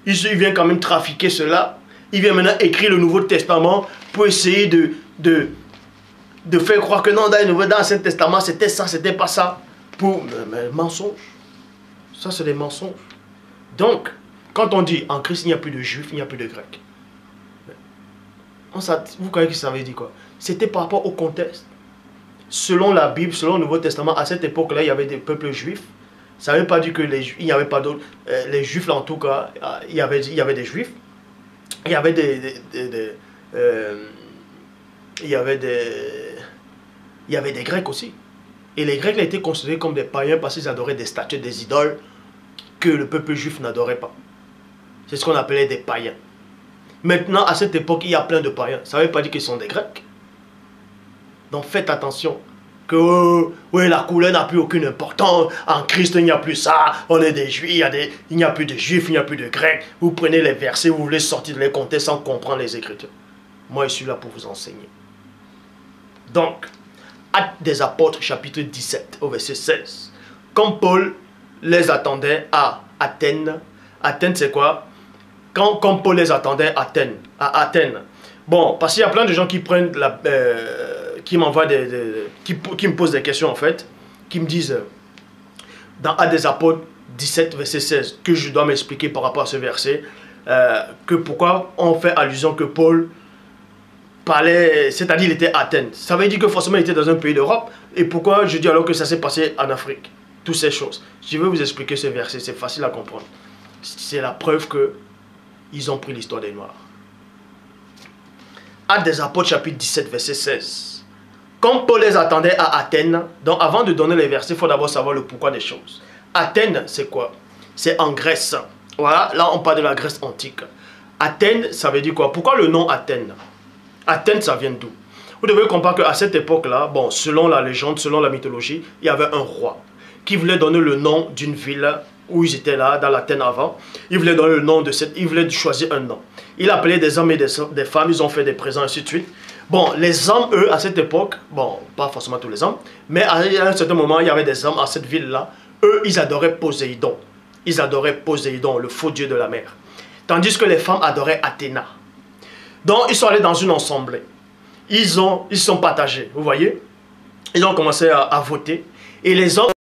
Il vient quand même trafiquer cela. Il vient maintenant écrire le Nouveau Testament pour essayer de faire croire que non, dans l'Ancien Testament, c'était ça, c'était pas ça. Mais mensonge. Ça, c'est des mensonges. Donc, quand on dit en Christ, il n'y a plus de Juifs, il n'y a plus de Grecs. Vous croyez que ça veut dire quoi? C'était par rapport au contexte. Selon la Bible, selon le Nouveau Testament, à cette époque-là, il y avait des peuples juifs. Ça ne veut pas dire que il n'y avait pas d'autres. Les Juifs, là, en tout cas, il y avait des Juifs. Il y avait des Grecs aussi. Et les Grecs étaient considérés comme des païens parce qu'ils adoraient des statues, des idoles que le peuple juif n'adorait pas. C'est ce qu'on appelait des païens. Maintenant, à cette époque, il y a plein de païens. Ça ne veut pas dire qu'ils sont des Grecs. Donc faites attention. Que ouais, la couleur n'a plus aucune importance. En Christ, il n'y a plus ça. On est des Juifs. Il n'y a plus de Juifs, il n'y a plus de Grecs. Vous prenez les versets, vous voulez sortir de les compter sans comprendre les Écritures. Moi, je suis là pour vous enseigner. Donc, Actes des Apôtres, chapitre 17, au verset 16. Quand Paul les attendait à Athènes. Athènes, c'est quoi? Quand Paul les attendait à Athènes. Bon, parce qu'il y a plein de gens qui prennent qui m'envoient qui me posent des questions en fait, qui me disent dans Actes des Apôtres 17 verset 16 que je dois m'expliquer par rapport à ce verset, que pourquoi on fait allusion que Paul parlait, c'est-à-dire il était à Athènes. Ça veut dire que forcément il était dans un pays d'Europe. Et pourquoi je dis alors que ça s'est passé en Afrique? Toutes ces choses. Je vais vous expliquer ce verset, c'est facile à comprendre. C'est la preuve que ils ont pris l'histoire des Noirs. Actes des Apôtres chapitre 17 verset 16. Comme Paul les attendait à Athènes, donc avant de donner les versets, il faut d'abord savoir le pourquoi des choses. Athènes, c'est quoi? C'est en Grèce. Voilà, là on parle de la Grèce antique. Athènes, ça veut dire quoi? Pourquoi le nom Athènes? Athènes, ça vient d'où? Vous devez comprendre qu'à cette époque-là, bon, selon la légende, selon la mythologie, il y avait un roi qui voulait donner le nom d'une ville où ils étaient là, dans l'Athènes avant. Il voulait donner le nom de cette... Il voulait choisir un nom. Il appelait des hommes et des femmes, ils ont fait des présents, ainsi de suite. Bon, les hommes, eux, à cette époque, bon, pas forcément tous les hommes, mais à un certain moment, il y avait des hommes à cette ville-là. Eux, ils adoraient Poséidon. Ils adoraient Poséidon, le faux dieu de la mer. Tandis que les femmes adoraient Athéna. Donc, ils sont allés dans une assemblée. Ils sont partagés, vous voyez. Ils ont commencé à voter. Et les hommes